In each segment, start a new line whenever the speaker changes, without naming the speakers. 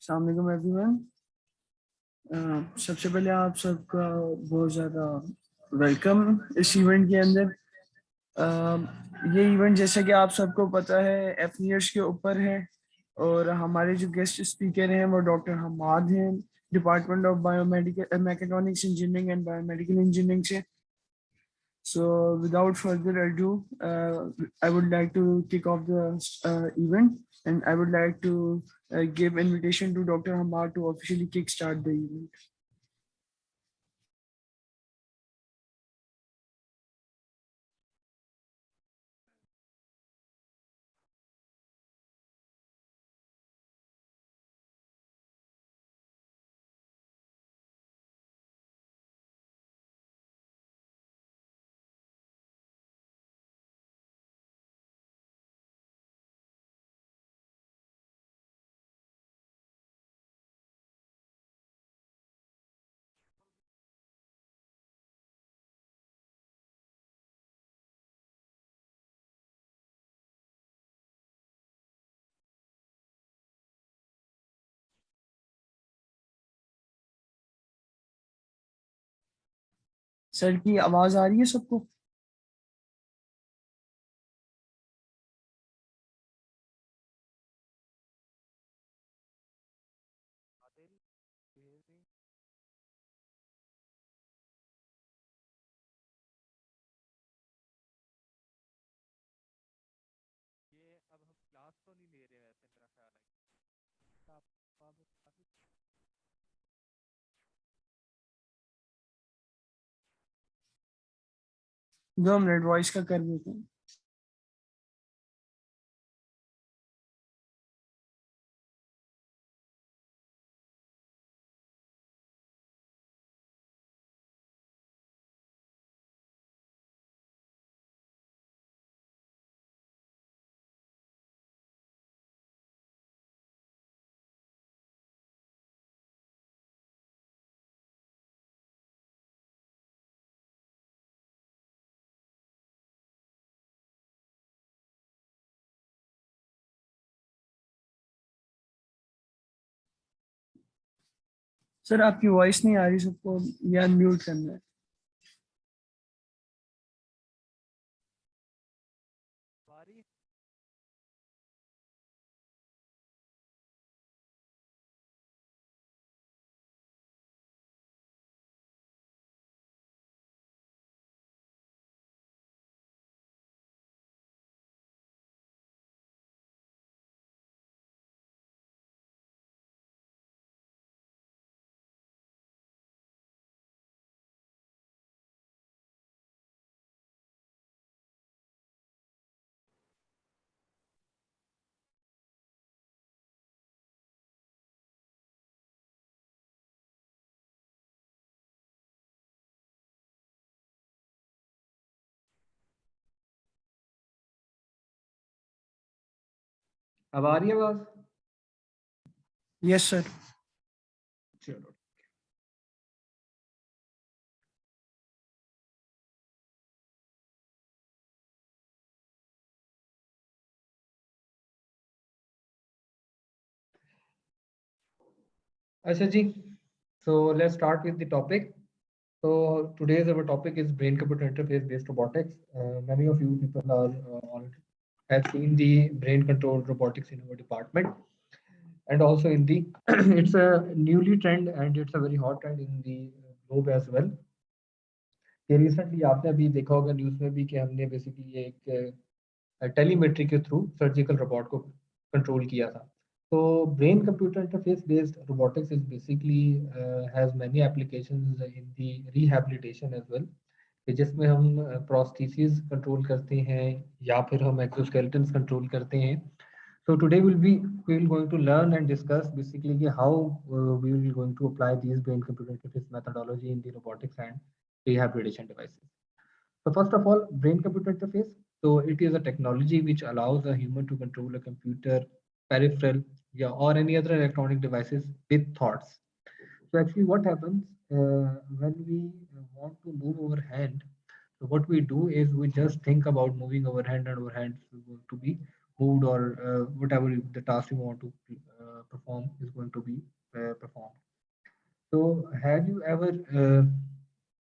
अस्सलाम वालेकुम एवरीवन। सबसे पहले आप सबका बहुत ज़्यादा वेलकम इस इवेंट के अंदर। अ, ये इवेंट जैसा कि आप सबको पता है एफनियर्स के ऊपर है और हमारे जो गेस्ट स्पीकर हैं वो डॉक्टर हमाद हैं, department of biomedical mechatronics engineering and biomedical engineering से। So without further ado, I would like to kick off the event, and I would like to give invitation to Dr. Hamad to officially kickstart the event. Sir की आवाज आ रही है सबको?
ये अब हम class तो नहीं ले रहे वैसे मेरा ख्याल है आप
2 मिनट वॉइस का कर देते हैं। सर आपकी वॉइस नहीं आ रही सबको, या अनम्यूट करना है।
हमारी
अब आ रही है आवाज?
Yes sir.
चलो अच्छा जी, so let's start with the topic. So today's our topic is brain computer interface based robotics. Many of you people are have seen the brain controlled robotics in our department, and also in the it's a newly trend and it's a very hot trend in the globe as well. ये recently आपने अभी देखा होगा news में भी कि हमने basically एक टेलीमेट्री के थ्रू सर्जिकल रोबोट को कंट्रोल किया था. So brain computer interface based robotics is basically has many applications in the rehabilitation as well, कि जिसमें हम प्रोस्थेसिस कंट्रोल करते हैं या फिर हम एक्सोस्केलेटन्स कंट्रोल करते हैं. So today we will going to learn and discuss basically कि how we will going to apply these brain computer interface methodology in the robotics and rehabilitation devices. So first of all, brain computer interface. So it is a technology which allows a human to control a computer, peripheral, yeah, or any other electronic devices with thoughts. So actually what happens when we want to move our hand, so what we do is we just think about moving our hand and our hands to be moved or whatever the task we want to is going to be performed. So have you ever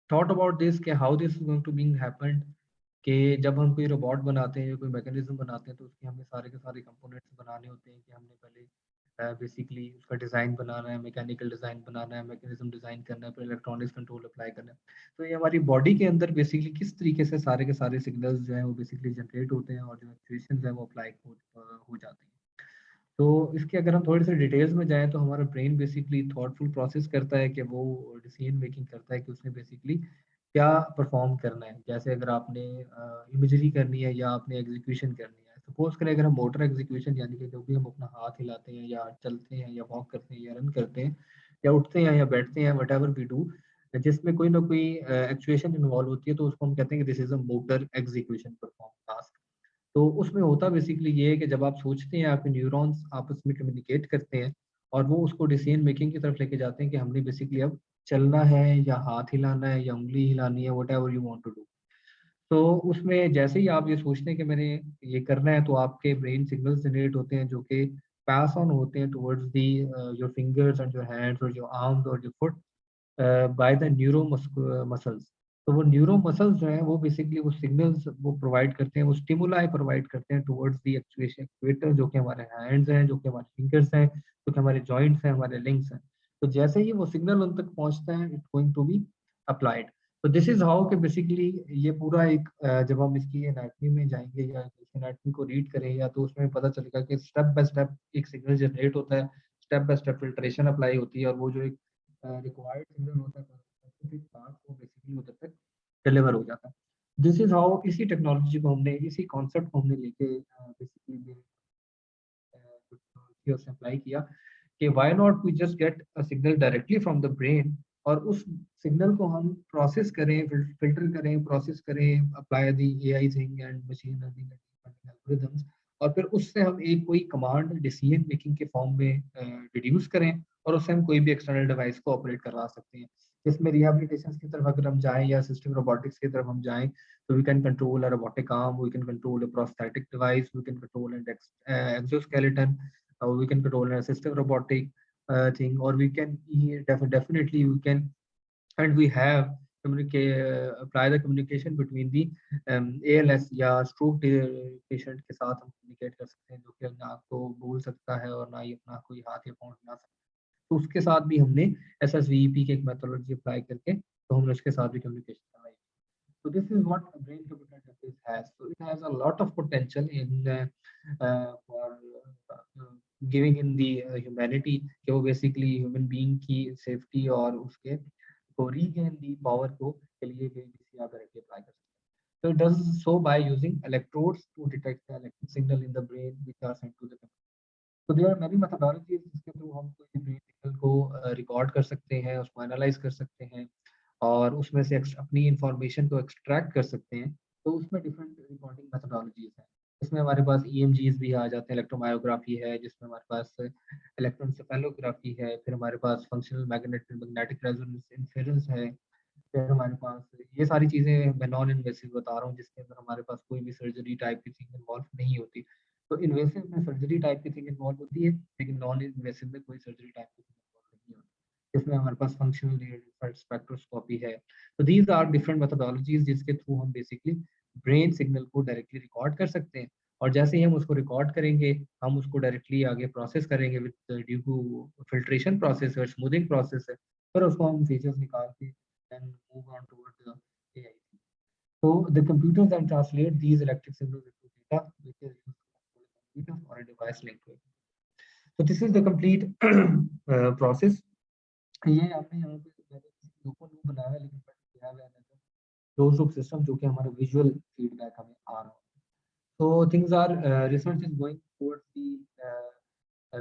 thought about this कि how this is going to be happened, कि जब हम कोई robot बनाते हैं या कोई mechanism बनाते हैं तो उसके हमें सारे के सारे कंपोनेंट्स बनाने होते हैं कि हमने पहले बेसिकली उसका डिज़ाइन बनाना है, मैकेनिकल डिज़ाइन बनाना है, मैकेनिज्म डिज़ाइन करना है, फिर इलेक्ट्रॉनिक्स कंट्रोल अप्लाई करना है। तो ये हमारी बॉडी के अंदर बेसिकली किस तरीके से सारे के सारे सिग्नल्स जो हैं वो बेसिकली जनरेट होते हैं और जो एक्चुएशंस हैं वो अप्लाई हो जाते हैं। तो इसके अगर हम थोड़ी सी डिटेल्स में जाएँ तो हमारा ब्रेन बेसिकली थॉटफुल प्रोसेस करता है कि वो डिसीजन मेकिंग करता है कि उसने बेसिकली क्या परफॉर्म करना है। जैसे अगर आपने इमेजरी करनी है या आपने एग्जीक्यूशन करनी है, सपोज करें अगर हम मोटर एग्जीक्यूशन यानी कि जो भी हम अपना हाथ हिलाते हैं या चलते हैं या वॉक करते हैं या रन करते हैं या उठते हैं या बैठते हैं, व्हाटएवर वी डू, जिसमें कोई ना कोई एक्चुएशन इन्वॉल्व होती है तो उसको हम कहते हैं कि this is a motor execution perform task. तो उसमें होता बेसिकली ये है कि जब आप सोचते हैं, आपके न्यूरॉन्स आपस में कम्युनिकेट करते हैं और वो उसको डिसीजन मेकिंग की तरफ लेके जाते हैं कि हमने बेसिकली अब चलना है या हाथ हिलाना है या उंगली हिलानी है, whatever you want to do. तो उसमें जैसे ही आप ये सोचते हैं कि मैंने ये करना है तो आपके ब्रेन सिग्नल्स जनरेट होते हैं जो कि पास ऑन होते हैं towards the your fingers and your hands और योर आर्म्स और your foot by the neuro muscles. तो वो न्यूरो मसल्स जो हैं वो बेसिकली वो सिग्नल्स वो प्रोवाइड करते हैं, वो स्टिमुलाई प्रोवाइड करते हैं टुवर्ड्स द एक्चुएशन एक्चुएटर जो कि हमारे हैंड्स हैं, जो कि हमारे फिंगर्स हैं, जो कि हमारे जॉइंट्स हैं, हमारे लिंक्स हैं। तो जैसे ही वो सिग्नल उन तक पहुंचता है, it's going to be applied. तो दिस इज हाउ कि बेसिकली ये पूरा एक जब हम इसकी एनाटॉमी में जाएंगे या इस एनाटॉमी को रीड करें या तो उसमें पता चलेगा कि स्टेप बाय स्टेप एक सिग्नल जनरेट होता है, step by step filtration apply होती है और वो जो एक रिक्वायर्ड सिग्नल होता है स्पेसिफिक टास्क वो बेसिकली उधर तक डिलीवर हो जाता है। दिस इज हाउ इसी टेक्नोलॉजी को हमने इसी कॉन्सेप्ट को हमने लेके बेसिकली टेक्नोलॉजी उसने अप्लाई किया कि why not we just get a signal directly from the brain और उस सिग्नल को हम प्रोसेस करें, फिल्टर करें, प्रोसेस करें, apply the AI thing and machine learning algorithms और फिर उससे हम एक कोई कमांड डिसीजन मेकिंग के फॉर्म में डिड्यूस करें और उससे हम कोई भी एक्सटर्नल डिवाइस को ऑपरेट करवा सकते हैं। इसमें रिहैबिलिटेशन की तरफ अगर हम जाएं या सिस्टम रोबोटिक्स की तरफ हम जाएं तो we can control a robotic arm, we can control a prosthetic device, we can control an exoskeleton, we can control an assistive robotic thing, or we can definitely we can and we have apply the communication between the ALS या stroke patient के साथ हम communicate कर सकते हैं जो कि ना तो बोल सकता है और ना ही अपना कोई हाथ या पाँव हिला सकता है। तो उसके साथ भी हमने SSVEP की एक मेथोडोलॉजी अप्लाई करके तो हमने उसके साथ भी कम्युनिकेशन करवाई। So this is what a brain computer interface has. So it has a lot of potential in for giving in the humanity कि वो basically human being की safety और उसके को regain the power को के लिए किसी आप directly apply कर सकते हैं। So it does so by using electrodes to detect the electric signal in the brain which are sent to the computer. तो there are many methodologies जिसके थ्रू हम कोई ब्रेन सिग्नल को रिकॉर्ड कर सकते हैं, उसको एनालाइज कर सकते हैं और उसमें से अपनी इंफॉर्मेशन को एक्सट्रैक्ट कर सकते हैं। तो उसमें डिफरेंट रिकॉर्डिंग मेथोडोलॉजीज हैं। इसमें हमारे पास ईएमजीज भी आ जाते हैं, इलेक्ट्रोमायोग्राफी है जिसमें हमारे पास इलेक्ट्रोएन्सेफेलोग्राफी है, फिर हमारे पास फंक्शनल मैग्नेटिक रेजोनेंस इंफेरेंस है, फिर हमारे पास ये सारी चीज़ें मैं नॉन इन्वेसिव बता रहा हूँ जिसके अंदर हमारे पास कोई भी surgery type key thing involve नहीं होती। तो इन्वेसिव में surgery type key thing involve होती है लेकिन नॉन इन्वेसिव में कोई surgery type key thing involve नहीं होती। इसमें हमारे पास फंक्शनल स्पेक्ट्रोस्कोपी है। तो दीज आर डिफरेंट मेथोडोलॉजीज जिसके थ्रू हम बेसिकली ब्रेन सिग्नल को डायरेक्टली रिकॉर्ड कर सकते हैं और जैसे ही हम उसको रिकॉर्ड करेंगे हम उसको डायरेक्टली आगे प्रोसेस करेंगे with due to filtration process और स्मूथिंग प्रोसेस है, फिर उसको हम फीचर्स निकाल के and move on towards the AI. So the computers then translate these electric signals into data, which is used to control a computer or a device linked to it. So this is the complete process. ये आपने यहाँ पे लोगों ने बनाया है लेकिन क्या है क्लोज लूप सिस्टम जो कि हमारा विजुअल फीडबैक हमें आ रहा है। So things are research is going towards the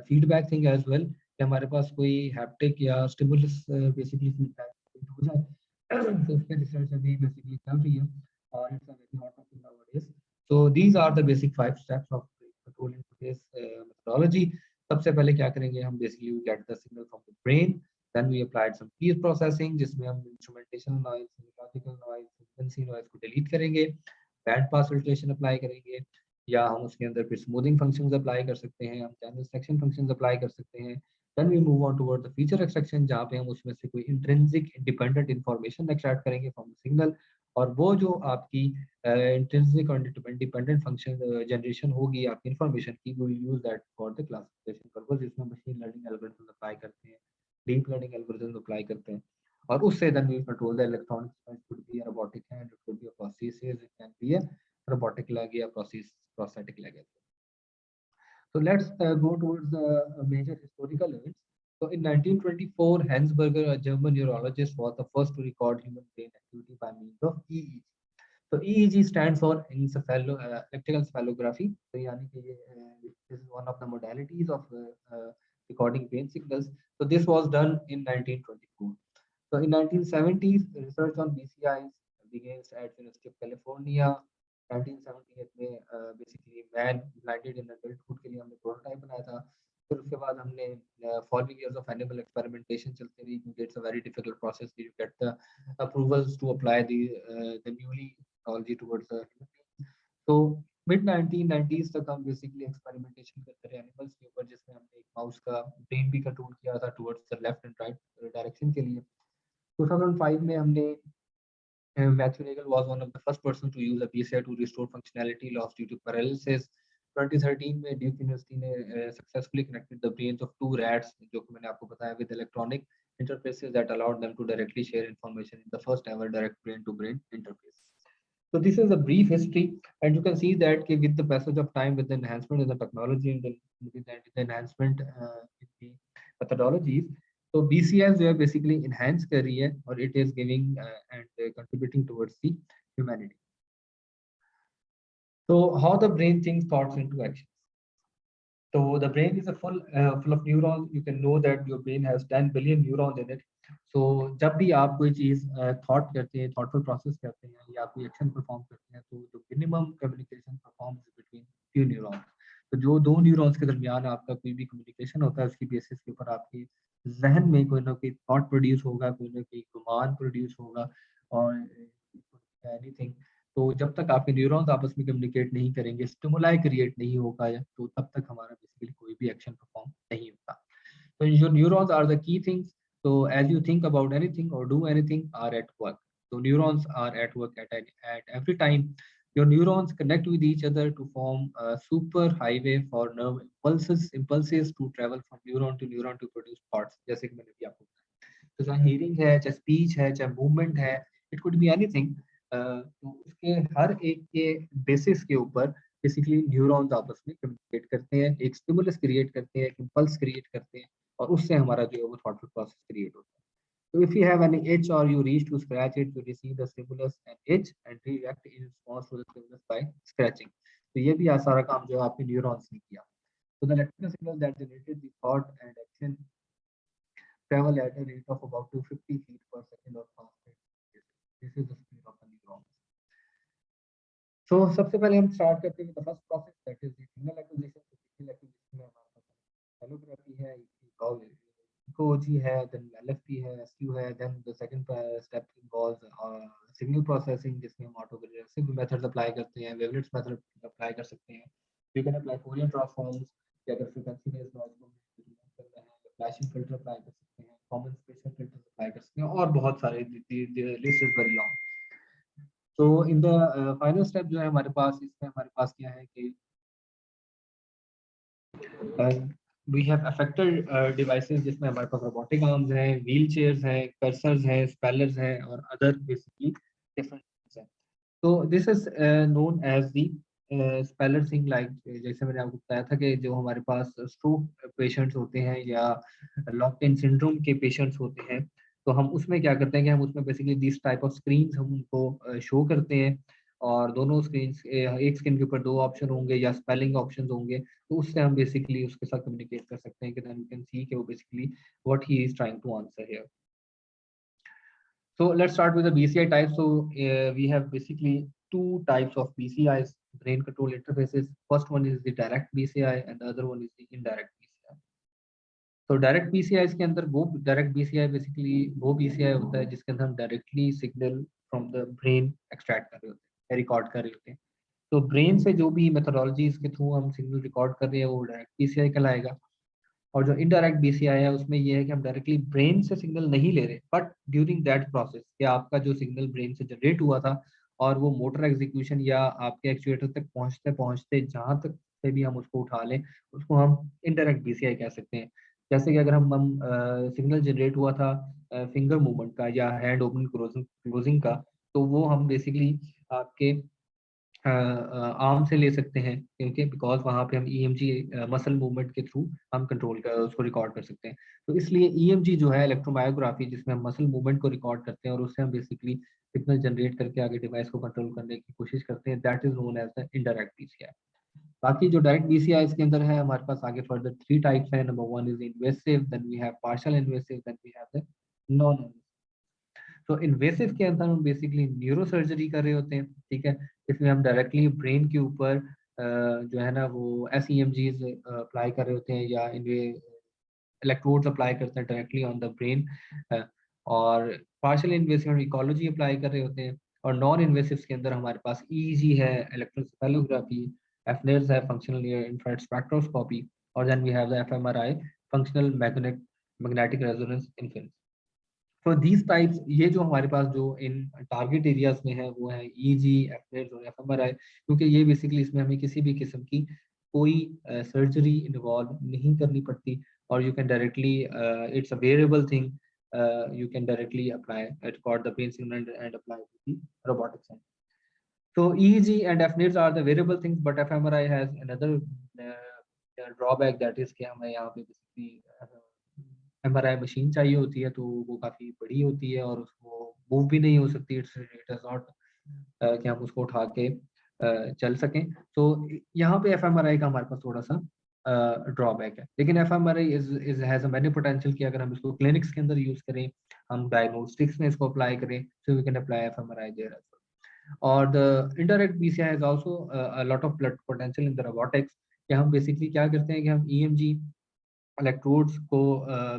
feedback thing as well कि हमारे पास कोई हैप्टिक या स्टिमुलस बेसिकली फीडबैक हो जाए तो उस पे रिसर्च अभी बेसिकली चल रही है और it's a very hot topic nowadays. So these are the basic 5 steps of control interface methodology. सबसे पहले क्या करेंगे हम basically we get the signal from the brain, then we applied some piece processing जिसमें हम instrumentation noise, logical noise, frequency noise को delete करेंगे, band pass filtration apply करेंगे, या हम उसके अंदर फिर स्मूथिंग फंक्शंस अप्लाई कर सकते हैं, हम चैनल सेक्शन फंक्शंस अप्लाई कर सकते हैं। Then we move on toward the feature extraction, जहाँ पे हम उसमें से कोई इंट्रिंसिक इंडिपेंडेंट इंफॉर्मेशन एक्सट्रैक्ट करेंगे फ्रॉम द सिग्नल, और वो जो आपकी इंट्रिंसिक और डिपेंडेंट फंक्शन जनरेशन होगी आपकी इंफॉर्मेशन की, we will use that for the classification purpose. इसमें मशीन लर्निंग एल्गोरिथम्स अप्लाई करते हैं, डीप लर्निंग एल्गोरिथम्स अप्लाई करते हैं, और उससे then we control the electronics, it could be a robotic hand, it could be a processes, it can be a robotic leg या prosthetic leg as well. So let's go towards the major historical events. So in 1924, Hans Berger, a German neurologist, was the first to record human brain activity by means of EEG. So EEG stands for electrical encephalography. So यानी कि this is one of the modalities of recording brain signals. So this was done in 1924. So in 1970s, research on BCIs begins at University of California. 1978 में basically man blinded इन adulthood के लिए हमने prototype बनाया था। फिर उसके बाद हमने following years of animal experimentation चलती रही, क्योंकि it's a very difficult process to get the approvals to apply the newly technology towards the. तो मिड 1990s तक हम बेसिकली एक्सपेरिमेंटेशन करते रहे एनिमल्स के ऊपर, जिसमें हमने एक माउस का ब्रेन भी कंट्रोल किया था towards the left and right direction के लिए। 2005 में हमने Matthew Nagel was one of the first person to use a BCI to restore functionality lost due to paralysis. 2013 में ड्यूक यूनिवर्सिटी ने successfully connected the brains of 2 rats, जो कि मैंने आपको बताया, with electronic interfaces that allowed them to directly share information in the first ever direct brain to brain interface. So this is a brief history, and you can see that with the passage of time, with the enhancement in the technology and with the enhancement in the methodologies, so BCIs जो है basically enhance कर रही है, और it is giving and contributing towards the humanity. So how the brain thinks thoughts into action. So the brain is a full of neurons. You can know that your brain has 10 billion neurons in it. So जब भी आप कोई चीज thought करते हैं, thoughtful process करते हैं, या कोई एक्शन परफॉर्म करते हैं, तो जो minimum communication performs between few neurons, तो जो 2 न्यूरॉन्स के दरमियान आपका कोई भी कम्युनिकेशन होता है, उसकी बेसिस के ऊपर आपके जहन में कोई ना कोई थॉट प्रोड्यूस होगा, कोई ना कोई गुमान प्रोड्यूस होगा, और एनीथिंग। तो जब तक आपके न्यूरॉन्स आपस में कम्युनिकेट नहीं करेंगे, स्टिमुलाई क्रिएट नहीं होगा, तो तब तक हमारा बेसिकली कोई भी एक्शन परफॉर्म नहीं होता। तो your neurons are the key things. So as you think about anything or do anything, are at work. So neurons are at work at every time. Your neurons connect with each other to form a super highway for nerve impulses to travel from neuron to produce thoughts. जैसे कि मैंने भी आपको बताया, तो चाहे hearing है, चाहे speech है, चाहे movement है, it could be anything. तो उसके हर एक के बेसिस के ऊपर बेसिकली न्यूरॉन्स आपस में कम्युनिकेट करते हैं, एक स्टिमुलस क्रिएट करते हैं, एक इंपल्स क्रिएट करते हैं, और उससे हमारा जो है वो थॉटफुल प्रोसेस क्रिएट होता है। So if you have any itch or you reach to scratch it, you receive the stimulus and itch and react in response to the stimulus by scratching. तो ये भी सारा काम जो है आपके न्यूरॉन्स ने किया। So the electrical signal that generated the thought and action travel at a rate of about 250 feet per second or faster. This is the speed of the neurons. So सबसे पहले हम स्टार्ट करते हैं the first process, that is the signal acquisition. Signal acquisition में हमारे पास encephalography है, EEG है, then LFT है, SQ है, then the second step involves signal processing, जिसमें हम autoregressive methods apply करते हैं, wavelets method apply कर सकते हैं, you can apply Fourier transforms, या अगर frequency based noise को करना है, flashing filter apply कर सकते हैं, common spatial filters apply कर सकते हैं, और बहुत सारे, the list is very long. तो इन द फाइनल स्टेप जो है हमारे पास, इसमें हमारे पास क्या है कि वी हैव अफेक्टेड डिवाइसेस, जिसमें हमारे पास रोबोटिक आर्म्स हैं, व्हील चेयर्स हैं, कर्सर्स हैं, स्पेलर्स हैं, और अदर बेसिकली डिफरेंट हैं। तो this is known as the speller thing, like जैसे मैंने आपको बताया था कि जो हमारे पास स्ट्रोक पेशेंट्स होते हैं या लॉक्ड इन सिंड्रोम के पेशेंट्स होते हैं, तो हम उसमें क्या करते हैं कि हम उसमें basically this type of screens हम उनको शो करते हैं, और दोनों स्क्रीन, एक स्क्रीन के ऊपर 2 ऑप्शन होंगे या स्पेलिंग ऑप्शंस होंगे, तो उससे हम बेसिकली उसके साथ कम्युनिकेट कर सकते हैं कि देन यू कैन सी कि वो basically what he is trying to answer here. So let's start with the BCI types. So we have basically 2 types of BCIs, brain control interfaces. First one is the direct BCI and the other one is the indirect BCI. So direct BCI के अंदर वो direct BCI basically वो BCI होता है जिसके अंदर हम directly signal from the brain extract कर रहे होते हैं, रिकॉर्ड कर रहे होते हैं। तो ब्रेन से जो भी मेथोडोलॉजीज के थ्रू हम सिग्नल रिकॉर्ड कर रहे हैं वो डायरेक्ट पीसीआई कहलाएगा। और जो इनडायरेक्ट बीसीआई है उसमें ये है कि हम डायरेक्टली ब्रेन से सिग्नल नहीं ले रहे, बट ड्यूरिंग दैट प्रोसेस कि आपका जो सिग्नल ब्रेन से जनरेट हुआ था और वो मोटर एग्जीक्यूशन या आपके एक्चुएटर तक पहुंचते पहुंचते जहां तक से भी हम उसको उठा लें उसको हम इनडायरेक्ट बीसीआई कह सकते हैं। जैसे कि अगर हम सिग्नल जनरेट हुआ था फिंगर मूवमेंट का या हैंड ओपनिंग क्लोजिंग का, तो वो हम बेसिकली आपके आर्म से ले सकते हैं, क्योंकि बिकॉज वहाँ पे हम ईएमजी मसल मूवमेंट के थ्रू हम कंट्रोल कर उसको रिकॉर्ड कर सकते हैं। तो इसलिए ईएमजी जो है इलेक्ट्रोमायोग्राफी, जिसमें हम मसल मूवमेंट को रिकॉर्ड करते हैं और उससे हम बेसिकली सिग्नल जनरेट करके आगे डिवाइस को कंट्रोल करने की कोशिश करते हैं, that is known as the indirect BCI. बाकी जो डायरेक्ट बीसीआई इसके अंदर है हमारे पास आगे फर्दर 3 टाइप्स है। Number 1 is invasive, then we have partial invasive, then we have the non. तो इन्वेसिव के अंदर हम बेसिकली न्यूरो सर्जरी कर रहे होते हैं, ठीक है, इसमें हम डायरेक्टली ब्रेन के ऊपर जो है ना वो एसईएमजीज अप्लाई कर रहे होते हैं या इलेक्ट्रोड्स अप्लाई करते हैं डायरेक्टली ऑन द ब्रेन। और पार्शियल इन्वेसिव इकोलॉजी अप्लाई कर रहे होते हैं। और नॉन इन्वेसिव के अंदर हमारे पास ईईजी है, इलेक्ट्रोसेफेलोग्राफी, एफनेर्स है, फंक्शनल नियर इंफ्रारेड स्पेक्ट्रोस्कोपी, और then we have the fMRI, functional magnetic resonance imaging. तो दीज टाइप्स, ये जो हमारे पास जो इन टारगेट एरियाज में है वो है ईजी, एफनेर्स और एफएमआरआई, क्योंकि ये बेसिकली इसमें हमें किसी भी किस्म की कोई सर्जरी इन्वॉल्व नहीं करनी पड़ती और you can directly it's a variable thing, you can directly apply record the brain signal and apply the robotic sensor. So EEG and FNIRS are the variable things, but fMRI has another drawback, that is कि हमें यहाँ पे basically MRI machine चाहिए होती है, तो वो काफ़ी बड़ी होती है और उसको मूव भी नहीं हो सकती, इट इज नॉट कि हम उसको उठा के चल सकें। तो यहाँ पे एफएमआरआई का हमारे पास थोड़ा सा ड्रॉबैक है, लेकिन fMRI is has a many potential कि अगर हम इसको क्लिनिक्स के अंदर यूज करें, हम डायग्नोस्टिक्स में इसको अप्लाई करें, so we can apply fMRI there as well. और the indirect BCI has also a lot of potential in the robotics, कि हम बेसिकली क्या करते हैं कि हम ईएमजी इलेक्ट्रोड्स को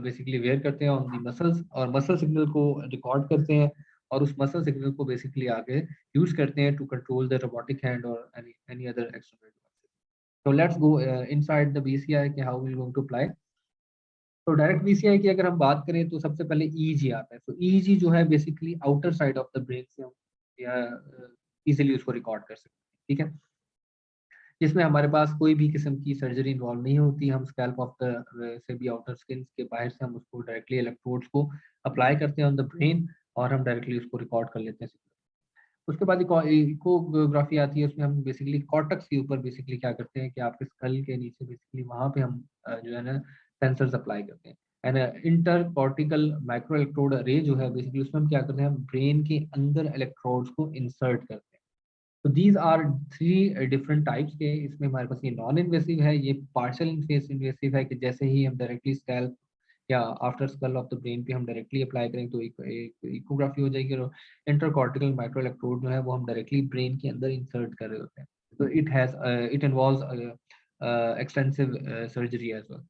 बेसिकली वेयर करते हैं ऑन दी मसल्स और मसल सिग्नल को रिकॉर्ड करते हैं और उस मसल सिग्नल को बेसिकली आगे यूज करते हैं to control the robotic hand और any other external devices. So let's go inside the BCI कि how we going to apply। तो डायरेक्ट बीसीआई की अगर हम बात करें तो सबसे पहले ईईजी आता है। तो ईईजी जो है basically outer side of the brain से हम या इजीली उसको रिकॉर्ड कर सकते हैं, ठीक है, जिसमें हमारे पास कोई भी किस्म की सर्जरी इन्वॉल्व नहीं होती। हम स्कैल्प ऑफ द से भी आउटर स्किन के बाहर से हम उसको डायरेक्टली इलेक्ट्रोड्स को अप्लाई करते हैं ऑन द ब्रेन और हम डायरेक्टली उसको रिकॉर्ड कर लेते हैं। उसके बाद इकोग्राफी आती है, उसमें हम बेसिकली कॉर्टेक्स के ऊपर बेसिकली क्या करते हैं कि आपके स्कल के नीचे बेसिकली वहां पे हम जो है ना सेंसर्स अप्लाई करते हैं। And inter cortical micro electrode रे जो है बेसिकली उसमें हम क्या करते हैं, हम ब्रेन के अंदर इलेक्ट्रोड्स को इंसर्ट करते हैं। तो दीज आर 3 डिफरेंट टाइप्स के। इसमें हमारे पास ये नॉन इन्वेसिव है, ये पार्शियल इन्वेसिव है कि जैसे ही हम डायरेक्टली स्कैल्प या after skull of the brain पे हम डायरेक्टली अप्लाई करें तो एक इकोग्राफी हो जाएगी। और इंटरकॉर्टिकल माइक्रो इलेक्ट्रोड जो है वो हम डायरेक्टली ब्रेन के अंदर इंसर्ट कर रहे होते हैं। तो it involves extensive surgery as well.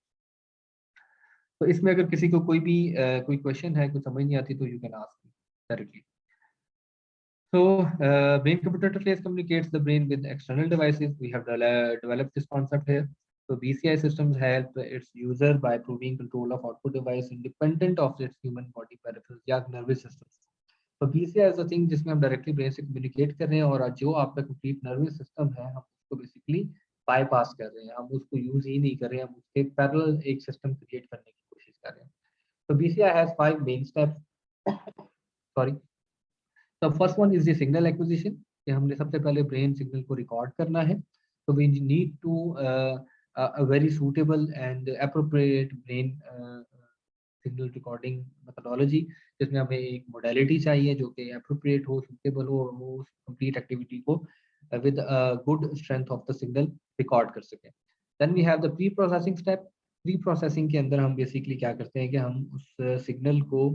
तो इसमें अगर किसी को कोई भी कोई क्वेश्चन है, कुछ समझ नहीं आती, तो you can ask directly. So, brain-computer interface communicates the brain with external devices. We have developed this concept here. So, BCI systems help its user by proving control of output device independent of its human body peripherals या nervous systems. So, BCI is a thing जिसमें हम directly brain से communicate कर रहे हैं और जो आपका complete nervous system है हम उसको basically bypass कर रहे हैं, हम उसको use ही नहीं कर रहे हैं, हम उसके parallel एक system create करने की कोशिश कर रहे हैं। So, BCI has 5 main steps. Sorry. तो first one is the signal acquisition, कि हमने सबसे पहले ब्रेन सिग्नल को रिकॉर्ड करना है। तो we need to a very suitable and appropriate brain signal recording methodology, जिसमें हमें एक मोडेलिटी चाहिए जो कि एप्रोप्रिएट हो, सूटेबल हो और वो उस कंप्लीट एक्टिविटी को with good strength of the signal record कर सके। Then we have the pre processing step. Pre processing के अंदर हम बेसिकली क्या करते हैं कि हम उस सिग्नल को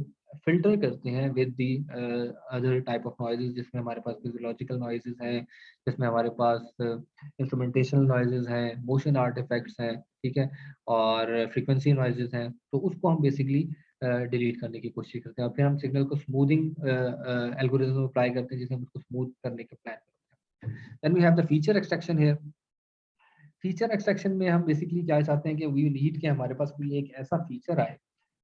फिल्टर करते हैं with the other type of noises, जिसमें हमारे पास फिजियोलॉजिकल नॉइजेस हैं, जिसमें हमारे पास इंस्ट्रूमेंटेशनल नॉइजेस हैं, मोशन आर्टिफैक्ट्स हैं, ठीक है, और फ्रीक्वेंसी नॉइजेस हैं। तो उसको हम बेसिकली डिलीट करने की कोशिश करते हैं और फिर हम सिग्नल को स्मूथिंग एल्गोरिथम अप्लाई करते हैं जिसे हम उसको स्मूथ करने के प्लान करते हैं। Then we have the feature extraction here. Feature extraction में हम बेसिकली क्या चाहते हैं कि वी नीड कि हमारे पास कोई एक ऐसा फीचर आए,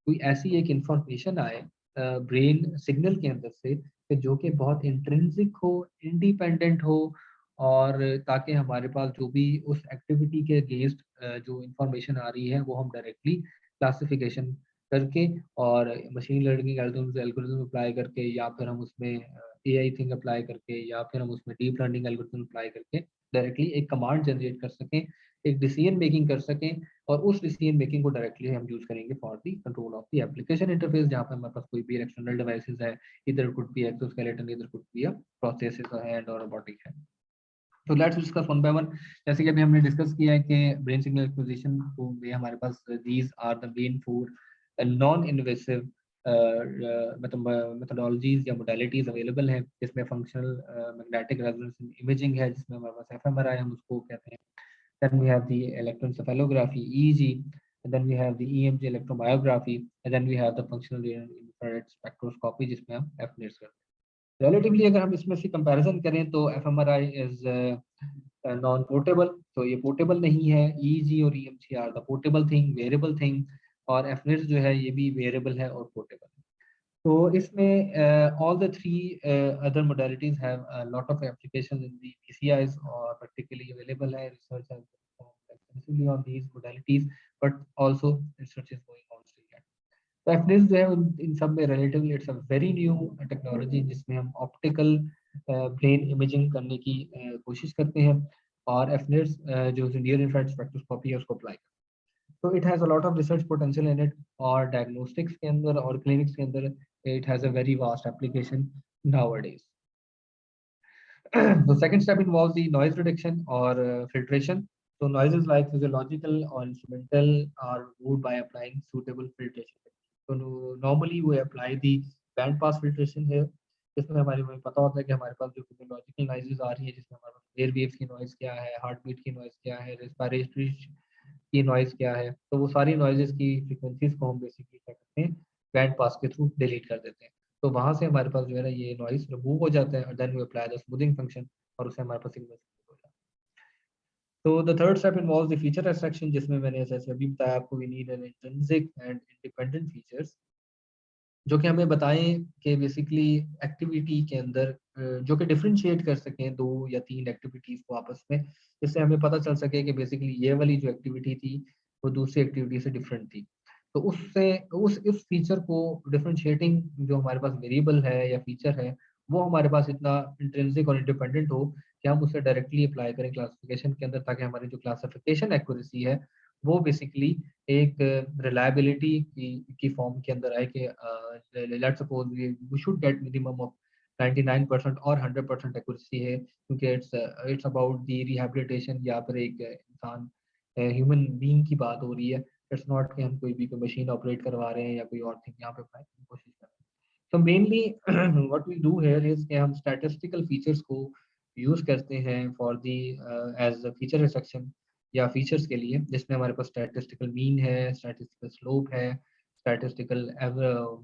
कोई ऐसी एक इंफॉर्मेशन आए ब्रेन सिग्नल के अंदर से कि जो कि बहुत इंट्रिंसिक हो, इंडिपेंडेंट हो, और ताकि हमारे पास जो भी उस एक्टिविटी के अगेंस्ट जो इंफॉर्मेशन आ रही है वो हम डायरेक्टली क्लासिफिकेशन करके और मशीन लर्निंग एल्गोरिथम अप्लाई करके, या फिर हम उसमें एआई थिंग अप्लाई करके, या फिर हम उसमें डीप लर्निंग एल्गोरिथम अप्लाई करके डायरेक्टली एक कमांड जनरेट कर सकें, एक डिसीजन मेकिंग कर सकें, और उस डिसीजन मेकिंग को डायरेक्टली हम यूज करेंगे for the control of the application interface, जहाँ पे हमारे पास कोई भी एक्सटर्नल डिवाइसेस है, इधर कुड बी एक्सोस्केलेटन, इधर could be a processor hand और रोबोटिक हैंड। तो let's discuss one by one. जैसे कि अभी हमने डिस्कस किया है कि ब्रेन सिग्नल एक्विजिशन को में हमारे पास these are the main four non invasive methodologies या मोडालिटीज अवेलेबल हैं, जिसमें फंक्शनल मैग्नेटिक रेजोनेंस इमेजिंग है, जिसमें हमारे पास एफएमआरआई हम उसको कहते हैं। Then we have the electroencephalography, EEG, and then we have the EMG electromyography, and then we have the functional infrared spectroscopy, जिसमें हम FNIRS करते हैं। Relatively अगर हम इसमें से कंपैरिजन करें तो FMRI is नॉन पोर्टेबल, तो ये पोर्टेबल नहीं है। EEG और EMG are the portable thing, variable thing, और FNIRS जो है ये भी वेरिएबल है और पोर्टेबल है। तो इसमें all the three other modalities have a lot of applications in the PCIs or practically available है। Research has been performed extensively on these modalities, but also research is going on still yet. तो FNIRS जो है इन सब में relatively it's a very new technology, जिसमें हम optical brain imaging करने की कोशिश करते हैं, और FNIRS जो near infrared spectroscopy है उसको apply करते हैं। So it has a lot of research potential in it, और diagnostics के अंदर और clinics के अंदर it has a very vast application nowadays. The second step involves the noise reduction or filtration. So noises like physiological or instrumental are removed by applying suitable filtration. So normally we apply the band pass filtration here, जिसमें हमें पता होता है कि हमारे पास जो physiological noises आ रही है, जिसमें हमारे पास air waves की noise क्या है, heart beat की noise क्या है, respiratory की नॉइज क्या है, तो वो सारी नॉइजेस की फ्रीक्वेंसीज को हम बेसिकली क्या करते हैं, बैंड पास के थ्रू डिलीट कर देते हैं। तो वहां से हमारे पास जो है ना ये नॉइज रिमूव हो जाता है, और then we apply the smoothing function, और उससे हमारे पास सिग्नल हो जाता है। तो the third step involves the feature extraction, जिसमें मैंने जैसे अभी बताया आपको, we need an intrinsic and independent features जो कि हमें बताएं कि बेसिकली एक्टिविटी के अंदर जो कि डिफरेंशिएट कर सकें दो या तीन एक्टिविटीज को आपस में, जिससे हमें पता चल सके कि बेसिकली ये वाली जो एक्टिविटी थी वो दूसरी एक्टिविटी से डिफरेंट थी। तो उससे इस फीचर को डिफरेंशिएटिंग जो हमारे पास वेरिएबल है या फीचर है, वो हमारे पास इतना इंट्रिंसिक और इंडिपेंडेंट हो कि हम उसे डायरेक्टली अप्लाई करें क्लासिफिकेशन के अंदर, ताकि हमारी जो क्लासिफिकेशन एक्यूरेसी है वो बेसिकली एक रिलायबिलिटी की फॉर्म के अंदर आए कि let's suppose we should get minimum of 99% और 100% एक्यूरेसी है, क्योंकि इट्स अबाउट द रिहैबिलिटेशन, या फिर एक इंसान ह्यूमन बीइंग की बात हो रही है। इट्स नॉट कि हम कोई भी मशीन ऑपरेट करवा रहे हैं या कोई और थिंग यहाँ पे अप्लाई करने की कोशिश कर रहे हैं। तो mainly what we do here is कि हम स्टैटिस्टिकल फीचर्स को यूज करते हैं for the as feature resection या फीचर्स के लिए, जिसमें हमारे पास स्टैटिस्टिकल मीन है, स्टैटिस्टिकल स्लोप है, स्टैटिस्टिकल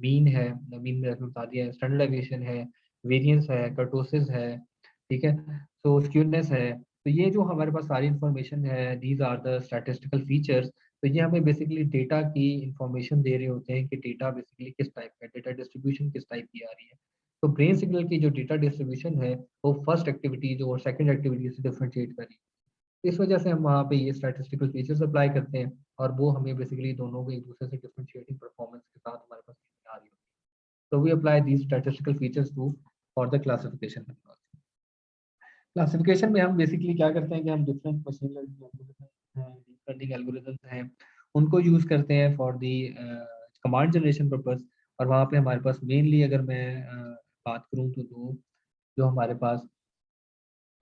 मीन है, मीन में बता दिया, स्टैंडर्ड डेविएशन है, वेरिएंस है, कर्टोसिस है, ठीक है, तो स्क्यूनेस है। तो ये जो हमारे पास सारी इंफॉर्मेशन है, these are the statistical features. तो ये हमें बेसिकली डेटा की इंफॉर्मेशन दे रहे होते हैं कि डेटा बेसिकली किस टाइप का, डेटा डिस्ट्रीब्यूशन किस टाइप की आ रही है। तो ब्रेन सिग्नल की जो डेटा डिस्ट्रीब्यूशन है वो फर्स्ट एक्टिविटी जो और सेकंड एक्टिविटी से डिफरेंशिएट कर रही है। इस वजह से हम वहाँ पे ये स्टैटिस्टिकल फीचर्स अप्लाई करते हैं, और वो हमें बेसिकली दोनों को एक दूसरे से डिफरेंशिएटिंग परफॉर्मेंस के साथ हमारे पास आ रही होती है। तो we apply these statistical features to for the classification. Classification में हम बेसिकली क्या करते हैं कि हम डिफरेंट मशीन लर्निंग एल्गोरिथम्स हैं उनको यूज करते हैं for the command generation purpose. और वहाँ पे हमारे पास मेनली अगर मैं बात करूँ तो दो जो हमारे पास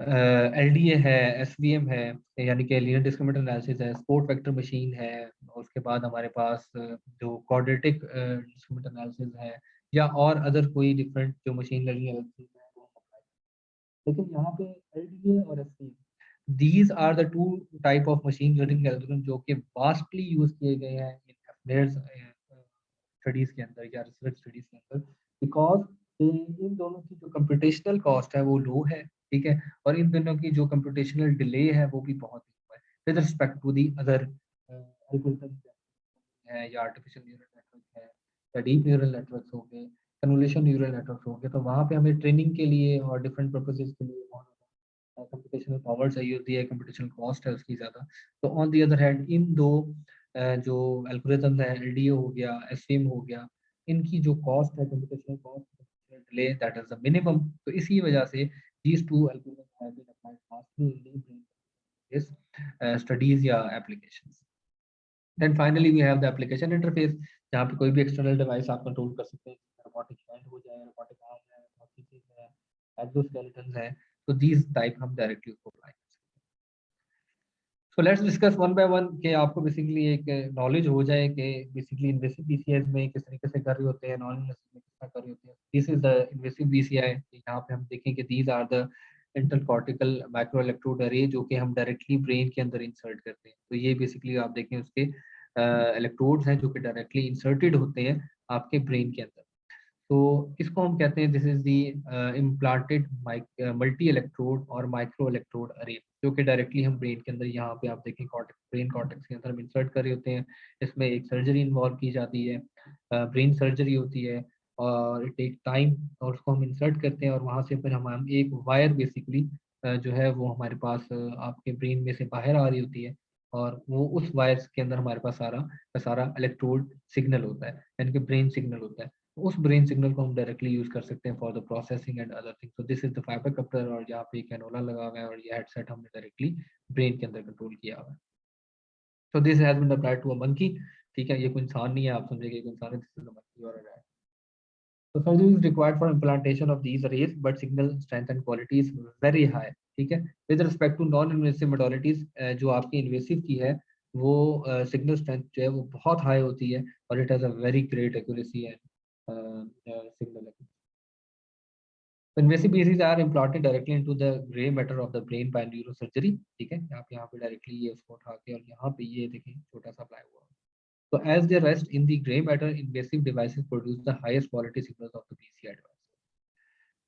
LDA है, SVM है, यानी कि लीनियर डिस्क्रिमिनेंट एनालिसिस है, स्पोर्ट वेक्टर मशीन है, और उसके बाद हमारे पास जो क्वाड्रेटिक डिस्क्रिमिनेंट एनालिसिस है, या और अदर कोई डिफरेंट जो मशीन लर्निंग एल्गोरिथम है वो हम अप्लाई। लेकिन यहाँ पे LDA और SVM, these are the two type of machine learning algorithm जो कि vastly यूज किए गए हैं इन स्टडीज के अंदर या रिसर्च स्टडीज के अंदर, बिकॉज इन दोनों की जो कंप्यूटेशनल कॉस्ट है वो लो है, ठीक है, और इन दोनों की जो कंप्यूटेशनल डिले है वो भी बहुत हुआ है with respect to the other algorithm है, या आर्टिफिशियल न्यूरल नेटवर्क है, या डीप न्यूरल नेटवर्क्स हो गए, कन्वोल्यूशन न्यूरल नेटवर्क्स हो गए। तो वहाँ पे हमें ट्रेनिंग के लिए और डिफरेंट पर्पसेस के लिए बहुत कंप्यूटेशनल पावर चाहिए होती है, कंप्यूटेशनल कॉस्ट है उसकी ज़्यादा। तो on the other hand in दो जो एल्गोरिथम है, एलडीओ हो गया, एसवीएम हो गया, इनकी जो कॉस्ट है, computational cost delay, that is the minimum. तो इसी वजह से these two algorithms have been applied fastly in this studies या applications. Then finally we have the application interface, जहाँ पे कोई भी external device आप control कर सकते हैं, robotic hand हो जाए, robotic arm है, बहुत सी चीज़ें हैं, exoskeletons है, तो these type हम directly उसको apply कर सकते हैं। So let's discuss one by one कि आपको basically एक knowledge हो जाए कि basically invasive BCIs में किस तरीके से कर रहे होते हैं, नॉन इन्वेसिव में किस तरह कर रहे होते हैं। This is the invasive BCI, यहाँ पे हम देखें कि these are the intercortical micro electrode array जो कि हम डायरेक्टली ब्रेन के अंदर इंसर्ट करते हैं। तो ये बेसिकली आप देखें उसके इलेक्ट्रोड्स हैं जो कि डायरेक्टली इंसर्टेड होते हैं आपके ब्रेन के अंदर। तो इसको हम कहते हैं this is the implanted multi electrode और माइक्रो इलेक्ट्रोड अरे, जो कि डायरेक्टली हम ब्रेन के अंदर यहाँ पे आप देखें ब्रेन कॉर्टेक्स के अंदर हम इंसर्ट कर रहे होते हैं। इसमें एक सर्जरी इन्वॉल्व की जाती है, ब्रेन सर्जरी होती है, और इट टेक टाइम, और उसको हम इंसर्ट करते हैं और वहाँ से फिर हम एक वायर बेसिकली जो है वो हमारे पास आपके ब्रेन में से बाहर आ रही होती है, और वो उस वायर के अंदर हमारे पास सारा का सारा इलेक्ट्रोड सिग्नल होता है, यानी कि ब्रेन सिग्नल होता है। उस ब्रेन सिग्नल को हम डायरेक्टली यूज कर सकते हैं for the processing and other things. So this is the fibre coupler, और यहाँ पे कैनोला लगा हुआ है, और ये हेडसेट हमने डायरेक्टली ब्रेन के अंदर कंट्रोल किया हुआ है। So this has been applied to a monkey, ठीक है, ये कोई इंसान नहीं है, आप समझेंगे कोई इंसान है, दिस इज अ मंकी और a rat. So surgery is required for implantation of these arrays, but signal strength and quality is very high, ठीक है। With respect to non-invasive modalities, जो आपकी इन्वेसिव की है वो सिग्नल स्ट्रेंथ जो है वो बहुत हाई होती है, और it has a very great accuracy and signal. Invasive pieces are implanted directly into the gray matter of the brain by neurosurgery, ठीक है। आप यहाँ पे डायरेक्टली ये उसको उठा के, और यहाँ पे ये देखें छोटा सा अप्लाई हुआ। So as they rest in the gray matter, invasive devices produce the highest quality signals of the BCI device,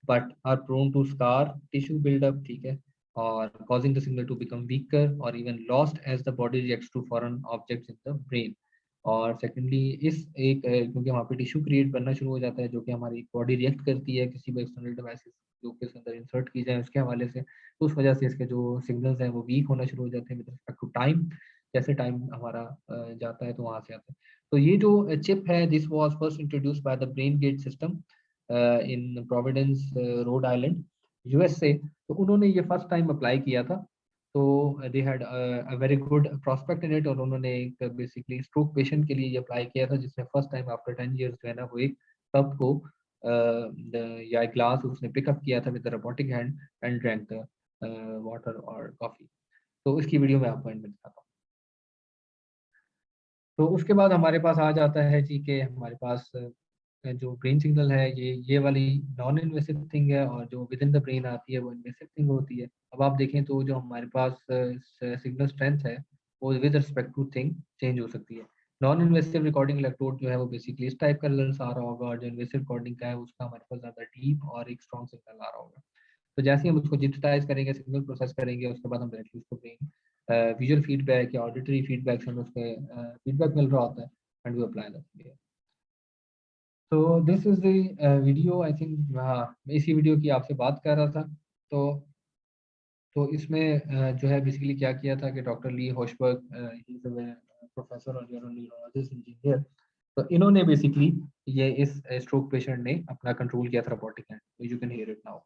but are prone to scar tissue buildup, ठीक है, और causing the signal to become weaker or even lost as the body reacts to foreign objects in the brain. और secondly इस एक क्योंकि वहाँ पे tissue create बनना शुरू हो जाता है, जो कि हमारी बॉडी रिएक्ट करती है किसी भी एक्सटर्नल डिवाइसेस जो कि इसके अंदर इंसर्ट की जाए उसके हवाले से, तो उस वजह से इसके जो सिग्नल्स हैं वो वीक होना शुरू हो जाते हैं विद रिस्पेक्ट टू टाइम। जैसे टाइम हमारा जाता है तो वहाँ से आता है। तो ये जो चिप है, this was first introduced by the brain gate system in Providence Rhode Island USA. तो उन्होंने ये फर्स्ट टाइम अप्लाई किया था, तो they had a very good prospect in it, और उन्होंने एक बेसिकली स्ट्रोक पेशेंट के लिए ये अप्लाई किया था, जिसने फर्स्ट टाइम आफ्टर 10 इयर्स जो है ना वो एक कप को या एक ग्लास उसने पिकअप किया था with robotic hand and drank the water और कॉफी। तो इसकी वीडियो मैं आपको एंड में दिखाता हूँ। तो उसके बाद हमारे पास आ जाता है जी कि हमारे पास जो ब्रेन सिग्नल है ये वाली नॉन इन्वेसिव थिंग है, और जो विद इन द ब्रेन आती है वो इन्वेसिव थिंग होती है। अब आप देखें तो जो हमारे पास सिग्नल स्ट्रेंथ है वो with respect to thing change हो सकती है। नॉन इन्वेसिव रिकॉर्डिंग इलेक्ट्रोड जो है वो बेसिकली इस टाइप का रिजल्ट आ रहा होगा, और जो इन्वेसिव रिकॉर्डिंग का है उसका हमारे पास ज़्यादा डीप और एक स्ट्रॉन्ग सिग्नल आ रहा होगा। तो जैसे ही हम उसको डिजिटाइज करेंगे, सिग्नल प्रोसेस करेंगे, उसके बाद हम डायरेक्टली उसको ब्रेन विजुअल फीडबैक या ऑडिटरी फीडबैक से हमें उसके फीडबैक मिल रहा होता है, एंड वी अप्लाई दैट। तो this is the video, I think हाँ मैं इसी वीडियो की आपसे बात कर रहा था। तो इसमें जो है बेसिकली क्या किया था कि डॉक्टर ली होशबर्ग, प्रोफेसर और न्यूरोलॉजिस्ट इंजीनियर, तो इन्होंने बेसिकली ये इस स्ट्रोक पेशेंट ने अपना कंट्रोल किया था robotic hand. You can hear it now.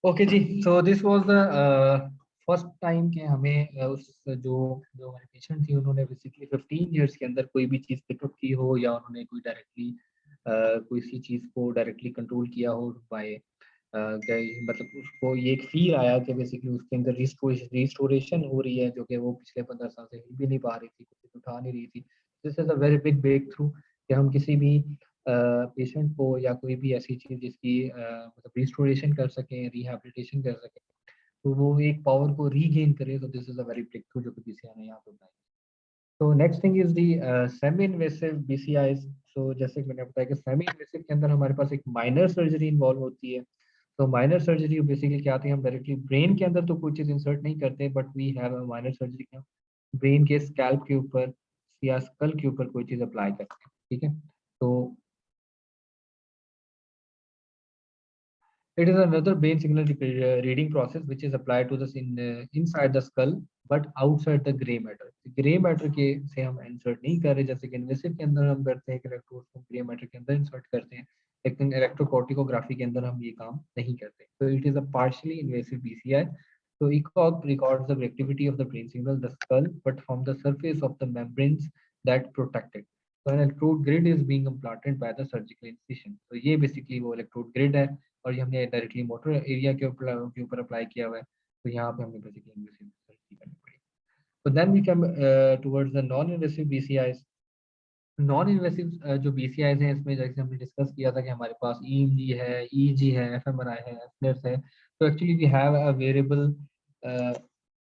Okay जी, so this was the first time कि हमें उस जो जो हमारे पेशेंट थी उन्होंने बेसिकली 15 इयर्स के अंदर कोई भी चीज़ पिकअप की हो या उन्होंने कोई डायरेक्टली कोई सी चीज़ को डायरेक्टली कंट्रोल किया हो बाय मतलब उसको ये एक फील आया कि बेसिकली उसके अंदर रिस्टोरेशन हो रही है, जो कि वो पिछले 15 साल से हिल भी नहीं पा रही थी, कुछ उठा नहीं रही थी। This is a very big breakthrough कि हम किसी भी पेशेंट को या कोई भी ऐसी चीज़ जिसकी मतलब रिस्टोरेशन कर सकें, रिहैबिलिटेशन कर सकें, तो वो एक पावर को रीगेन करे। तो this is a very breakthrough जो कि बीसीआई ने यहाँ पे बनाई। तो next thing is the semi invasive BCIs. So जैसे कि मैंने बताया कि सेमी इन्वेसिव के अंदर हमारे पास एक माइनर सर्जरी इन्वॉल्व होती है। तो माइनर सर्जरी बेसिकली क्या आती है, हम डायरेक्टली ब्रेन के अंदर तो कोई चीज़ इंसर्ट नहीं करते, but we have a minor surgery के ब्रेन के स्कैल्प के ऊपर या स्कल के ऊपर कोई चीज़ अप्लाई करते हैं। ठीक है, तो it is another brain signal reading process which is applied to the inside the skull but outside the gray matter. Grey matter के से हम इंसर्ट नहीं कर रहे, जैसे कि इन्वेसिव के अंदर हम करते हैं कि इलेक्ट्रोड को ग्रे मैटर के अंदर इंसर्ट करते हैं, लेकिन इलेक्ट्रोकॉर्टिकोग्राफी के अंदर हम ये काम नहीं करते। तो it is a partially invasive BCI. So ECOG records the activity of the brain signal, the skull, but from the surface of the membranes that protect it. So an electrode grid is being implanted by the surgical incision. तो ये basically वो electrode grid है और ये हमने directly motor area के ऊपर apply किया हुआ है। तो यहाँ पे हमने बेसिकली इन्वेसिव सर्जरी करनी पड़ी। तो then we come towards the non invasive BCIs. Non invasive जो बीसीआईज हैं, इसमें जैसे हमने डिस्कस किया था कि हमारे पास ईएमजी है, ईजी है, एफएमआरआई है, एफनेट्स है। तो actually we have a variable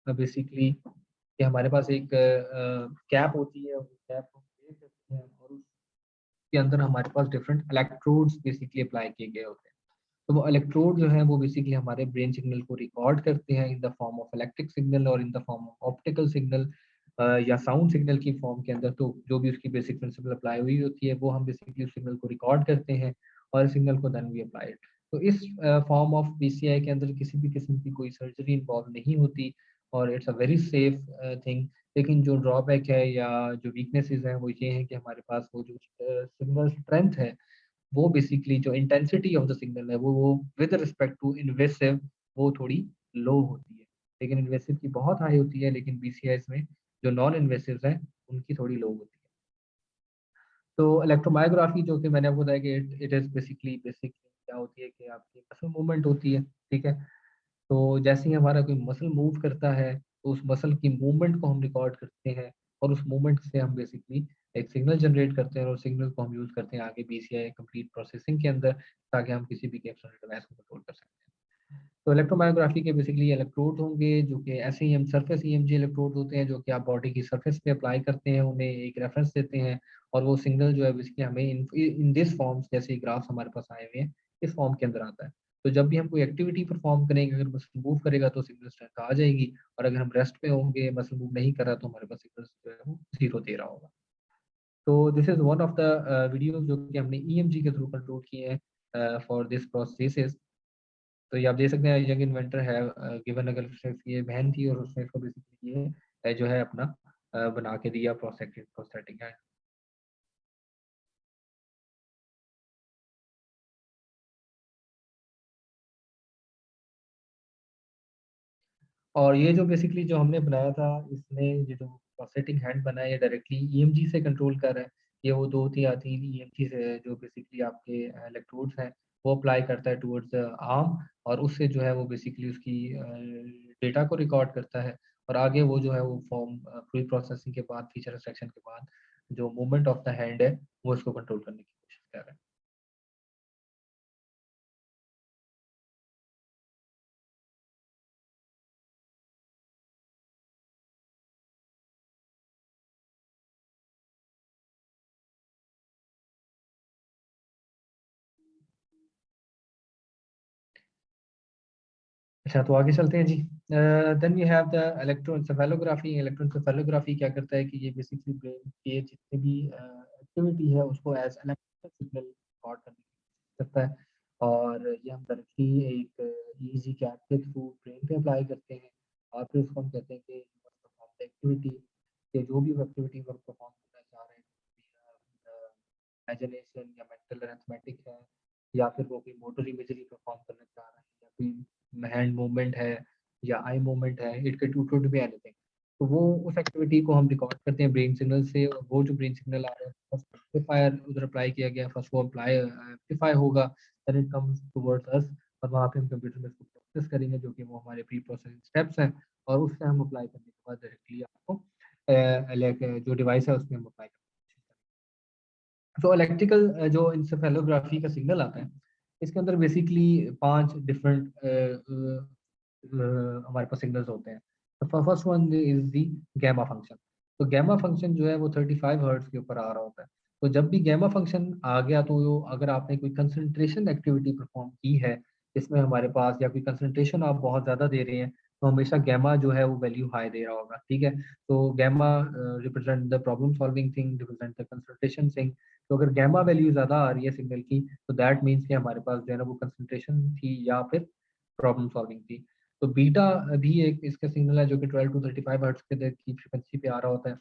basically कि हमारे पास एक कैप होती है, उस कैप को प्लेस करते हैं और उसके अंदर हमारे पास डिफरेंट इलेक्ट्रोड्स बेसिकली अप्लाई किए गए होते हैं। तो वो इलेक्ट्रोड जो है वो बेसिकली हमारे ब्रेन सिग्नल को रिकॉर्ड करते हैं in the form of electric signal और in the form of optical signal या साउंड सिग्नल की फॉर्म के अंदर। तो जो भी उसकी बेसिक प्रिंसिपल अप्लाई हुई होती है वो हम बेसिकली उस सिग्नल को रिकॉर्ड करते हैं और सिग्नल को देन वी अप्लाई इट। तो इस फॉर्म ऑफ बीसीआई के अंदर किसी भी किस्म की कोई सर्जरी इन्वॉल्व नहीं होती और it's a very safe thing. लेकिन जो ड्रॉबैक है या जो वीकनेसेस हैं वो ये है कि हमारे पास वो जो सिग्नल स्ट्रेंथ है, वो बेसिकली जो इंटेंसिटी ऑफ द सिग्नल है वो विद रिस्पेक्ट टू इन्वेसिव वो थोड़ी लो होती है। लेकिन इन्वेसिव की बहुत हाई होती है, लेकिन बीसीआईज में जो नॉन इन्वेसिव है उनकी थोड़ी लो होती है। तो इलेक्ट्रोमायोग्राफी जो कि मैंने आपको बताया कि इट इज बेसिकली बेसिक क्या होती है कि आपकी मसल मूवमेंट होती है, ठीक है। तो जैसे ही हमारा कोई मसल मूव करता है तो उस मसल की मूवमेंट को हम रिकॉर्ड करते हैं और उस मूवमेंट से हम बेसिकली एक सिग्नल जनरेट करते हैं और सिग्नल को हम यूज करते हैं आगे बीसीआई कंप्लीट प्रोसेसिंग के अंदर, ताकि हम किसी भी एक्सटर्नल डिवाइस को कंट्रोल कर सकते हैं। तो इलेक्ट्रोमायोग्राफी के बेसिकली इलेक्ट्रोड होंगे जो कि ऐसे ही हम सरफेस ईएमजी इलेक्ट्रोड होते हैं जो कि आप बॉडी की सरफेस पे अप्लाई करते हैं, उन्हें एक रेफरेंस देते हैं और वो सिग्नल जो है बेसिकली हमें इन दिस फॉर्म्स, जैसे ग्राफ्स हमारे पास आए हुए हैं इस फॉर्म के अंदर आता है। तो जब भी हम कोई एक्टिविटी परफॉर्म करेंगे, अगर मसल मूव करेगा तो सिग्नल स्ट्रेंथ आ जाएगी, और अगर हम रेस्ट पे होंगे, मसल मूव नहीं कर रहा, तो हमारे पास सिग्नल जो है वो जीरो दे रहा होगा। तो this is one of the videos जो कि हमने ईएमजी के थ्रू कंट्रोल किए हैं फॉर दिस प्रोसेसेस। तो ये आप देख सकते हैं, यंग इन्वेंटर है गिवन, अगर ये बहन थी और उसने इसको बेसिकली ये जो है अपना बना के दिया प्रोस्थेटिक है। और ये जो बेसिकली जो हमने बनाया था, इसमें ये जो प्रोस्थेटिक हैंड बना है ये डायरेक्टली ईएमजी से कंट्रोल कर रहा है। ये वो 2 या 3 ईएमजी से जो बेसिकली आपके इलेक्ट्रोड्स हैं वो अप्लाई करता है टुवर्ड्स आर्म, और उससे जो है वो बेसिकली उसकी डेटा को रिकॉर्ड करता है, और आगे वो जो है वो फॉर्म प्री प्रोसेसिंग के बाद, फीचर एक्सट्रैक्शन के बाद जो मूवमेंट ऑफ द हैंड है वो इसको कंट्रोल करने की कोशिश कर रहा है। अच्छा, तो आगे चलते हैं जी। Then we have the electroencephalography. Electroencephalography क्या करता है कि ये बेसिकली ब्रेन के जितने भी एक्टिविटी है उसको एज इलेक्ट्रिकल सिग्नल रिकॉर्ड करने की कोशिश करता है, और ये हम डायरेक्टली एक ईईजी कैप के थ्रू ब्रेन पे अप्लाई करते हैं, और फिर उसको हम कहते हैं कि एक्टिविटी के जो भी एक्टिविटी वर्क परफॉर्म करना चाह रहे हैं, इमेजिनेशन या मेंटल अरिथमेटिक है, या फिर वो कोई मोटर इमेजरी परफॉर्म करना चाह रहा है, या कोई हैंड मूवमेंट है या आई मूवमेंट है, इट कुड बी एनीथिंग। तो वो उस एक्टिविटी को हम रिकॉर्ड करते हैं ब्रेन सिग्नल से, और वो जो ब्रेन सिग्नल आ रहा है फर्स्ट एम्पलीफायर उधर अप्लाई किया गया, फर्स्ट वो अप्लाई एम्पलीफाई होगा, then it comes towards us, और वहाँ पे हम कंप्यूटर में इसको प्रोसेस करेंगे जो कि वो हमारे प्री प्रोसेसिंग स्टेप्स हैं, और उससे हम अप्लाई करने के बाद डायरेक्टली आपको जो डिवाइस है उसमें हम अप्लाई करेंगे। तो इलेक्ट्रिकल जो इंसेफेलोग्राफी का सिग्नल आता है, इसके अंदर बेसिकली 5 डिफरेंट हमारे पास सिग्नल्स होते हैं। तो first one is the gamma function. तो गैमा फंक्शन जो है वो 35 हर्ट्ज के ऊपर आ रहा होता है। तो जब भी गैमा फंक्शन आ गया, तो अगर आपने कोई कंसंट्रेशन एक्टिविटी परफॉर्म की है इसमें हमारे पास, या कोई कंसंट्रेशन आप बहुत ज़्यादा दे रहे हैं, तो हमेशा गैमा जो है वो वैल्यू हाई दे रहा होगा, ठीक है। तो gamma represent the problem solving thing, represent the concentration thing. तो अगर गैमा वैल्यू ज़्यादा आ रही है सिग्नल की, तो दैट मीन्स कि हमारे पास जो है ना वो कंसंट्रेशन थी या फिर प्रॉब्लम सॉल्विंग थी। तो बीटा भी एक इसका सिग्नल है जो कि 12 टू 35 हर्ट्ज के की फ्रीक्वेंसी पे आ रहा होता है।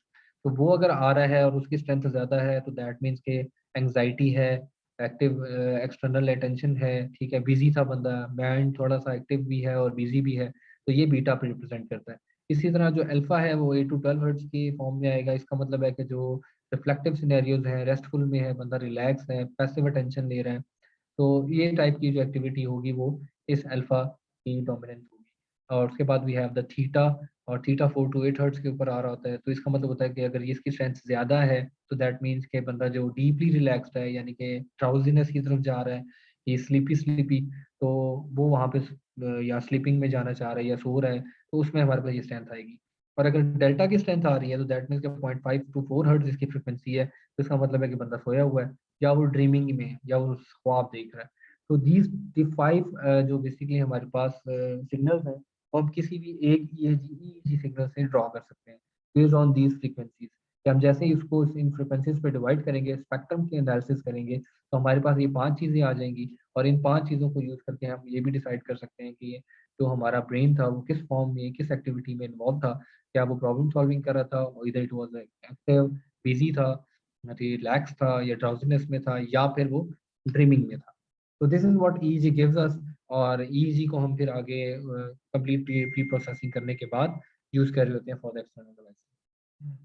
तो वो अगर आ रहा है और उसकी स्ट्रेंथ ज़्यादा है, तो दैट मीन्स के एंग्जाइटी है, एक्टिव एक्सटर्नल अटेंशन है, ठीक है, बिजी था बंदा, माइंड थोड़ा सा एक्टिव भी है और बिजी भी है, तो ये बीटा पे रिप्रेजेंट करता है। इसी तरह जो अल्फा है वो 8 टू 12 हर्ट्ज की फॉर्म में आएगा। इसका मतलब है कि जो रिफ्लेक्टिव सिनेरियोज हैं, रेस्टफुल में है, बंदा रिलैक्स है, पैसिव अटेंशन ले रहा है, तो ये टाइप की जो एक्टिविटी होगी वो इस अल्फा की डोमिनेंस होगी। और उसके बाद वी हैव द थीटा, और थीटा 4 टू 8 हर्ट्ज के ऊपर आ रहा होता है। तो इसका मतलब होता है कि अगर ये इसकी स्ट्रेंथ ज़्यादा है, तो दैट मीन्स के बंदा जो डीपली रिलैक्स्ड है, यानी कि ड्राउजीनेस की तरफ जा रहा है, ये स्लीपी स्लीपी, तो वो वहाँ पे या स्लीपिंग में जाना चाह रहा है या सो रहा है, तो उसमें हमारे पास ये स्ट्रेंथ आएगी। और अगर डेल्टा की स्ट्रेंथ आ रही है, तो दैट मीन्स के 0.5 टू 4 हर्ट्ज इसकी फ्रिक्वेंसी है, तो इसका मतलब है कि बंदा सोया हुआ है, या वो ड्रीमिंग में है, या वो ख्वाब देख रहा है। तो दीज द 5 जो बेसिकली हमारे पास सिग्नल्स हैं, वो हम किसी भी एक ईईजी सिग्नल से ड्रॉ कर सकते हैं बेस्ड ऑन दीज फ्रीक्वेंसीज। कि हम जैसे ही उसको इन फ्रीक्वेंसीज पे डिवाइड करेंगे, स्पेक्ट्रम की एनालिसिस करेंगे, तो हमारे पास ये 5 चीज़ें आ जाएंगी, और इन 5 चीज़ों को यूज़ करके हम ये भी डिसाइड कर सकते हैं कि जो हमारा ब्रेन था वो किस फॉर्म में, किस एक्टिविटी में इन्वॉल्व था। क्या वो प्रॉब्लम सॉल्विंग कर रहा था, इधर इट वाज एक्टिव, बिजी था, रिलैक्स था, या ड्राउजीनेस में था, या फिर वो ड्रीमिंग में था। तो this is what EEG gives us, और ईईजी को हम फिर आगे कंप्लीट प्री प्रोसेसिंग करने के बाद यूज कर रहे होते हैं for the external device.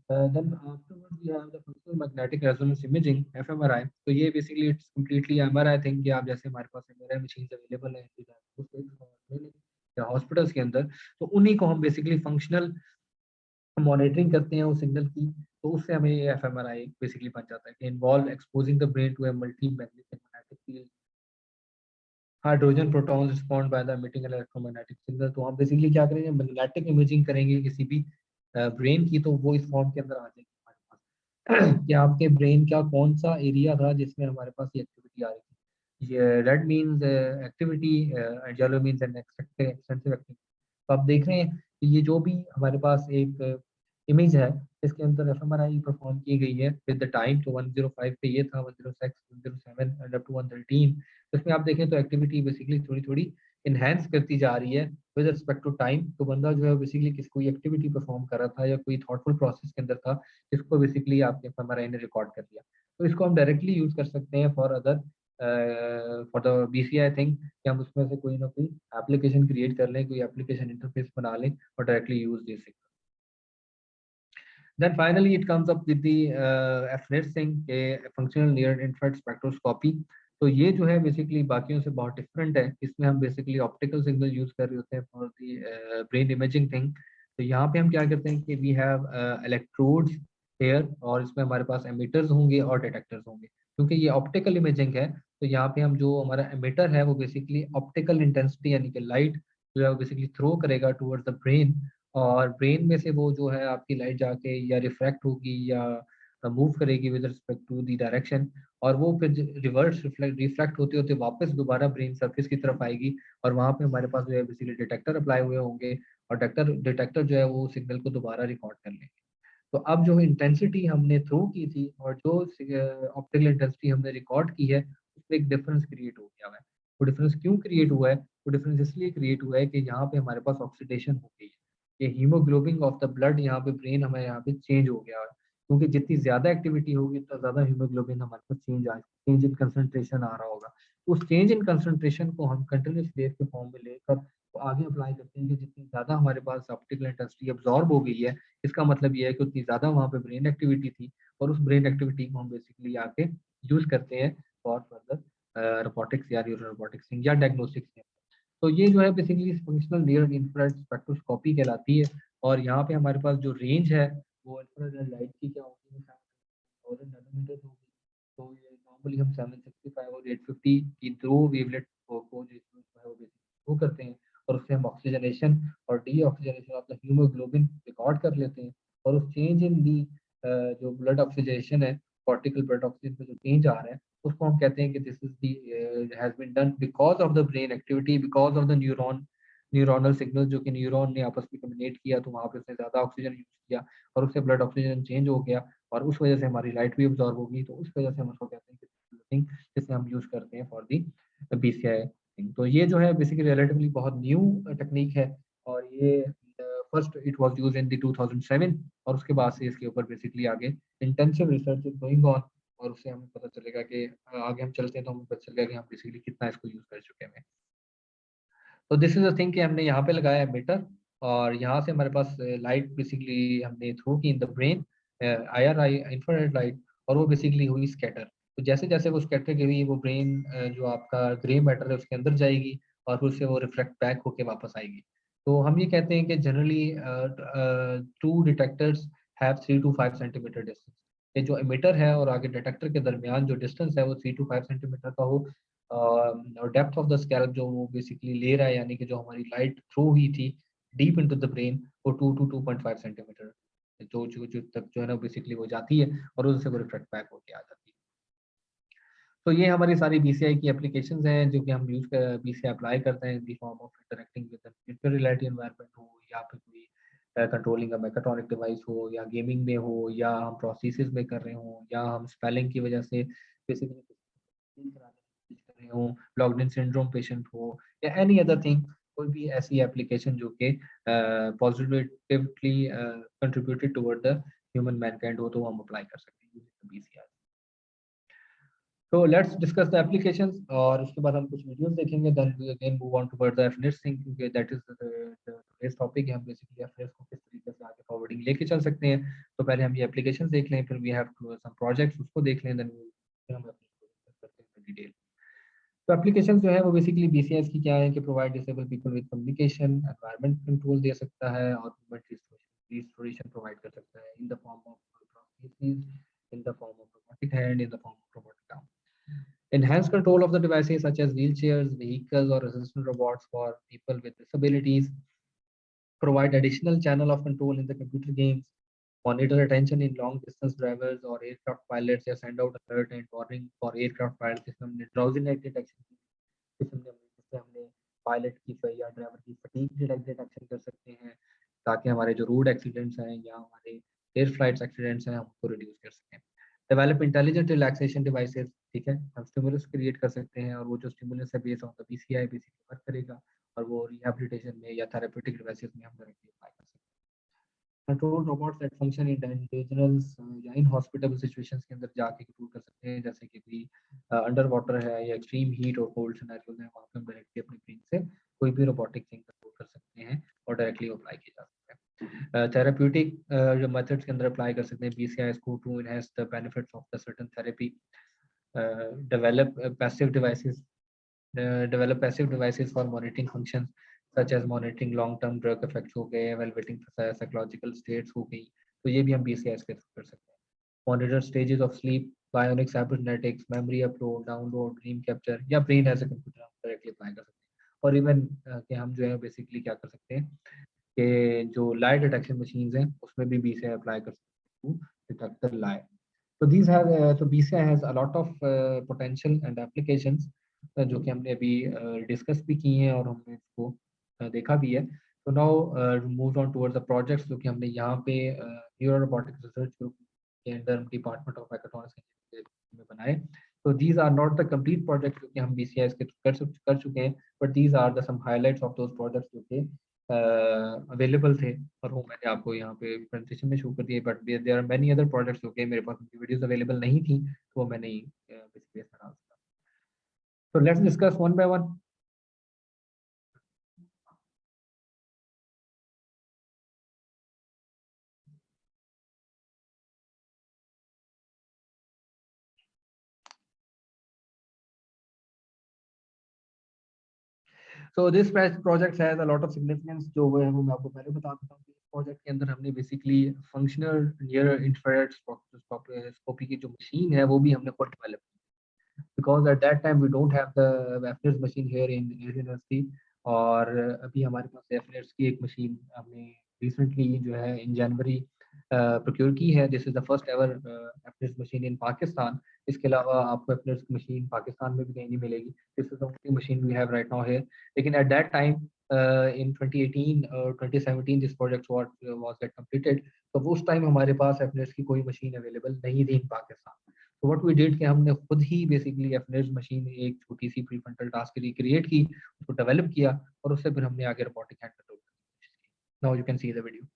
Then afterwards we have the functional magnetic resonance imaging fMRI. तो ये basically it's completely MRI thing कि आप जैसे हमारे पास MRI machines available हैं clinic या हॉस्पिटल्स के अंदर, तो उन्हीं को हम बेसिकली फंक्शनल मॉनिटरिंग करते हैं उस सिग्नल की, तो उससे हमें ये एफएमआरआई बेसिकली बन जाता है कि involve exposing the brain to a multi magnetic field, hydrogen protons respond by the emitting electromagnetic signal. तो हम बेसिकली क्या करेंगे, मैग्नेटिक इमेजिंग करेंगे किसी भी ब्रेन की, तो वो इस फॉर्म के अंदर आ जाएगी हमारे पास कि आपके ब्रेन का कौन सा एरिया था जिसमें हमारे पास ये एक्टिविटी आ रही थी। ये red means activity and yellow means an extensive activity. तो आप देख रहे हैं कि ये जो भी हमारे पास एक इमेज है, इसके अंदर एफएमआरआई परफॉर्म की गई है विद द टाइम। तो 105 पे ये था, 106, 107 एंड अप टू 113। इसमें आप देखें तो एक्टिविटी बेसिकली थोड़ी थोड़ी इनहेंस करती जा रही है विद रिस्पेक्ट टू टाइम। तो बंदा जो है बेसिकली किसी कोई एक्टिविटी परफॉर्म कर रहा था या कोई थॉटफुल प्रोसेस के अंदर था, जिसको बेसिकली आपके एफएमआरआई ने रिकॉर्ड कर लिया। तो इसको हम डायरेक्टली यूज कर सकते हैं for other for the BCI thing, कि हम उसमें से कोई ना कोई एप्लीकेशन क्रिएट कर लें, कोई एप्लीकेशन इंटरफेस बना लें और directly use this signal. Then finally it comes up with the FNIRS thing, functional near infrared spectroscopy। तो ये जो है बेसिकली बाकियों से बहुत डिफरेंट है। इसमें हम बेसिकली ऑप्टिकल सिग्नल यूज कर रहे होते हैं for the brain imaging thing. तो यहाँ पे हम क्या करते हैं कि वी हैव इलेक्ट्रोड्स हेयर, और इसमें हमारे पास एमिटर्स होंगे और डिटेक्टर्स होंगे। क्योंकि ये ऑप्टिकल इमेजिंग है, तो यहाँ पे हम जो हमारा एमिटर है वो बेसिकली ऑप्टिकल इंटेंसिटी यानी कि लाइट जो है वो बेसिकली थ्रो करेगा टुवर्ड्स द ब्रेन, और ब्रेन में से वो जो है आपकी लाइट जाके या रिफ्रैक्ट होगी या मूव करेगी with respect to the direction, और वो फिर रिवर्स रिफ्लेक्ट होते होते वापस दोबारा ब्रेन सरफेस की तरफ आएगी, और वहाँ पे हमारे पास जो है बेसिकली डिटेक्टर अप्लाई हुए होंगे, और डिटेक्टर जो है वो सिग्नल को दोबारा रिकॉर्ड कर लेंगे। तो अब जो इंटेंसिटी हमने थ्रो की थी और जो ऑप्टिकल इंटेंसिटी हमने रिकॉर्ड की है, उसमें एक डिफरेंस क्रिएट हो गया है। वो डिफरेंस क्यों क्रिएट हुआ है? वो डिफरेंस इसलिए क्रिएट हुआ है कि यहाँ पे हमारे पास ऑक्सीडेशन हो गई है, ये हीमोग्लोबिन ऑफ द ब्लड यहाँ पे ब्रेन हमारे यहाँ पे चेंज हो गया है। क्योंकि जितनी ज्यादा एक्टिविटी होगी उतना ज्यादा हीमोग्लोबिन हमारे पास चेंज इन कंसंट्रेशन आ रहा होगा। उस चेंज इन कंसंट्रेशन को हम कंटिन्यूस वेव के फॉर्म में लेकर तो आगे अप्लाई करते हैं कि जितनी ज्यादा हमारे पास ऑप्टिकल इंटेंसिटी अब्जॉर्ब हो गई है, इसका मतलब ये है कि उतनी ज्यादा वहाँ पे ब्रेन एक्टिविटी थी, और उस ब्रेन एक्टिविटी को हम बेसिकली आके यूज करते हैं फॉर फर्दर रोबोटिक्स या न्यूरो रोबोटिक्स या डायग्नोस्टिक्स। तो ये जो है basically functional near infrared spectroscopy कहलाती है। और यहाँ पे हमारे पास जो रेंज है वो इंफ्रारेड लाइट की क्या होगी, 1000 नैनोमीटर होगी। तो ये नॉर्मली हम 765 और 850 की दो वेवलेट को जो है वो बेसिकली वो करते हैं, और उससे हम ऑक्सीजनेशन और D oxygenation of the haemoglobin record कर लेते हैं। और उस चेंज इन दी जो ब्लड ऑक्सीजनेशन है, कॉर्टिकल ब्लड ऑक्सीजन में जो चेंज आ रहा है, उसको हम कहते हैं कि this is the has been done because of the brain activity, because of the neuronal signal, जो कि न्यूरॉन ने आपस में कम्युनिकेट किया, तो वहाँ पे उसने ज्यादा ऑक्सीजन यूज किया और उससे ब्लड ऑक्सीजन चेंज हो गया, और उस वजह से हमारी लाइट भी अब्जॉर्ब होगी। तो उस वजह से हम उसको कहते हैं कि जिसे हम यूज करते हैं फॉर दी बीसीआई। तो ये जो है बेसिकली रिलेटिवली बहुत न्यू टेक्निक है, और ये first it was used in the 2007, और उसके बाद से इसके ऊपर बेसिकली आगे intensive research is going on, और उससे हमें पता चलेगा कि आगे हम चलते हैं तो हमें पता चलेगा कि हम बेसिकली कितना इसको यूज कर चुके हैं। तो दिस इज द थिंग कि हमने यहाँ पे लगाया है मीटर, और यहाँ से हमारे पास लाइट बेसिकली हमने थ्रू की in the brain, IRI infrared light, और वो बेसिकली हुई स्कैटर। तो जैसे जैसे वो स्कैटर की हुई, वो ब्रेन जो आपका ग्रे मैटर है उसके अंदर जाएगी, और फिर से वो रिफ्लेक्ट बैक होके वापस आएगी। तो हम ये कहते हैं कि generally two detectors have 3 to 5 centimetre distance. ये जो एमिटर है और आगे डिटेक्टर के दरमियान जो डिस्टेंस है वो 3 to 5 सेंटीमीटर का हो, और डेप्थ ऑफ द स्कैल्प जो वो बेसिकली ले रहा है, यानी कि जो हमारी लाइट थ्रू हुई थी डीप इनटू द ब्रेन, वो 2 to 2.5 सेंटीमीटर जो तक जो है ना बेसिकली वो जाती है, और उससे वो रिफ्लेक्ट बैक होके आ जाती है। तो ये हमारी सारी बीसीआई की एप्लीकेशंस हैं जो कि हम यूज कर बीसीआई अप्लाई करते हैं in the form of interacting with virtual reality environment हो, या फिर कोई कंट्रोलिंग अ मैकेट्रॉनिक डिवाइस हो, या गेमिंग में हो, या हम प्रोसेसेस में कर रहे हो, या हम स्पेलिंग की वजह से बेसिकली कर रहे हो, लॉग्ड इन सिंड्रोम पेशेंट हो, या एनी अदर थिंग, कोई भी ऐसी एप्लीकेशन जो कि positively contributed toward the human mankind हो, तो हम अप्लाई कर सकते हैं यूजिंग बीसीआई। तो लेट्स डिस्कस द एप्लीकेशंस, और उसके बाद हम कुछ वीडियोस देखेंगे, then we again move on toward the FNIRS thing, क्योंकि that is the today's topic है हम बेसिकली affairs को किस तरीके से आगे फॉरवर्डिंग लेके चल सकते हैं। तो पहले हम ये एप्लीकेशन देख लें, फिर वी हैव सम प्रोजेक्ट्स उसको देख लें, देन फिर हम करते हैं डिटेल। तो एप्लीकेशन जो है वो बेसिकली बीसीएस की क्या है कि provide disable people with communication, environment control दे सकता है और मूवमेंट रिस्टोरेशन प्रोवाइड कर सकता है in the form of processes, in the form of robotic hand, in the form of robotic arm. Enhanced control of the devices such as wheelchairs, vehicles, or assistant robots for people with disabilities. Provide additional channel of control in the computer games. Monitor attention in long distance drivers or aircraft pilots या send out alert and warning for aircraft pilots जिसमें हमने drowsiness detection की, जिससे हमने pilot की या driver की fatigue detection कर सकते हैं ताकि हमारे जो रोड एक्सीडेंट्स हैं या हमारे एयर फ्लाइट्स एक्सीडेंट्स हैं हम उसको रिड्यूस कर सकें। डेवलप इंटेलिजेंट रिलैक्सेशन डिवाइसेस, ठीक है, हम स्टिमुलस क्रिएट कर सकते हैं और वो जो स्टिमुलस है based on the BCI basically work करेगा और वो रिहैबिलिटेशन में या थेरेप्यूटिक डिवाइसेस में हम डायरेक्टली अप्लाई कर सकते हैं। Control robots that function in dangerous या इन हॉस्पिटल सिचुएशंस के अंदर जाके कंट्रोल कर सकते हैं, जैसे कि कोई अंडर वाटर है या एक्सट्रीम हीट और कोल्ड सिनेरियोज है, वहाँ पे हम डायरेक्टली अपनी ब्रेन से कोई भी रोबोटिक थिंग कंट्रोल कर सकते हैं और डायरेक्टली अप्लाई किया जा सकता है। थेरेप्यूटिक जो मेथड्स के अंदर अप्लाई कर सकते हैं बीसीआई को to enhance the benefits of the certain therapy. Develop passive devices, develop passive devices for monitoring functions such as monitoring long term drug effects हो गए, evaluating psychological states हो गई, तो ये भी हम BCIS के थ्रू कर सकते हैं। Monitor stages of sleep, bionic cybernetics, memory upload, download, dream capture या brain as a computer हम directly apply कर सकते हैं। और इवन कि हम जो है बेसिकली क्या कर सकते हैं कि जो lie detection machines हैं उसमें भी BCI अप्लाई कर सकते हैं to detect the lie. So these have so BCI has a lot of potential and applications जो कि हमने अभी डिस्कस भी की हैं और हमने इसको देखा भी है। तो now move on towards the projects जो कि हमने यहाँ पे न्यूरो रोबोटिक्स रिसर्च ग्रुप के अंडर डिपार्टमेंट ऑफ मैकाट्रॉनिक्स में बनाए। तो these are not the complete project जो कि हम बीसीआईएस के कर चुके हैं, but these are the some highlights of those projects जो कि अवेलेबल थे और वो मैंने आपको यहाँ पे प्रेजेंटेशन में शो कर दिए, but there are many other projects जो कि मेरे पास उनकी वीडियोस अवेलेबल नहीं थी तो वो मैंने बेसिकली इसमें डाल दिया। So let's discuss one by one. So this project has a lot of significance जो वो है वो मैं आपको पहले बता देता हूँ। इस प्रोजेक्ट के अंदर हमने basically functional near infrared spectroscopy की जो मशीन है वो भी हमने खुद डेवलप की, because at that time we don't have the fNIRS machine here in university. और अभी हमारे पास एफनेस की एक मशीन हमने रिसेंटली जो है इन जनवरी प्रोक्योर की है। This is the first ever fNIRS machine in Pakistan. इसके अलावा आपको एफनेस की मशीन पाकिस्तान में भी कहीं नहीं मिलेगी। This is the only machine we have right now here. लेकिन एट दैट टाइम in 2018 और 2017 this project was get completed, तो उस टाइम हमारे पास एफनेस की कोई मशीन अवेलेबल नहीं थी इन पाकिस्तान। तो व्हाट वी डिड कि हमने खुद ही बेसिकली एफनेस मशीन एक छोटी सी प्रीफ्रंटल टास्क के लिए क्रिएट की, उसको डेवलप किया और उससे फिर हमने आगे रोबोटिक हैंड कंट्रोल की। Now you can see the video.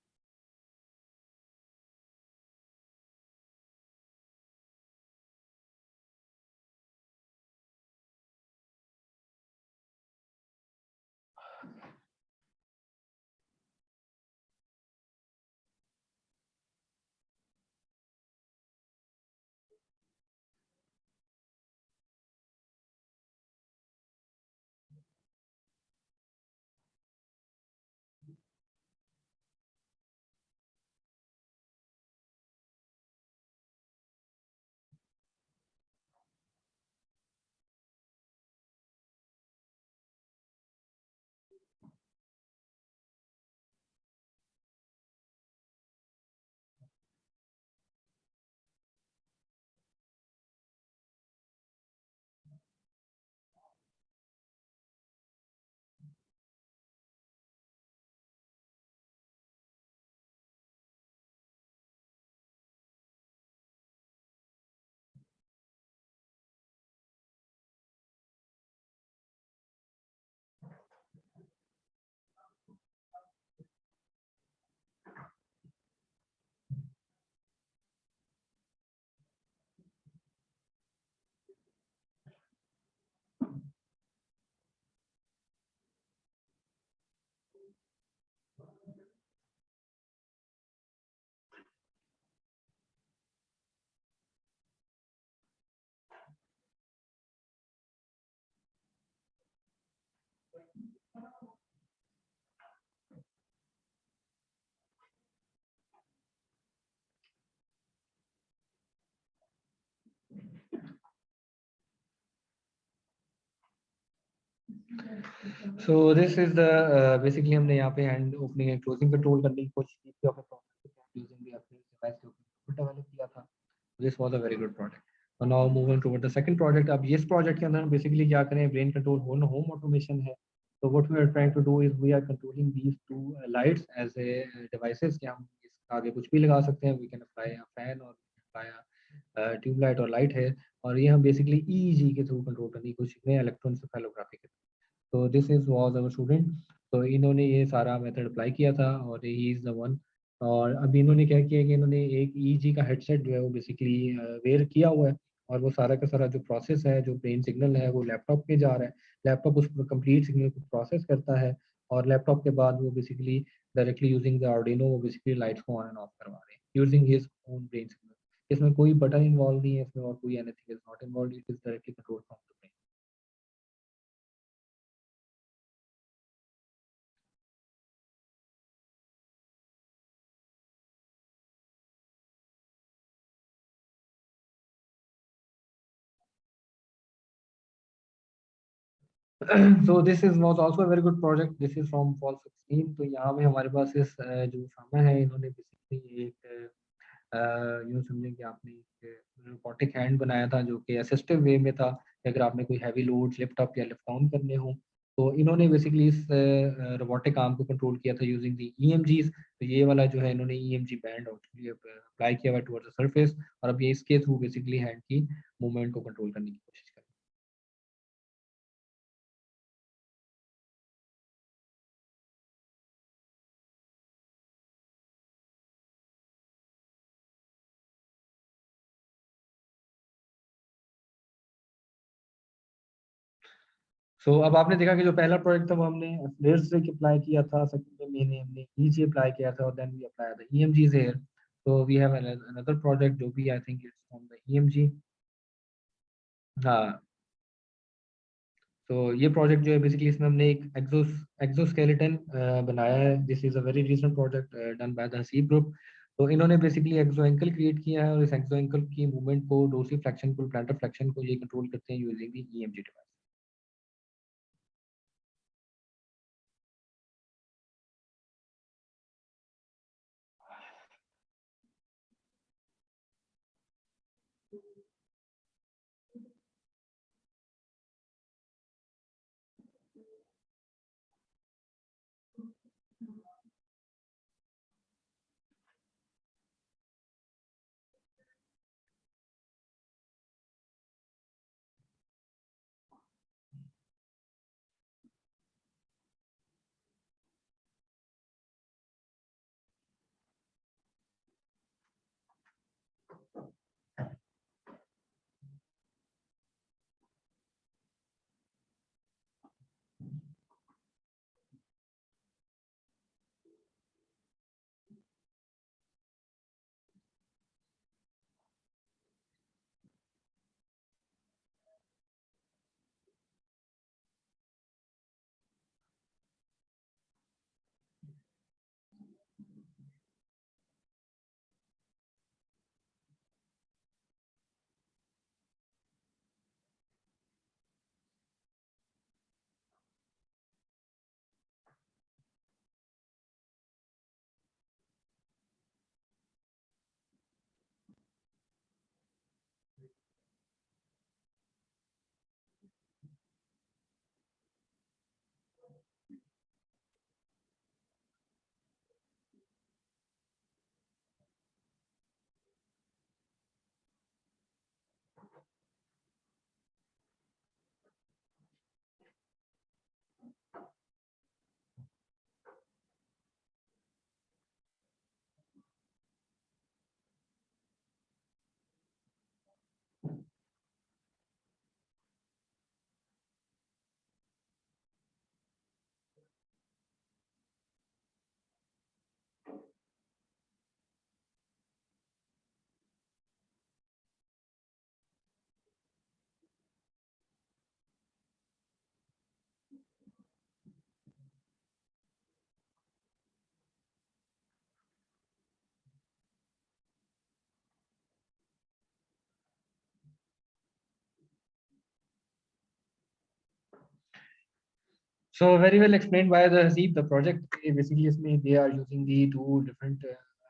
So this is the basically हमने यहाँ पे hand opening and closing control करने की कोशिश की थी अपने process using the FNIRS device के ऊपर develop किया था. This was a very good project. So now moving toward the second project. अब इस project के अंदर हम basically क्या करें, brain control home automation है. So what we are trying to do is we are controlling these two lights as a devices कि हम इसके आगे कुछ भी लगा सकते हैं. We can apply a fan or apply a tube light और light है, और ये हम basically EEG के through control करने की कोशिश करें electroencephalography के. तो this is was our student. तो इन्होंने ये सारा मेथड अप्लाई किया था और ही इज द वन. और अब इन्होंने क्या किया कि इन्होंने एक ईईजी का हेडसेट जो है वो बेसिकली वेयर किया हुआ है, और वो सारा का सारा जो प्रोसेस है, जो ब्रेन सिग्नल है, वो लैपटॉप पे जा रहा है. लैपटॉप उस कंप्लीट सिग्नल को प्रोसेस करता है, और लैपटॉप के बाद वो basically directly using the Arduino वो बेसिकली लाइट्स को ऑन एंड ऑफ करवा रहे हैं using his own brain signal. इसमें कोई बटन इन्वॉल्व नहीं है इसमें, और कोई anything is not involve. It is directly control from the brain. So this is was also a very good project. This is from fall 16. तो यहाँ पे हमारे पास इस जो फार्मा है, इन्होंने बेसिकली एक यूँ समझें कि आपने एक रोबोटिक हैंड बनाया था जो कि असिस्टिव वे में था. अगर आपने कोई हैवी लोड्स लिफ्ट अप या लिफ्ट डाउन करने हो, तो इन्होंने बेसिकली इस रोबोटिक आर्म को कंट्रोल किया था यूजिंग दी ईएमजीज. तो ये वाला जो है इन्होंने ईएमजी बैंड अप्लाई किया हुआ टुवर्ड्स द सरफेस, और अब ये इसके थ्रू बेसिकली हैंड की मूवमेंट को कंट्रोल करने की कोशिश कर. अब आपने देखा कि जो पहला प्रोजेक्ट था वो हमने फ्लेयर्स से अप्लाई किया था. सेकंड में हमने ईजी अप्लाई किया था, और then we apply the EMGs here. So we have another project जो भी I think it's from the EMG. हाँ, तो ये प्रोजेक्ट जो है बेसिकली इसमें हमने एक एक्सोस्केलेटन बनाया है. This is a very recent project done by the Haseeb group. तो इन्होंने बेसिकली एक्सो एंकल क्रिएट किया है, और इस एक्सो एंकल की मूवमेंट को, डोर्सिफ्लेक्शन को, प्लांटर फ्लेक्शन को ये कंट्रोल करते हैं using the EMG device. So very well explained by the Haseeb. The project basically they are using the two different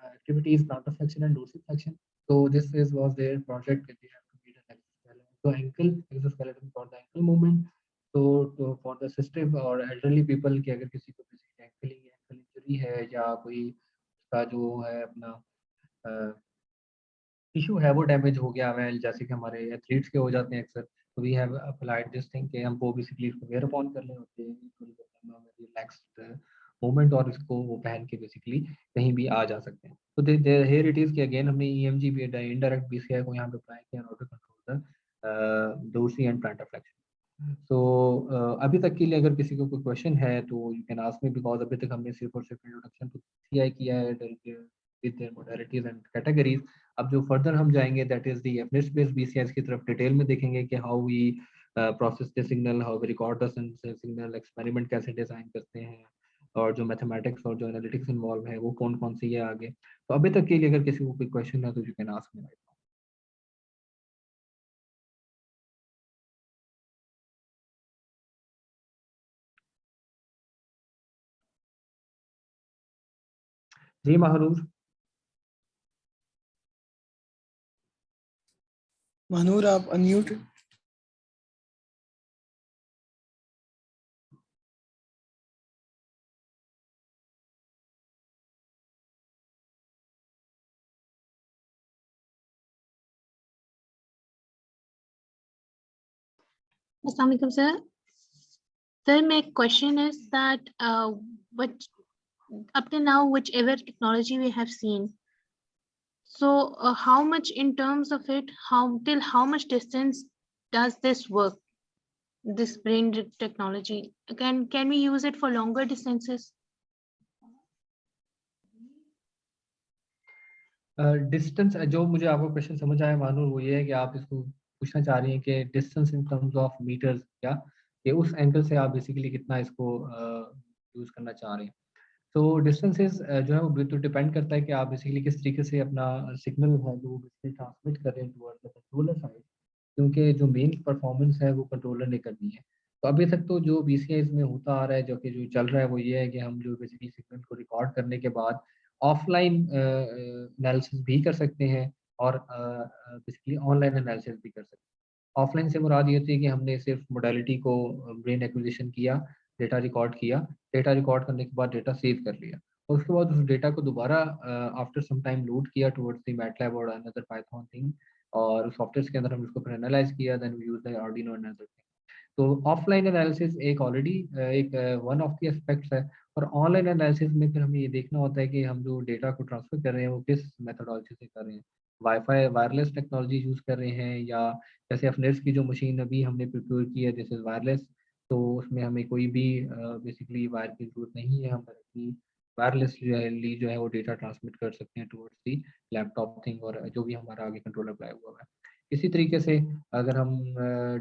activities, plantar flexion and dorsiflexion. So this was their project. They have to create an exoskeleton for the ankle movement. So for the assistive or elderly people कि अगर किसी को किसी ankle injury है या कोई उसका जो है अपना टिश्यू है वो डैमेज हो गया है जैसे कि हमारे एथलीट्स के हो जाते हैं अक्सर तो we have applied this thing कि हम वो बेसिकली इसको वेयर अपॉन कर लें उसके रिलैक्स्ड मूवमेंट और इसको वो पहन के बेसिकली कहीं भी आ जा सकते हैं तो हियर इट इज कि अगेन हमने ईएमजी भी इनडायरेक्ट बीसीआई को यहाँ पे अप्लाई किया और control the dorsi and plantar flexion so अभी तक के लिए अगर किसी को कोई क्वेश्चन है तो you can ask me because अभी तक हमने सिर्फ और सिर्फ इंट्रोडक्शन टू सीआई किया है with their modalities and categories अब जो फर्दर हम जाएंगे that is the fNIRS based BCIs की तरफ डिटेल में देखेंगे कि how we process the signal how we record the signal experiment कैसे डिजाइन करते हैं और जो मैथमेटिक्स और जो एनालिटिक्स इन्वॉल्व है वो कौन कौन सी है आगे तो अभी तक के लिए अगर किसी को कोई क्वेश्चन है तो you can ask me right now जी महानूर
महानूर आप unmute
Assalamu alaikum, sir. Sir, my question is that what up to now, whichever technology we have seen, so how much in terms of it, till how much distance does this work? This brain technology can we use it for longer distances?
Distance जो मुझे आपका question समझ आया मानूर वो ये है कि आप इसको पूछना चाह रही हैं कि distance in terms of metres क्या कि उस एंगल से आप बेसिकली कितना इसको यूज करना चाह रहे हैं तो डिस्टेंसेस जो है वो बिल्कुल डिपेंड करता है कि आप बेसिकली किस तरीके से अपना सिग्नल है जो बेसिकली ट्रांसमिट कर रहे हैं टुवर्ड्स द कंट्रोलर साइड क्योंकि जो मेन परफॉर्मेंस है वो कंट्रोलर ने करनी है तो अभी तक तो जो बीसीआईज में होता आ रहा है जो कि जो चल रहा है वो ये है कि हम जो बेसिकली सिग्नल को रिकॉर्ड करने के बाद ऑफलाइन एनालिसिस भी कर सकते हैं और बेसिकली ऑनलाइन एनालिसिस भी कर सकते हैं ऑफलाइन से मुराद ये होती है कि हमने सिर्फ मोडालिटी को ब्रेन एक्विजिशन किया डेटा रिकॉर्ड करने के बाद डेटा सेव कर लिया और उसके बाद उस डेटा को दोबारा आफ्टर सम टाइम लोड किया टुवर्ड्स द मैटलैब और अनदर पाइथन थिंग और सॉफ्टवेयर के अंदर हम इसको फिर एनालाइज किया then we use the Arduino and other thing तो ऑफलाइन एनालिसिस एक ऑलरेडी एक वन ऑफ द एस्पेक्ट्स है और ऑनलाइन एनालिसिस में फिर हमें ये देखना होता है कि हम जो डेटा को ट्रांसफर कर रहे हैं वो किस मेथोडोलॉजी से कर रहे हैं वाईफाई वायरलेस टेक्नोलॉजी यूज कर रहे हैं या जैसे अपनेट्स की जो मशीन अभी हमने प्रिपेयर की है दिस इज वायरलेस तो उसमें हमें कोई भी बेसिकली वायर की जरूरत नहीं है हम डायरेक्टली वायरलेसली जो है वो डेटा ट्रांसमिट कर सकते हैं टुवर्ड्स दी लैपटॉप थिंग और जो भी हमारा आगे कंट्रोलर अप्लाई हुआ है इसी तरीके से अगर हम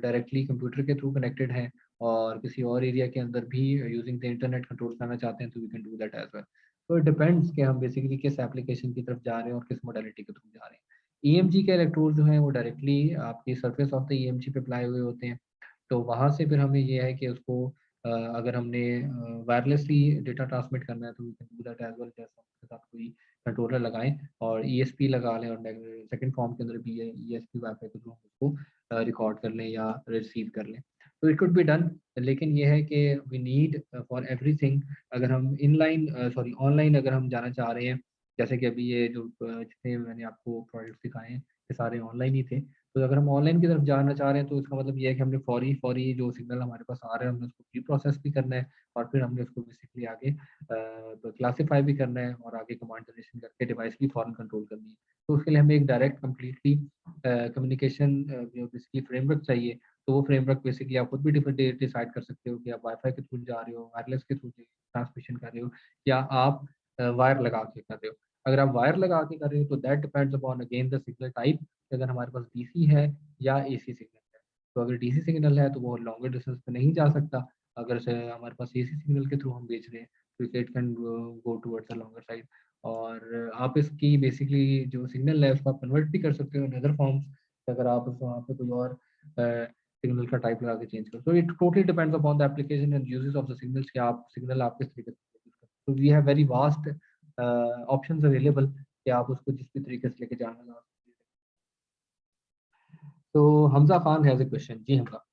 डायरेक्टली कंप्यूटर के थ्रू कनेक्टेड हैं और किसी और एरिया के अंदर भी यूजिंग द इंटरनेट कंट्रोल करना चाहते हैं तो we can do that as well तो इट डिपेंड्स कि हम बेसिकली किस एप्लीकेशन की तरफ जा रहे हैं और किस मोडालिटी के थ्रू जा रहे हैं ईएमजी के इलेक्ट्रोड जो हैं वो डायरेक्टली आपकी सरफेस ऑफ द ईएमजी पे अप्लाई हुए होते हैं तो वहाँ से फिर हमें ये है कि उसको अगर हमने वायरलेसली डेटा ट्रांसमिट करना है तो we can do that as well जैसे उसके साथ कोई कंट्रोलर लगाएं और ईएसपी लगा लें और सेकंड फॉर्म के अंदर भी ईएसपी वाईफाई के थ्रू उसको रिकॉर्ड कर लें या रिसीव कर लें तो इट कुड बी डन लेकिन ये है कि वी नीड फॉर एवरीथिंग अगर हम इनलाइन सॉरी ऑनलाइन अगर हम जाना चाह रहे हैं जैसे कि अभी ये जो जितने मैंने आपको प्रोडक्ट्स दिखाए हैं ये सारे ऑनलाइन ही थे तो अगर हम ऑनलाइन की तरफ जाना चाह रहे हैं तो इसका मतलब ये है कि हमने फौरी जो सिग्नल हमारे पास आ रहे हैं हमने उसको प्री प्रोसेस भी करना है और फिर हमने उसको बेसिकली आगे क्लासीफाई भी करना है और आगे कमांड जनरेशन करके डिवाइस भी फॉरन कंट्रोल करनी है तो उसके लिए हमें एक direct completely communication basically framework चाहिए तो वो फ्रेमवर्क बेसिकली आप खुद भी डिसाइड कर सकते हो कि आप वाईफाई के थ्रू जा रहे हो वायरलेस के थ्रू ट्रांसमिशन कर रहे हो या आप वायर लगा के कर रहे हो अगर आप वायर लगा के कर रहे हो तो that depends upon again the signal type अगर हमारे पास डीसी है या एसी सिग्नल है तो अगर डीसी सिग्नल है तो वो लॉन्गर डिस्टेंस पे नहीं जा सकता अगर से हमारे पास एसी सिग्नल के थ्रू हम बेच रहे हैं तो it can go towards the longer side और आप इसकी बेसिकली जो सिग्नल है उसको आप कन्वर्ट भी कर सकते हो इन अदर फॉर्म्स अगर आप वहाँ पे कोई और सिग्नल का टाइप लगा के चेंज करो। So it totally depends upon the application and uses of the signals कि आप सिग्नल आप किस तरीके से यूज करते हैं। तो we have very vast options available कि आप उसको जिस भी तरीके से लेके जाना चाहते हैं। तो Hamza Khan has a question. जी हमजा।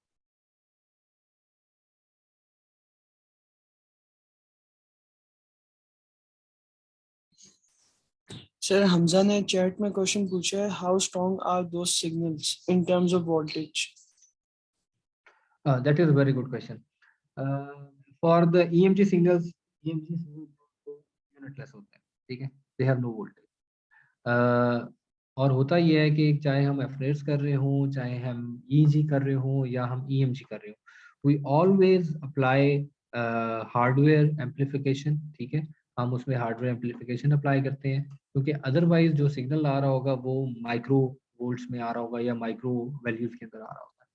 सर हमजा ने चैट में क्वेश्चन पूछा है, how strong are those signals in terms of voltage?
That is a very good question. For the EMG signals, EMG signals unitless होते हैं, ठीक है, they have no voltage. और होता ये है कि चाहे हम एफरेट्स कर रहे हों, चाहे हम EEG कर रहे हों या हम EMG कर रहे हों, we always apply hardware amplification, ठीक है, हम उसमें हार्डवेयर एम्पलीफिकेशन अप्लाई करते हैं, क्योंकि अदरवाइज जो सिग्नल आ रहा होगा वो माइक्रो वोल्ट्स में आ रहा होगा या माइक्रो वैल्यूज के अंदर आ रहा होगा।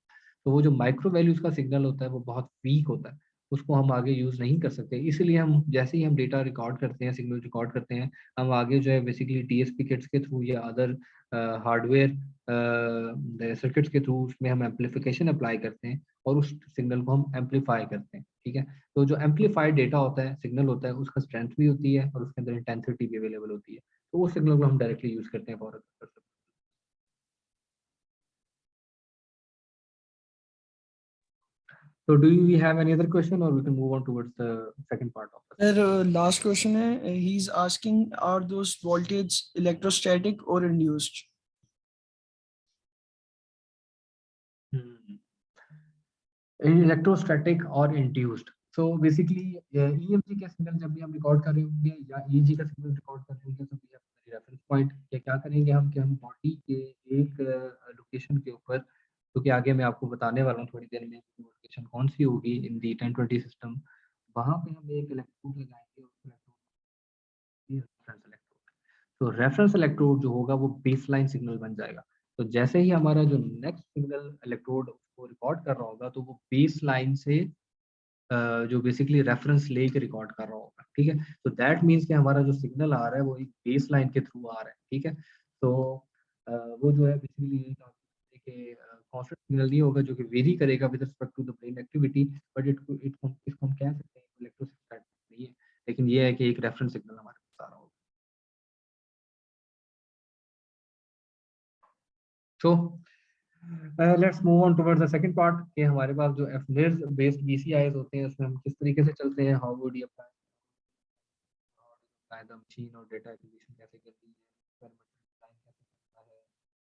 तो वो जो माइक्रो वैल्यूज का सिग्नल होता है वो बहुत वीक होता है, उसको हम आगे यूज नहीं कर सकते। इसीलिए हम जैसे ही हम डेटा रिकॉर्ड करते हैं, सिग्नल रिकॉर्ड करते हैं, हम आगे जो है बेसिकली DSP किट्स के थ्रू या अदर हार्डवेयर सर्किट्स के थ्रू उसमें हम एम्पलीफिकेशन अप्लाई करते हैं और उस सिग्नल को हम एम्पलीफाई करते हैं, ठीक है। तो जो एम्पलीफाइड डेटा होता है, सिग्नल होता है, उसका स्ट्रेंथ भी होती है और उसके अंदर इंटेंसिटी भी अवेलेबल होती है, तो वो सिग्नल को हम डायरेक्टली यूज करते हैं for. So do we have any other question or we can move on towards the second part of it?
Sir last question है, he is asking are those voltage electrostatic और induced?
Electrostatic और induced. So basically EMG का signal जब भी हम record कर रहे होंगे या EEG का सिग्नल रिकॉर्ड कर रहे होंगे तो रेफरेंस पॉइंट क्या करेंगे हम कि हम बॉडी के एक लोकेशन के ऊपर, क्योंकि आगे मैं आपको बताने वाला हूँ थोड़ी देर में लोकेशन कौन सी होगी इन दी 1020 सिस्टम, वहाँ पे हम एक इलेक्ट्रोड लगाएंगे और रेफरेंस इलेक्ट्रोड। तो रेफरेंस इलेक्ट्रोड जो होगा वो बेसलाइन सिग्नल बन जाएगा। तो जैसे ही हमारा जो नेक्स्ट सिग्नल इलेक्ट्रोड को रिकॉर्ड कर रहा होगा तो वो बेसलाइन से जो बेसिकली रेफरेंस लेके रिकॉर्ड कर रहा होगा, ठीक है। तो दैट मीन्स कि हमारा जो सिग्नल आ रहा है वो एक बेस लाइन के थ्रू आ रहा है, ठीक है। तो वो जो है बेसिकली कांस्टेंट सिग्नल नहीं होगा जो कि वेरी करेगा with respect to the brain activity, but इसको हम कह सकते हैं इलेक्ट्रोस्टैटिक नहीं है, लेकिन ये है कि एक रेफरेंस सिग्नल हमारे पास आ रहा होगा। तो let's move on towards the second part कि हमारे पास जो एफनेर्स बेस्ड BCIs होते हैं उसमें हम किस तरीके से चलते हैं, how would you apply the machine और डेटा एक्विजिशन कैसे करती है,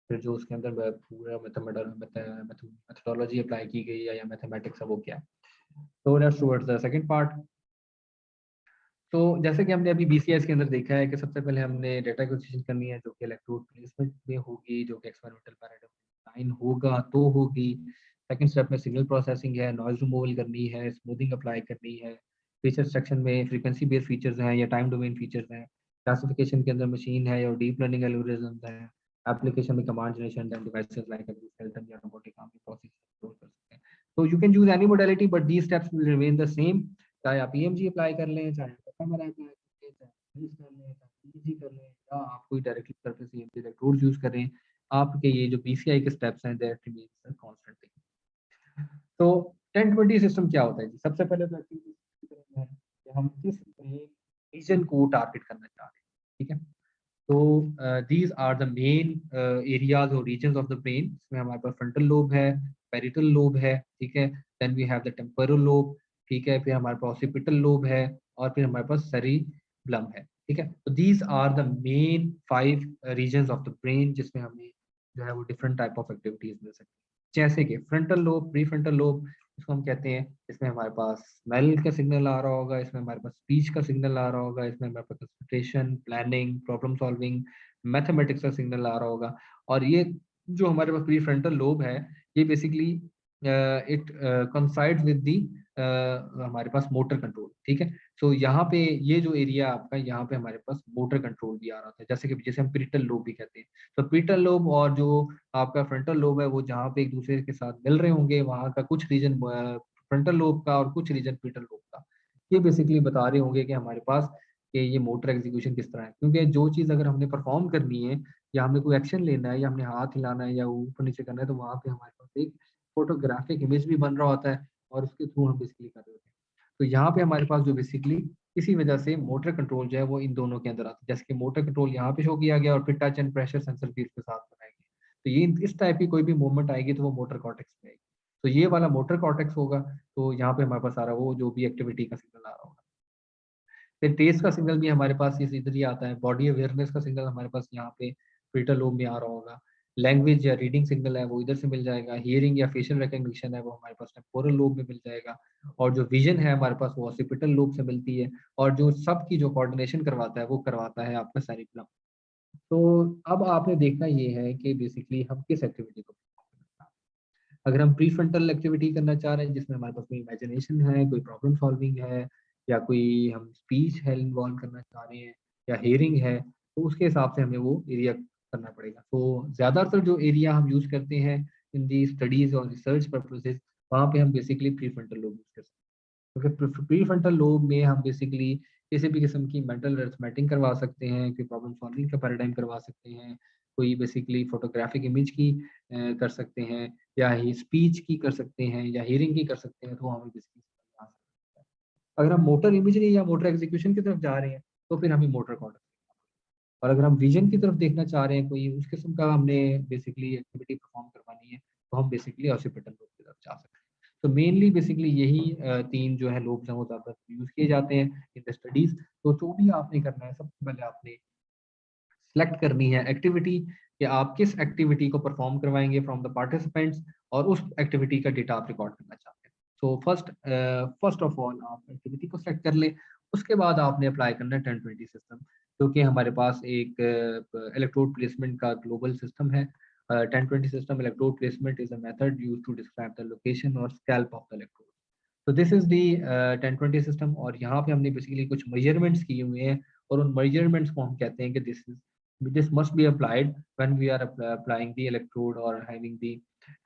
फिर जो उसके अंदर पूरा मेथोडोलॉजी अप्लाई की गई है या मैथमेटिक्स है वो क्या है। तो let's towards the second part. तो जैसे कि हमने अभी BCIs के अंदर देखा है कि सबसे पहले हमने डेटा एक्विजिशन करनी है जो कि इलेक्ट्रोड प्लेसमेंट में होगी, जो कि एक्सपेरिमेंटल पैराडाइम डिजाइन होगा तो होगी। सेकंड स्टेप में सिग्नल प्रोसेसिंग है, नॉइज रिमूवल करनी है, स्मूथिंग अप्लाई करनी है, फीचर सेक्शन में फ्रीक्वेंसी बेस्ड फीचर्स हैं या टाइम डोमेन फीचर्स हैं, क्लासिफिकेशन के अंदर मशीन है या डीप लर्निंग एल्गोरिथम्स हैं, एप्लीकेशन में command generation and devices like skeleton या रोबोटिक आर्म प्रोसेस कर सकते हैं। तो you can use any modality but these steps will remain the same, चाहे आप EMG अप्लाई कर लें, चाहे आप MRI अप्लाई कर लें, चाहे कर लें, चाहे EEG कर लें, या आप कोई directly surface EMG electrode use करें, आपके ये जो BCI के स्टेप्स हैं दैट रिमेंस कांस्टेंट थिंग। तो 1020 सिस्टम क्या होता है जी? सबसे पहले तो एक्टिविटी कि हम किस रीजन को टारगेट करना चाह रहे हैं, ठीक है। तो these are the main areas और रीजन्स ऑफ द ब्रेन। इसमें हमारे पास फ्रंटल लोब है, पेरिटल लोब है, ठीक है, then we have the temporal lobe, ठीक है, फिर हमारे पास ऑसिपिटल लोब है और फिर हमारे पास सेरिब्लम है, ठीक है। तो these are the main 5 regions of the brain जिसमें हमें जो है वो डिफरेंट टाइप ऑफ एक्टिविटीज मिल सकती है। जैसे कि frontal lobe, prefrontal lobe इसको हम कहते हैं, इसमें हमारे पास स्मेल का सिग्नल आ रहा होगा, इसमें हमारे पास स्पीच का सिग्नल आ रहा होगा, इसमें हमारे पास concentration, planning, problem solving, mathematics का सिग्नल आ रहा होगा। और ये जो हमारे पास प्री फ्रंटल लोब है ये बेसिकली इट कंसाइड्स विद दी हमारे पास मोटर कंट्रोल, ठीक है। सो यहाँ पे ये जो एरिया आपका, यहाँ पे हमारे पास मोटर कंट्रोल भी आ रहा था, जैसे हम पीरिटल लोब भी कहते हैं। तो पीरिटल लोब और जो आपका फ्रंटल लोब है वो जहाँ पे एक दूसरे के साथ मिल रहे होंगे, वहाँ का कुछ रीजन फ्रंटल लोब का और कुछ रीजन पीरिटल लोब का, ये बेसिकली बता रहे होंगे कि हमारे पास कि ये मोटर एग्जीक्यूशन किस तरह है। क्योंकि जो चीज़ अगर हमने परफॉर्म करनी है या हमने कोई एक्शन लेना है या हमने हाथ हिलाना है या ऊपर नीचे करना है, तो वहाँ पे हमारे पास एक फोटोग्राफिक इमेज भी बन रहा होता है और उसके थ्रू हम बेसिकली कर रहे होते हैं। तो यहाँ पे हमारे पास जो बेसिकली इसी वजह से मोटर कंट्रोल जो है वो इन दोनों के अंदर आता है। जैसे कि मोटर कंट्रोल यहाँ पे शो किया गया और फिर टच एंड प्रेशर सेंसर भी इसके साथ बनाएंगे। तो ये इस टाइप की कोई भी मूवमेंट आएगी तो वो मोटर कॉर्टेक्स में आएगी। तो ये वाला मोटर कॉर्टेक्स होगा, तो यहाँ पे हमारे पास आ रहा वो जो भी एक्टिविटी का सिग्नल आ रहा होगा। फिर टेस्ट का सिग्नल भी हमारे पास इस इधर ही आता है। बॉडी अवेयरनेस का सिग्नल हमारे पास यहाँ पे फ्रंटल लोब में आ रहा होगा। लैंग्वेज या रीडिंग सिग्नल है वो इधर से मिल जाएगा। हियरिंग या फेशियल रिकग्निशन है वो हमारे पास टेम्पोरल लोब में मिल जाएगा। और जो विजन है हमारे पास वो ऑसिपिटल लोब से मिलती है। और जो सबकी जो कोऑर्डिनेशन करवाता है वो करवाता है आपका सेरिब्रम। तो अब आपने देखना ये है कि बेसिकली हम किस एक्टिविटी को, अगर हम प्रीफ्रंटल एक्टिविटी करना चाह रहे हैं जिसमें हमारे पास कोई इमेजिनेशन है, कोई प्रॉब्लम सॉल्विंग है, या कोई हम स्पीच है इन्वॉल्व करना चाह रहे हैं, या हियरिंग है, तो उसके हिसाब से हमें वो एरिया करना पड़ेगा। तो ज़्यादातर जो एरिया हम यूज़ करते हैं इन दी स्टडीज़ और रिसर्च पर्पसेस, वहाँ पे हम बेसिकली प्रीफ्रंटल लोब यूज़ करते हैं। क्योंकि प्रीफ्रंटल लोब में हम बेसिकली किसी भी किस्म की मेंटल अरिथमेटिक करवा सकते हैं, कोई प्रॉब्लम सॉल्विंग का पैराडाइम करवा सकते हैं, कोई बेसिकली फोटोग्राफिक इमेज की कर सकते हैं, या ही स्पीच की कर सकते हैं, या हियरिंग की कर सकते हैं, तो हमें बेसिकली समझ आ सकता है। अगर हम मोटर इमेजरी या मोटर एग्जीक्यूशन की तरफ जा रहे हैं तो फिर हमें मोटर कॉर्टेक्स, और अगर हम विजन की तरफ देखना चाह रहे हैं, कोई उस किस्म का हमने बेसिकली एक्टिविटी परफॉर्म करवानी है, तो हम बेसिकली ऑसिपिटल लोब की तरफ जा सकते हैं। तो मेनली बेसिकली यही तीन जो है लोब्स हैं वो ज़्यादा यूज़ किए जाते हैं इन द स्टडीज़। तो जो भी आपने करना है, सबसे पहले आपने सेलेक्ट करनी है एक्टिविटी, कि आप किस एक्टिविटी को परफॉर्म करवाएंगे फ्रॉम द पार्टिसिपेंट्स, और उस एक्टिविटी का डेटा आप रिकॉर्ड करना चाहते हैं। सो फर्स्ट ऑफ ऑल आप एक्टिविटी को सेलेक्ट कर लें। उसके बाद आपने अप्लाई करना है 1020 सिस्टम, जो कि हमारे पास एक इलेक्ट्रोड प्लेसमेंट का ग्लोबल सिस्टम है। 1020 system electrode placement is a method used to describe the location और स्कैल्प ऑफ द इलेक्ट्रोड। तो दिस इज दी 1020 सिस्टम, और यहाँ पे हमने बेसिकली कुछ मेजरमेंट्स किए हुए हैं, और उन मेजरमेंट्स को हम कहते हैं कि this must be applied when we are applying the electrode or having the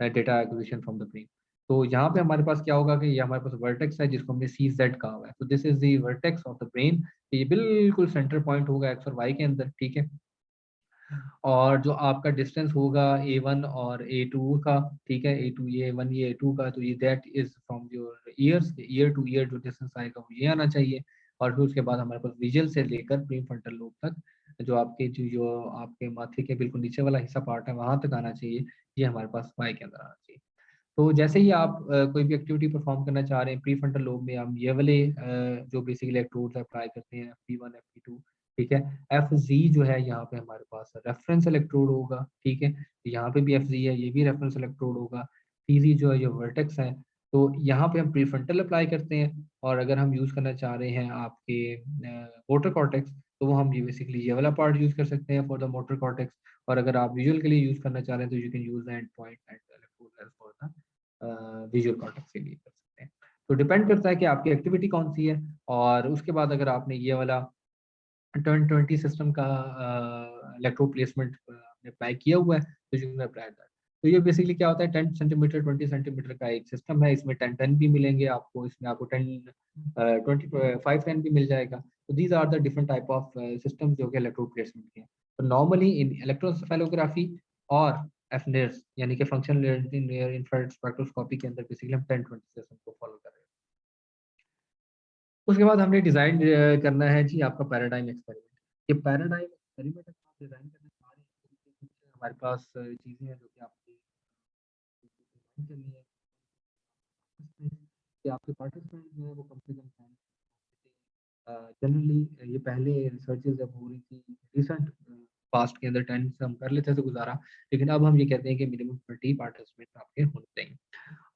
data acquisition from the brain. तो यहाँ पे हमारे पास क्या होगा कि ये हमारे पास वर्टेक्स है जिसको हमने CZ कहा हुआ है। तो this is the vertex of the brain. ये बिल्कुल सेंटर पॉइंट होगा एक्स और वाई के अंदर, ठीक है। और जो आपका डिस्टेंस होगा A1 और A2 का, ठीक है, A2 ये A1 ये A2 का, तो ये that is from your ears, year two year जो डिस्टेंस आएगा वो ये आना चाहिए। और फिर उसके बाद हमारे पास विजुअल से लेकर प्रीफ्रंटल लोब तक जो आपके जो आपके माथे के बिल्कुल नीचे वाला हिस्सा पार्ट है वहां तक आना चाहिए, ये हमारे पास वाई के अंदर आना चाहिए। तो जैसे ही आप कोई भी एक्टिविटी परफॉर्म करना चाह रहे हैं प्रीफ्रंटल लोब में, हम ये वाले जो बेसिकली इलेक्ट्रोड्स अप्लाई करते हैं FP1 FP2, ठीक है। FZ जो है यहाँ पे हमारे पास रेफरेंस इलेक्ट्रोड होगा, ठीक है। यहाँ पे भी FZ है, ये भी रेफरेंस इलेक्ट्रोड होगा। TZ जो है ये वर्टेक्स है। तो यहाँ पे हम प्रीफ्रंटल अप्लाई करते हैं, और अगर हम यूज करना चाह रहे हैं आपके मोटर कॉर्टेक्स, तो वो हम ये बेसिकली ये वाला पार्ट यूज कर सकते हैं फॉर द मोटर कॉर्टेक्स। और अगर आप विजुअल के लिए यूज करना चाह रहे हैं तो you can use the end point and electrode for the visual cortex के लिए कर सकते हैं। तो डिपेंड करता है कि आपकी एक्टिविटी कौन सी है। और उसके बाद अगर आपने ये वाला 1020 सिस्टम का इलेक्ट्रोड प्लेसमेंट आपने अप्लाई किया हुआ है, तो यू कैन अप्लाई दैट। तो ये बेसिकली क्या होता है, 10 सेंटीमीटर 20 सेंटीमीटर का एक सिस्टम है। इसमें 10 10 भी मिलेंगे आपको, इसमें आपको 5 10 भी मिल जाएगा। तो these are the different type of system जो कि इलेक्ट्रोड प्लेसमेंट के हैं। तो नॉर्मली इन इलेक्ट्रोएन्सेफेलोग्राफी और एफनेर्स यानी कि फंक्शनल इंफ्रारेड स्पेक्ट्रोस्कोपी के अंदर बेसिकली हम 1020 सिस्टम को फॉलो कर रहे हैं। उसके बाद हमने डिजाइन करना है जी आपका पैराडाइम एक्सपेरिमेंट। ये पैराडाइम एक्सपेरिमेंट आप डिजाइन करना चाह रहे हैं तो कुछ हमारे पास चीजें हैं जो कि आपकी डिजाइन करनी है कि आपके पार्टिसिपेंट जो है वो कम से कम जनरली ये पहले रिसर्चेज जब हो रही थी रिसेंट पास्ट के अंदर 10 से हम कर लेते थे गुजारा, लेकिन अब हम ये कहते हैं कि मिनिमम 30 पार्टिसिपेंट आपके होने चाहिए,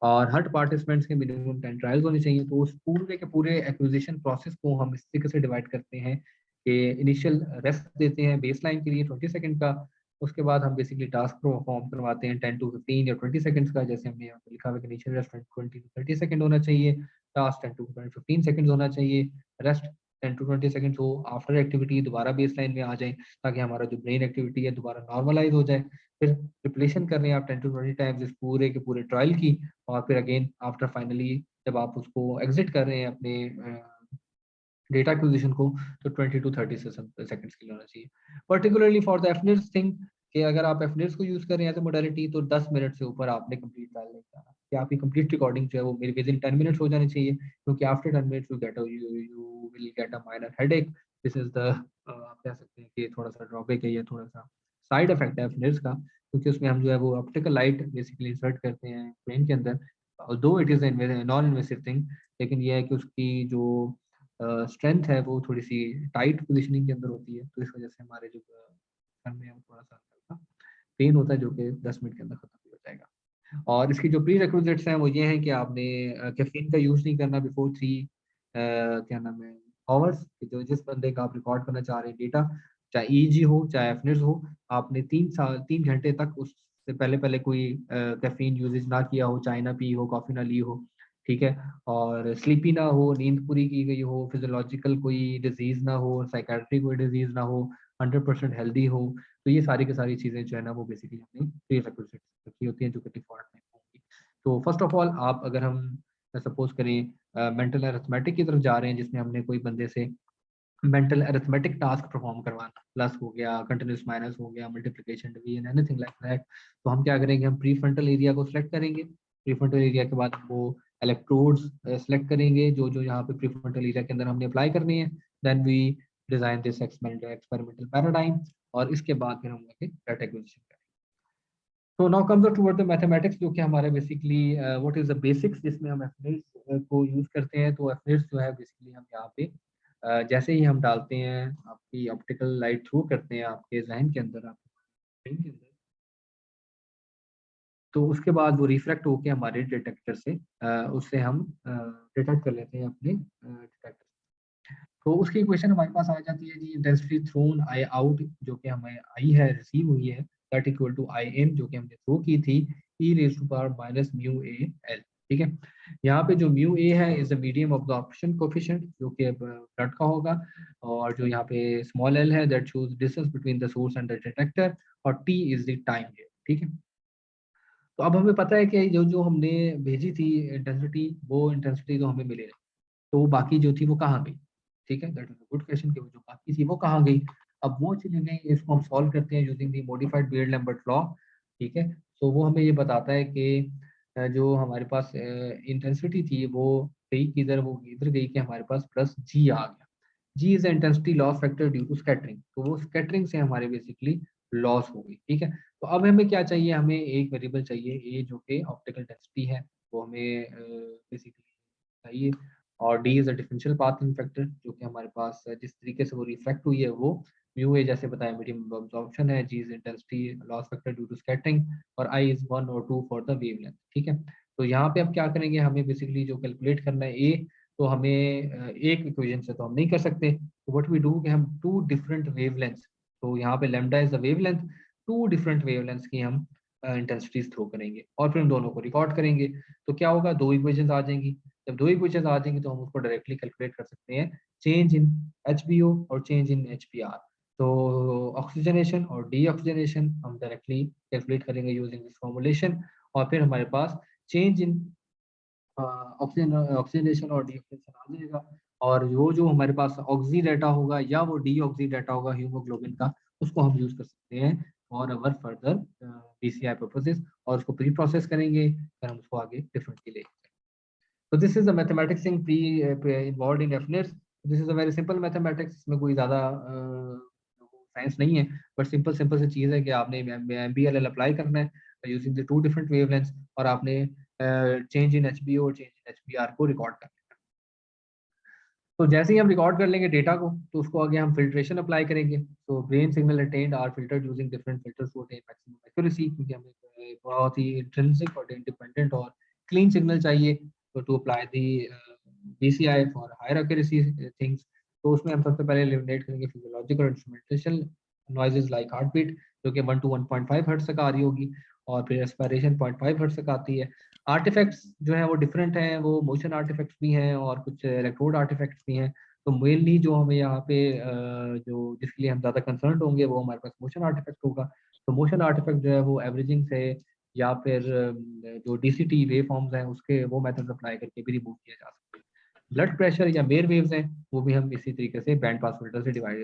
और हर पार्टिसिपेंट्स के मिनिमम 10 ट्रायल्स होने चाहिए। तो उस पूरे के पूरे एक्विजिशन प्रोसेस को हम इस तरीके से डिवाइड करते हैं कि इनिशियल रेस्ट देते हैं बेसलाइन के लिए 20 सेकंड का। उसके बाद हम बेसिकली टास्क परफॉर्म करवाते हैं 10 to 15 या 20 सेकंड्स का, जैसे हमने यहाँ पे लिखा हुआ है कि इनिशियल रेस्ट 20 to 30 सेकंड होना चाहिए, टास्क 10 to 15 सेकंड्स होना चाहिए, रेस्ट 10 to 20 सेकंड्स हो, आफ्टर एक्टिविटी दोबारा बेसलाइन में आ जाए ताकि हमारा जो ब्रेन एक्टिविटी है दोबारा नॉर्मलाइज हो जाए। फिर रिप्लेशन कर रहे हैं आप 10 to 20 टाइम्स इस पूरे के पूरे ट्रायल की, और फिर अगेन आफ्टर फाइनली जब आप उसको एग्जिट कर रहे हैं अपने डेटा एक्विजिशन को, तो 20 to 30 सेकंड्स के लिए होना चाहिए। पर्टिकुलरली फॉर द एफनेर्स थिंग कि अगर आप एफनेर्स को यूज कर रहे हैं तो मोडालिटी, तो 10 मिनट से ऊपर आपने कंप्लीट ट्रायल नहीं करना। कि आपकी कंप्लीट रिकॉर्डिंग जो है वो मेरे विद इन 10 मिनट्स हो जानी चाहिए, क्योंकि after 10 minutes you will get a minor headache. This is the आप कह सकते हैं कि थोड़ा सा ड्रॉबैक है, या थोड़ा सा साइड इफेक्ट है FNIRS का, क्योंकि उसमें हम जो है वो ऑप्टिकल लाइट बेसिकली इंसर्ट करते हैं ब्रेन के अंदर, दो it is non invasive thing, लेकिन यह है कि उसकी जो स्ट्रेंथ है वो थोड़ी सी टाइट पोजिशनिंग के अंदर होती है, तो इस वजह से हमारे जो सर में वो थोड़ा सा पेन होता है, जो कि 10 मिनट के अंदर खत्म हो जाएगा। और इसकी जो प्री रिक्विजिट्स हैं वो ये हैं कि आपने कैफीन का यूज़ नहीं करना बिफोर 3 क्या नाम है आवर्स, जो जिस बंदे का आप रिकॉर्ड करना चाह रहे हैं डेटा, चाहे EEG हो चाहे FNIRS हो, आपने 3 घंटे तक उससे पहले पहले कोई कैफीन यूजेज ना किया हो, चाय ना पी हो, कॉफ़ी ना ली हो, ठीक है, और स्लीपी ना हो, नींद पूरी की गई हो, फिजियोलॉजिकल कोई डिजीज ना हो, साइकेट्रिक कोई डिजीज ना हो, 100% हेल्दी हो, तो ये सारी की सारी चीज़ें जो है ना वो बेसिकली हमने प्री रिक्विजिट रखी होती हैं, जो कि डिफॉल्ट में होंगी। तो फर्स्ट ऑफ ऑल आप अगर हम सपोज करें मेंटल अरिथमेटिक की तरफ जा रहे हैं, जिसमें हमने कोई बंदे से मेंटल अरिथमेटिक टास्क परफॉर्म करवाना, प्लस हो गया, कंटिन्यूस माइनस हो गया, multiplication division, anything like that, तो हम क्या करेंगे, हम प्री फ्रंटल एरिया को सिलेक्ट करेंगे। प्री फ्रंटल एरिया के बाद वो इलेक्ट्रोड्स सिलेक्ट करेंगे जो जो यहाँ पे प्री फ्रंटल एरिया के अंदर हमने अप्लाई करनी है। Then we design this experimental paradigm, और इसके बाद फिर हम आगे डाटा एक्विजिशन करेंगे। तो now comes toward the mathematics, जो कि हमारे basically what is the basics, जिसमें हम FNIRS को यूज करते हैं। तो FNIRS जो है बेसिकली हम यहाँ पे जैसे ही हम डालते हैं, आपकी ऑप्टिकल लाइट थ्रू करते हैं आपके जहन के अंदर, आपके ब्रेन के अंदर, तो उसके बाद वो रिफ्लेक्ट होके हमारे डिटेक्टर से उससे हम डिटेक्ट कर लेते हैं अपने डिटेक्टर। तो उसकी इक्वेशन हमारे पास आ जाती है जी, इंटेंसिटी थ्रोन आई आउट, जो कि हमें आई है, रिसीव हुई है, that equal to I in, जो कि हमने थ्रो की थी, e raise to power minus mu a l. ठीक है, यहाँ पे जो म्यू ए है is the medium of the option coefficient, जो कि ब्लड का होगा, और जो यहाँ पे स्मॉल एल है that shows distance between the source and the detector, और टी इज द टाइम है। ठीक है, तो अब हमें पता है कि जो जो हमने भेजी थी इंटेंसिटी, वो इंटेंसिटी तो हमें मिले, तो बाकी जो थी वो कहाँ गई। ठीक है, that is a good question कि वो जो बाकी थी वो कहाँ गई। अब वो चीजें इसको हम सॉल्व करते हैं using the modified Beer Lambert law. ठीक है, तो वो हमें ये बताता है कि जो हमारे पास इंटेंसिटी थी वो गई किधर, वो इधर गई कि हमारे पास प्लस जी आ गया। G is intensity loss factor due to scattering, तो वो स्कैटरिंग से हमारे बेसिकली लॉस हो गई। ठीक है, तो अब हमें क्या चाहिए, हमें एक वेरिएबल चाहिए ए, जो कि ऑप्टिकल डेंसिटी है, वो हमें बेसिकली चाहिए, और D is a differential path factor, जो कि हमारे पास जिस तरीके से वो रिफ्लेक्ट हुई है वो म्यू ए जैसे बताया मीडियम अब्जॉर्प्शन है, G is intensity loss factor due to scattering, और आई इज 1 और 2 फॉर द वेवलेंथ। ठीक है, तो यहाँ पे अब क्या करेंगे, हमें बेसिकली जो कैलकुलेट करना है ए, तो हमें एक इक्वेशन से तो हम नहीं कर सकते, तो व्हाट वी डू कि हम टू डिफरेंट वेवलेंथ्स, तो यहाँ पे lambda is the wavelength, two different wavelengths की हम इंटेंसिटीज थ्रो करेंगे, और फिर हम दोनों को रिकॉर्ड करेंगे। तो क्या होगा, दो इक्वेशंस आ जाएंगी। जब दो इक्वेशंस आ जाएंगी तो हम उसको डायरेक्टली कैलकुलेट कर सकते हैं, चेंज इन HBO और चेंज इन HPR। तो ऑक्सीजनेशन और डी ऑक्सीजनेशन हम डायरेक्टली कैलकुलेट करेंगे यूजिंग दिस फॉर्मूलेशन, और फिर हमारे पास चेंज इन ऑक्सीजनेशन और डी ऑक्सीजनेशन आ जाएगा, और वो जो हमारे पास ऑक्सी डाटा होगा या वो डी ऑक्सी डाटा होगा हीमोग्लोबिन का, उसको हम यूज कर सकते हैं और अवर फर्दर BCI पर्पसेस, और उसको प्री प्रोसेस करेंगे, फिर हम उसको आगे डिफरेंट के लिए। So this is the mathematics thing involved in FNIRS. This is a very simple mathematics, इसमें कोई ज़्यादा साइंस नहीं है, बट सिंपल सिंपल सी चीज़ है कि आपने MBLL अप्लाई करना है using the two different wavelengths, और आपने चेंज इन HBO और चेंज इन HPR को रिकॉर्ड करना है। तो जैसे ही हम रिकॉर्ड कर लेंगे डेटा को, तो उसको आगे हम फिल्ट्रेशन अप्लाई करेंगे। तो brain signal attend are filtered using different filters to attain maximum accuracy, क्योंकि हमें बहुत ही इंट्रिंसिक और इंडिपेंडेंट और क्लीन सिग्नल चाहिए, तो to apply the BCI for higher accuracy things. तो उसमें हम सबसे पहले एलिमिनेट करेंगे फिजियोलॉजिकल और instrumentational noises like heartbeat, जो कि 1 to 1.5 हर्ट्ज तक आ रही होगी, और फिर रेस्पिरेशन 0.5 हर्ट्ज तक आती है। आर्टिफैक्ट्स जो है वो डिफरेंट हैं, वो मोशन आर्टिफैक्ट्स भी हैं और कुछ इलेक्ट्रोड आर्टिफैक्ट्स भी हैं। तो मेनली जो हमें यहाँ पे जो जिसके लिए हम ज़्यादा कंसर्न होंगे वो हमारे पास मोशन आर्टिफैक्ट होगा। तो मोशन आर्टिफैक्ट जो है वो एवरेजिंग से, या फिर जो DCT वेव फॉर्म्स हैं उसके वो मेथड अप्लाई करके भी रिमूव किया जा सकता है। ब्लड प्रेशर या मेयर वेव्स हैं, वो भी हम इसी तरीके से बैंड पास फिल्टर से डिवाइड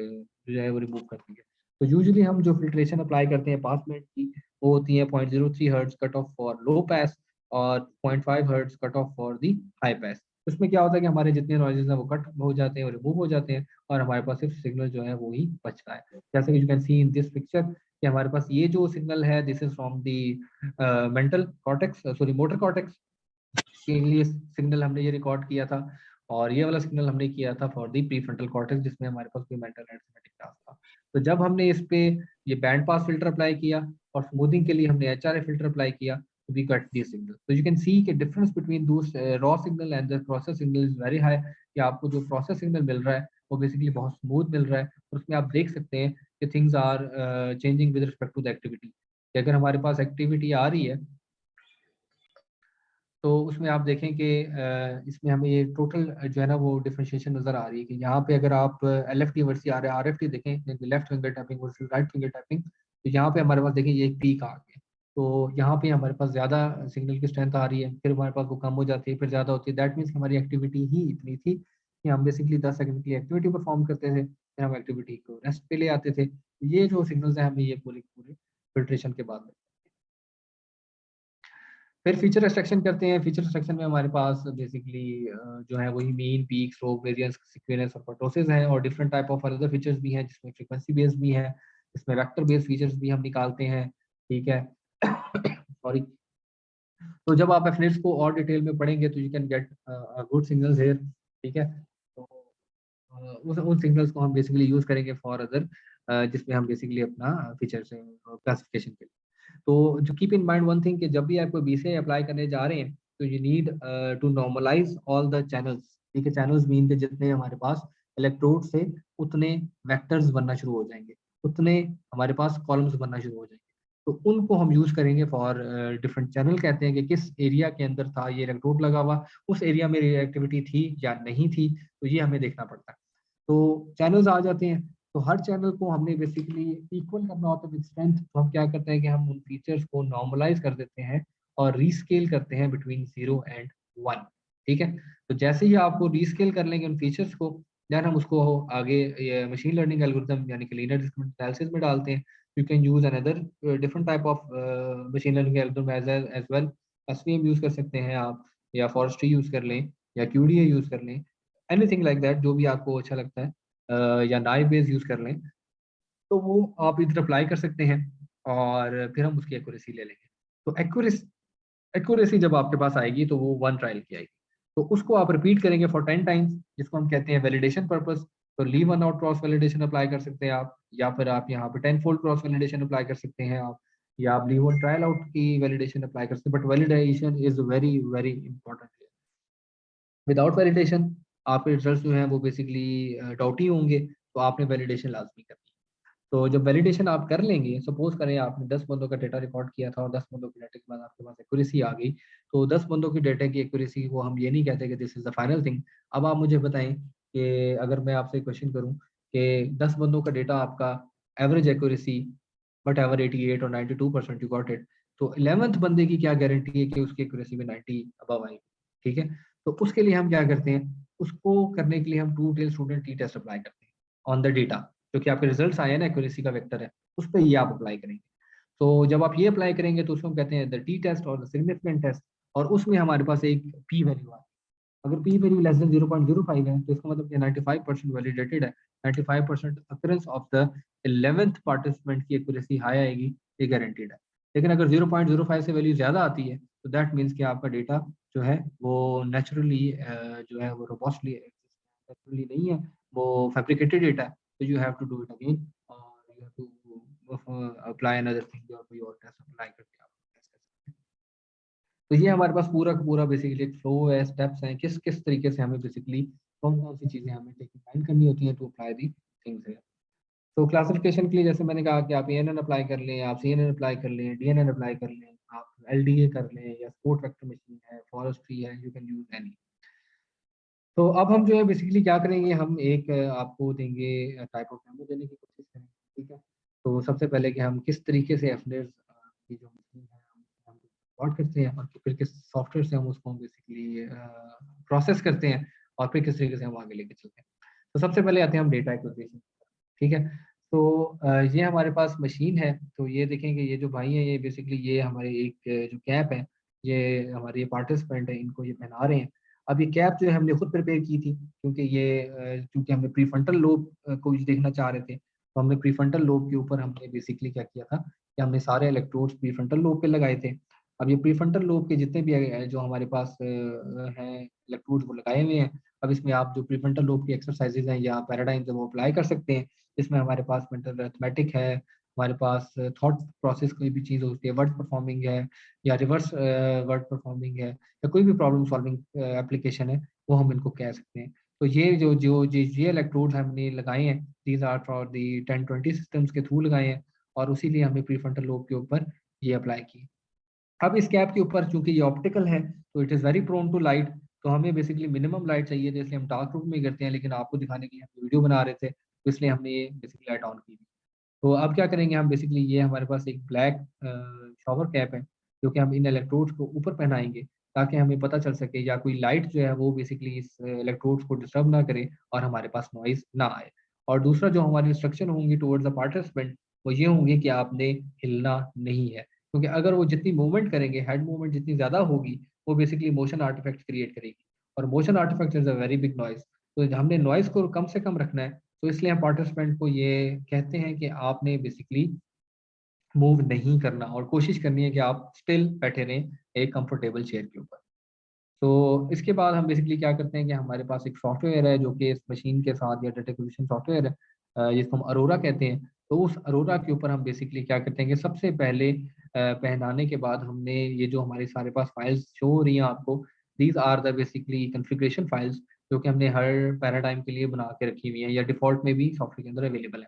जो है वो रिमूव कर देंगे। तो यूजुअली हम जो फिल्ट्रेशन अप्लाई करते हैं 5 मिनट की, वो होती है 0.03 hertz cut off for low pass, और 0.5 hertz cut off for the high pass. उसमें क्या होता है कि हमारे जितने नॉइजेस हैं वो कट हो जाते हैं और रिमूव हो जाते हैं और हमारे पास सिर्फ सिग्नल जो है वो ही बचता है। जैसे कि you can see in this picture कि हमारे पास ये जो सिग्नल है this is from the mental cortex, sorry motor cortex के लिए सिग्नल हमने ये रिकॉर्ड किया था, और ये वाला सिग्नल हमने किया था फॉर दी प्रीफ्रंटल कॉर्टेक्स जिसमें हमारे पास कोई मेंटल एंड टास्क था। तो जब हमने इस पे ये बैंड पास फिल्टर अप्लाई किया और स्मूथिंग के लिए हमने एचआरए फिल्टर अप्लाई किया, तो वी गॉट दिस सिग्नल। तो यू कैन सी कि difference between those raw signal and the process signal is very high, कि आपको जो प्रोसेस सिग्नल मिल रहा है वो बेसिकली बहुत स्मूथ मिल रहा है, और उसमें आप देख सकते हैं कि things are changing with respect to the activity. अगर हमारे पास एक्टिविटी आ रही है तो उसमें आप देखें कि इसमें हमें ये टोटल जो है ना वो डिफरेंशिएशन नजर आ रही है कि यहाँ पे अगर आप LFT वर्सेस RFT देखें, left finger tapping versus right finger tapping, तो यहाँ पे हमारे पास देखें ये एक पीक आ गया। तो यहाँ पे हमारे पास ज़्यादा सिग्नल की स्ट्रेंथ आ रही है, फिर हमारे पास वो कम हो जाती है, फिर ज़्यादा होती है। दैट मीन्स हमारी एक्टिविटी ही इतनी थी कि हम बेसिकली 10 सेकंड की एक्टिविटी परफॉर्म करते थे, फिर हम एक्टिविटी को रेस्ट पे ले आते थे। ये जो सिग्नल्स हैं हमें ये पूरे फिल्ट्रेशन के बाद में। फिर फीचर एक्सट्रैक्शन करते हैं। फीचर एक्सट्रैक्शन में हमारे पास बेसिकली जो है वही mean, peak, slope, variance, sequence और कर्टोसिस हैं, और different type of other features भी हैं जिसमें फ्रीक्वेंसी बेस्ड भी है, इसमें वेक्टर बेस्ड फीचर्स भी हम निकालते हैं। ठीक है सॉरी। तो जब आप एफनेट्स को और डिटेल में पढ़ेंगे तो you can get good signals here. ठीक है, तो उन सिग्नल्स को हम बेसिकली यूज करेंगे फॉर अदर, जिसमें हम बेसिकली अपना फीचर्स क्लासिफिकेशन के लिए। तो जो keep in mind one thing कि जब भी आप कोई BCI अप्लाई करने जा रहे हैं तो you need to normalise all the channels. ठीक है, चैनल्स मीन के जितने हमारे पास इलेक्ट्रोड से उतने वेक्टर्स बनना शुरू हो जाएंगे, उतने हमारे पास कॉलम्स बनना शुरू हो जाएंगे। तो उनको हम यूज करेंगे फॉर डिफरेंट चैनल। कहते हैं कि किस एरिया के अंदर था ये इलेक्ट्रोड लगा हुआ, उस एरिया में रिएक्टिविटी थी या नहीं थी, तो ये हमें देखना पड़ता है। तो चैनल्स आ जाते हैं, तो हर चैनल को हमने बेसिकली इक्वल करना होता है विद स्ट्रेंथ। तो हम क्या करते हैं कि हम उन फीचर्स को नॉर्मलाइज कर देते हैं और रीस्केल करते हैं बिटवीन 0 and 1। ठीक है, तो जैसे ही आपको रीस्केल कर लेंगे उन फीचर्स को, देन हम उसको आगे मशीन लर्निंग एल्गोरिथम यानी कि लीनियर डिस्क्रिमिनेंट एनालिसिस में डालते हैं। You can use another different type of machine learning algorithm as well. SVM use कर सकते हैं आप, या फॉरेस्ट्री यूज कर लें, या QDA यूज कर लें, एनीथिंग लाइक दैट, जो भी आपको अच्छा लगता है, या नाइव बेस यूज कर लें, तो वो आप इधर अप्लाई कर सकते हैं और फिर हम उसकी एक्यूरेसी ले लेंगे। तो एक्यूरेसी जब आपके पास आएगी तो वो 1 ट्रायल की आएगी, तो उसको आप रिपीट करेंगे फॉर 10 टाइम्स, जिसको हम कहते हैं वैलिडेशन पर्पस। तो leave one out cross validation apply कर सकते हैं आप, या फिर आप यहाँ पे 10 फोल्ड क्रॉस वैलिडेशन अप्लाई कर सकते हैं आप, या आप लीव वन ट्रायल आउट की वैलिडेशन अप्लाई कर सकते हैं। But validation is very very important. Without validation आपके रिजल्ट जो हैं वो बेसिकली डाउटी होंगे, तो आपने वैलिडेशन लाजमी करनी है। तो जब वैलिडेशन आप कर लेंगे, सपोज करें आपने 10 बंदों का डेटा रिकॉर्ड किया था और 10 बंदों के डेटा के बाद आपके पास एक्यूरेसी आ गई, तो 10 बंदों की डेटा की एक्यूरेसी को हम ये नहीं कहते कि this is the final thing. अब आप मुझे बताएं कि अगर मैं आपसे क्वेश्चन करूं कि 10 बंदों का डेटा आपका एवरेज एक्यूरेसी बट एवर 88 और 92% यू गॉट इट, तो 11th बंदे की क्या गारंटी है कि उसकी एक्यूरेसी में 90 अबव आएगी। ठीक है, तो उसके लिए हम क्या करते हैं, उसको करने के लिए हम 2 tail student T test apply करते हैं ऑन द डेटा, जो कि आपके रिजल्ट्स आए हैं ना एक्यूरेसी का वेक्टर है, उस पर ये आप अप्लाई करेंगे। तो जब आप ये अप्लाई करेंगे तो उसको हम कहते हैं द टी टेस्ट और द सिग्निफिकेंट टेस्ट, और उसमें हमारे पास एक पी वैल्यू है। अगर पी वैल्यू लेस देन 0.05 है तो इसका मतलब कि 95% वैलिडेटेड है, 95% occurrence of the 11th participant की एक्यूरेसी हाई आएगी, ये गारंटीड है। लेकिन अगर 0.05 से वैल्यू ज्यादा आती है तो दैट मीन्स कि आपका डेटा जो है वो नेचुरली जो है वो रोबस्टली नेचुरली नहीं है, वो फैब्रिकेटेड डेटा है। तो you have to do it again और you have to apply another thing और कोई और टेस्ट अप्लाई करके आप टेस्ट कर सकते हैं। तो ये हमारे पास पूरा का पूरा बेसिकली एक फ्लो है, स्टेप्स हैं, किस किस तरीके से हमें बेसिकली कौन कौन सी चीजें हमें टेक फाइंड करनी होती हैं टू अप्लाई दी थिंग्स है। तो क्लासिफिकेशन के लिए जैसे मैंने कहा कि आप ANN अप्लाई कर लें, आप CNN अप्लाई कर लें, DNN अप्लाई कर लें, आप LDA कर लें, या स्पोर्ट वेक्टर मशीन है, फॉरेस्ट्री है, यू कैन यूज एनी। तो अब हम जो है बेसिकली क्या करेंगे, हम एक आपको देंगे टाइप ऑफ डेमो देने की कोशिश करेंगे। ठीक है, तो सबसे पहले कि हम किस तरीके से एफनेस की जो मशीन है हम रिकॉर्ड करते हैं, और फिर किस सॉफ्टवेयर से हम उसको बेसिकली प्रोसेस करते हैं, और फिर किस तरीके से हम आगे लेके चलते हैं। तो सबसे पहले आते हैं हम डेटा एक्विजिशन। ठीक है, तो ये हमारे पास मशीन है। तो ये देखेंगे ये जो भाई है ये बेसिकली ये हमारे एक जो कैप है, ये हमारे ये पार्टिसिपेंट है इनको ये पहना रहे हैं। अब ये कैप जो है हमने खुद प्रिपेयर की थी, क्योंकि ये चूंकि हमने प्रीफ्रंटल लोब को देखना चाह रहे थे, तो हमने प्रीफ्रंटल लोब के ऊपर हमने बेसिकली क्या किया था कि हमने सारे इलेक्ट्रोड्स प्रीफ्रंटल लोब पे लगाए थे। अब ये प्रीफ्रंटल लोब के जितने भी जो हमारे पास हैं इलेक्ट्रोड्स वो लगाए हुए हैं। अब इसमें आप जो प्रीफ्रंटल लोब की एक्सरसाइजेज हैं या पैराडाइम्स है वो अप्लाई कर सकते हैं। इसमें हमारे पास मेंटल अरिथमेटिक है, हमारे पास थॉट प्रोसेस कोई भी चीज़ होती है, वर्ड परफॉर्मिंग है या रिवर्स वर्ड परफॉर्मिंग है या कोई भी प्रॉब्लम सॉल्विंग एप्लीकेशन है, वो हम इनको कह सकते हैं। तो ये ये इलेक्ट्रोड्स हमने लगाए हैं, these are for the 1020 systems के थ्रू लगाए हैं, और उसी लिए हमने प्रीफ्रंटल लोब के ऊपर ये अप्लाई की। अब इस कैप के ऊपर चूंकि ये ऑप्टिकल है तो it is very prone to light, तो हमें बेसिकली मिनिमम लाइट चाहिए, जैसे हम डार्क रूम में करते हैं, लेकिन आपको दिखाने के लिए हम वीडियो बना रहे थे तो इसलिए हमने ये बेसिकली लाइट ऑन की थी। तो अब क्या करेंगे हम, बेसिकली ये हमारे पास एक ब्लैक शॉवर कैप है जो कि हम इन इलेक्ट्रोड्स को ऊपर पहनाएंगे, ताकि हमें पता चल सके या कोई लाइट जो है वो बेसिकली इस इलेक्ट्रोड्स को डिस्टर्ब ना करे और हमारे पास नॉइज ना आए। और दूसरा जो हमारी इंस्ट्रक्शन होंगी टुवर्ड्स द पार्टिसिपेंट वो ये होंगे कि आपने हिलना नहीं है, क्योंकि अगर वो जितनी मूवमेंट करेंगे, हेड मूवमेंट जितनी ज़्यादा होगी, वो बेसिकली मोशन आर्टिफैक्ट क्रिएट करेगी, और motion artefact is a very big noise. तो हमने नॉइज को कम से कम रखना है, तो इसलिए हम पार्टिसिपेंट को ये कहते हैं कि आपने बेसिकली मूव नहीं करना और कोशिश करनी है कि आप स्टिल बैठे रहें एक कंफर्टेबल चेयर के ऊपर। तो इसके बाद हम बेसिकली क्या करते हैं कि हमारे पास एक सॉफ्टवेयर है जो कि इस मशीन के साथ, या डाटा एक्विजिशन सॉफ्टवेयर है जिसको हम अरोरा कहते हैं। तो उस अरोरा के ऊपर हम बेसिकली क्या करते हैं कि सबसे पहले पहनाने के बाद हमने ये जो हमारे सारे पास फाइल्स शो हो रही हैं आपको, these are the basically configuration files जो कि हमने हर पैराडाइम के लिए बना के रखी हुई हैं या डिफ़ॉल्ट में भी सॉफ्टवेयर के अंदर अवेलेबल है।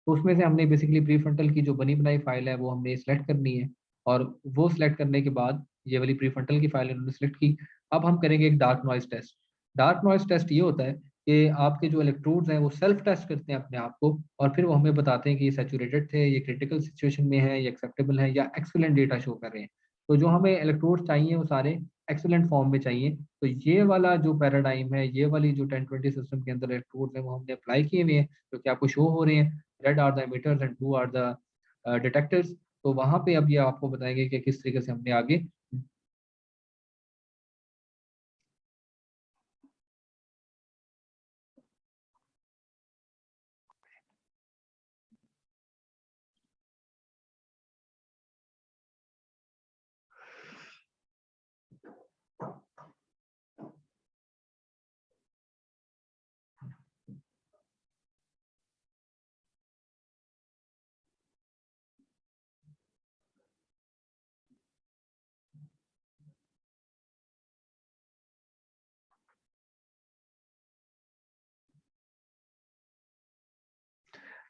तो उसमें से हमने बेसिकली प्रीफ्रंटल की जो बनी बनाई फाइल है वो हमने सेलेक्ट करनी है, और वो सेलेक्ट करने के बाद ये वाली प्रीफ्रंटल की फाइल उन्होंने सेलेक्ट की। अब हम करेंगे एक dark noise test. Dark noise test ये होता है कि आपके जो इलेक्ट्रोड्स हैं वो सेल्फ टेस्ट करते हैं अपने आप को, और फिर वो हमें बताते हैं कि ये सैचुरेटेड थे, ये क्रिटिकल सिचुएशन में है, ये एक्सेप्टेबल है या एक्सीलेंट डेटा शो कर रहे हैं। तो जो हमें इलेक्ट्रोड्स चाहिए वो सारे एक्सीलेंट फॉर्म में चाहिए। तो ये वाला जो पैराडाइम है, ये वाली जो 1020 सिस्टम के अंदर इलेक्ट्रोड्स हैं वो हमने अप्लाई किए हुए हैं, जो कि आपको शो हो रहे हैं। Red are the emitters and blue are the detectors. तो वहाँ पे अब ये आपको बताएंगे कि किस तरीके से हमने आगे।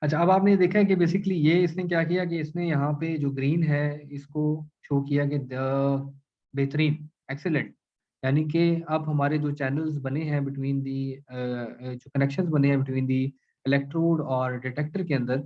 अच्छा, अब आपने देखा है कि बेसिकली ये इसने क्या किया कि इसने यहाँ पे जो ग्रीन है इसको शो किया कि द बेहतरीन, एक्सेलेंट, यानी कि अब हमारे जो चैनल्स बने हैं बिटवीन दी, जो कनेक्शंस बने हैं बिटवीन दी इलेक्ट्रोड और डिटेक्टर के अंदर,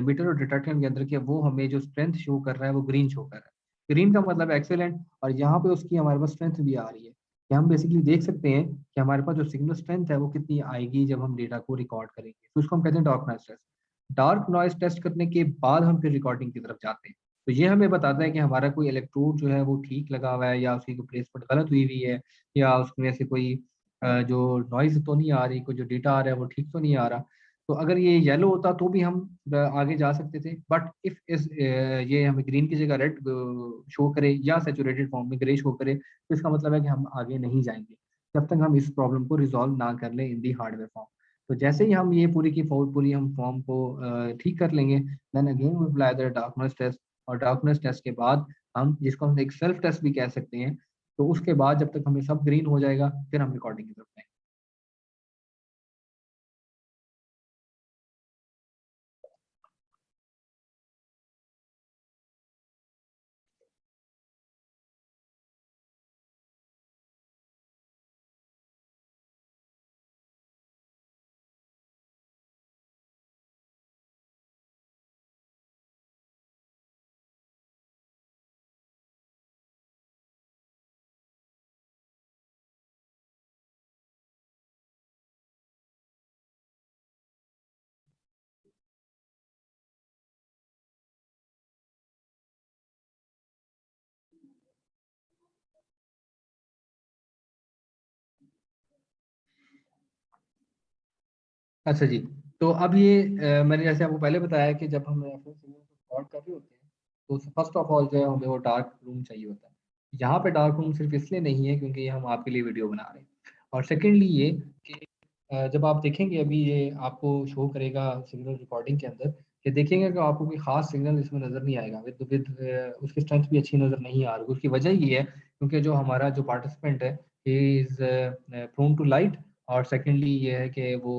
मीटर और डिटेक्टर के अंदर के, वो हमें जो स्ट्रेंथ शो कर रहा है वो ग्रीन शो कर रहा है। ग्रीन का मतलब एक्सेलेंट, और यहाँ पे उसकी हमारे पास स्ट्रेंथ भी आ रही है कि हम बेसिकली देख सकते हैं कि हमारे पास जो सिग्नल स्ट्रेंथ है वो कितनी आएगी जब हम डेटा को रिकॉर्ड करेंगे। तो उसको हम कहते हैं dark noise test. Dark noise test करने के बाद हम फिर रिकॉर्डिंग की तरफ जाते हैं। तो ये हमें बताता है कि हमारा कोई इलेक्ट्रोड जो है वो ठीक लगा हुआ है या उसकी कोई प्लेसमेंट गलत हुई हुई है, या उसमें से कोई जो नॉइज तो नहीं आ रही, कोई जो डेटा आ रहा है वो ठीक तो नहीं आ रहा। तो अगर ये येलो होता तो भी हम आगे जा सकते थे, बट इफ इस ये हमें ग्रीन की जगह रेड शो करे या सेचुरेटेड फॉर्म में ग्रे शो करे, तो इसका मतलब है कि हम आगे नहीं जाएंगे जब तक हम इस प्रॉब्लम को रिजॉल्व ना कर लें इन दी हार्डवेयर फॉर्म। तो जैसे ही हम ये पूरी हम फॉर्म को ठीक कर लेंगे, then again we apply the darkness test. और डार्कनेस टेस्ट के बाद हम, जिसको हम एक सेल्फ टेस्ट भी कह सकते हैं, तो उसके बाद जब तक हमें सब ग्रीन हो जाएगा फिर हम रिकॉर्डिंग की तरफ जाएंगे। अच्छा जी, तो अब ये मैंने जैसे आपको पहले बताया कि जब हम रेफरेंस इमेज को रिकॉर्ड कर रहे होते हैं तो फर्स्ट ऑफ ऑल जो है हमें वो डार्क रूम चाहिए होता है। यहाँ पे डार्क रूम सिर्फ इसलिए नहीं है क्योंकि ये हम आपके लिए वीडियो बना रहे हैं, और सेकेंडली ये कि जब आप देखेंगे अभी ये आपको शो करेगा सिग्नल रिकॉर्डिंग के अंदर, कि देखेंगे कि आपको कोई खास सिग्नल इसमें नज़र नहीं आएगा, विद उसकी स्ट्रेंथ भी अच्छी नज़र नहीं आ रही। उसकी वजह ये है क्योंकि जो हमारा जो पार्टिसिपेंट है इज़ प्रोन टू लाइट, और सेकेंडली ये है कि वो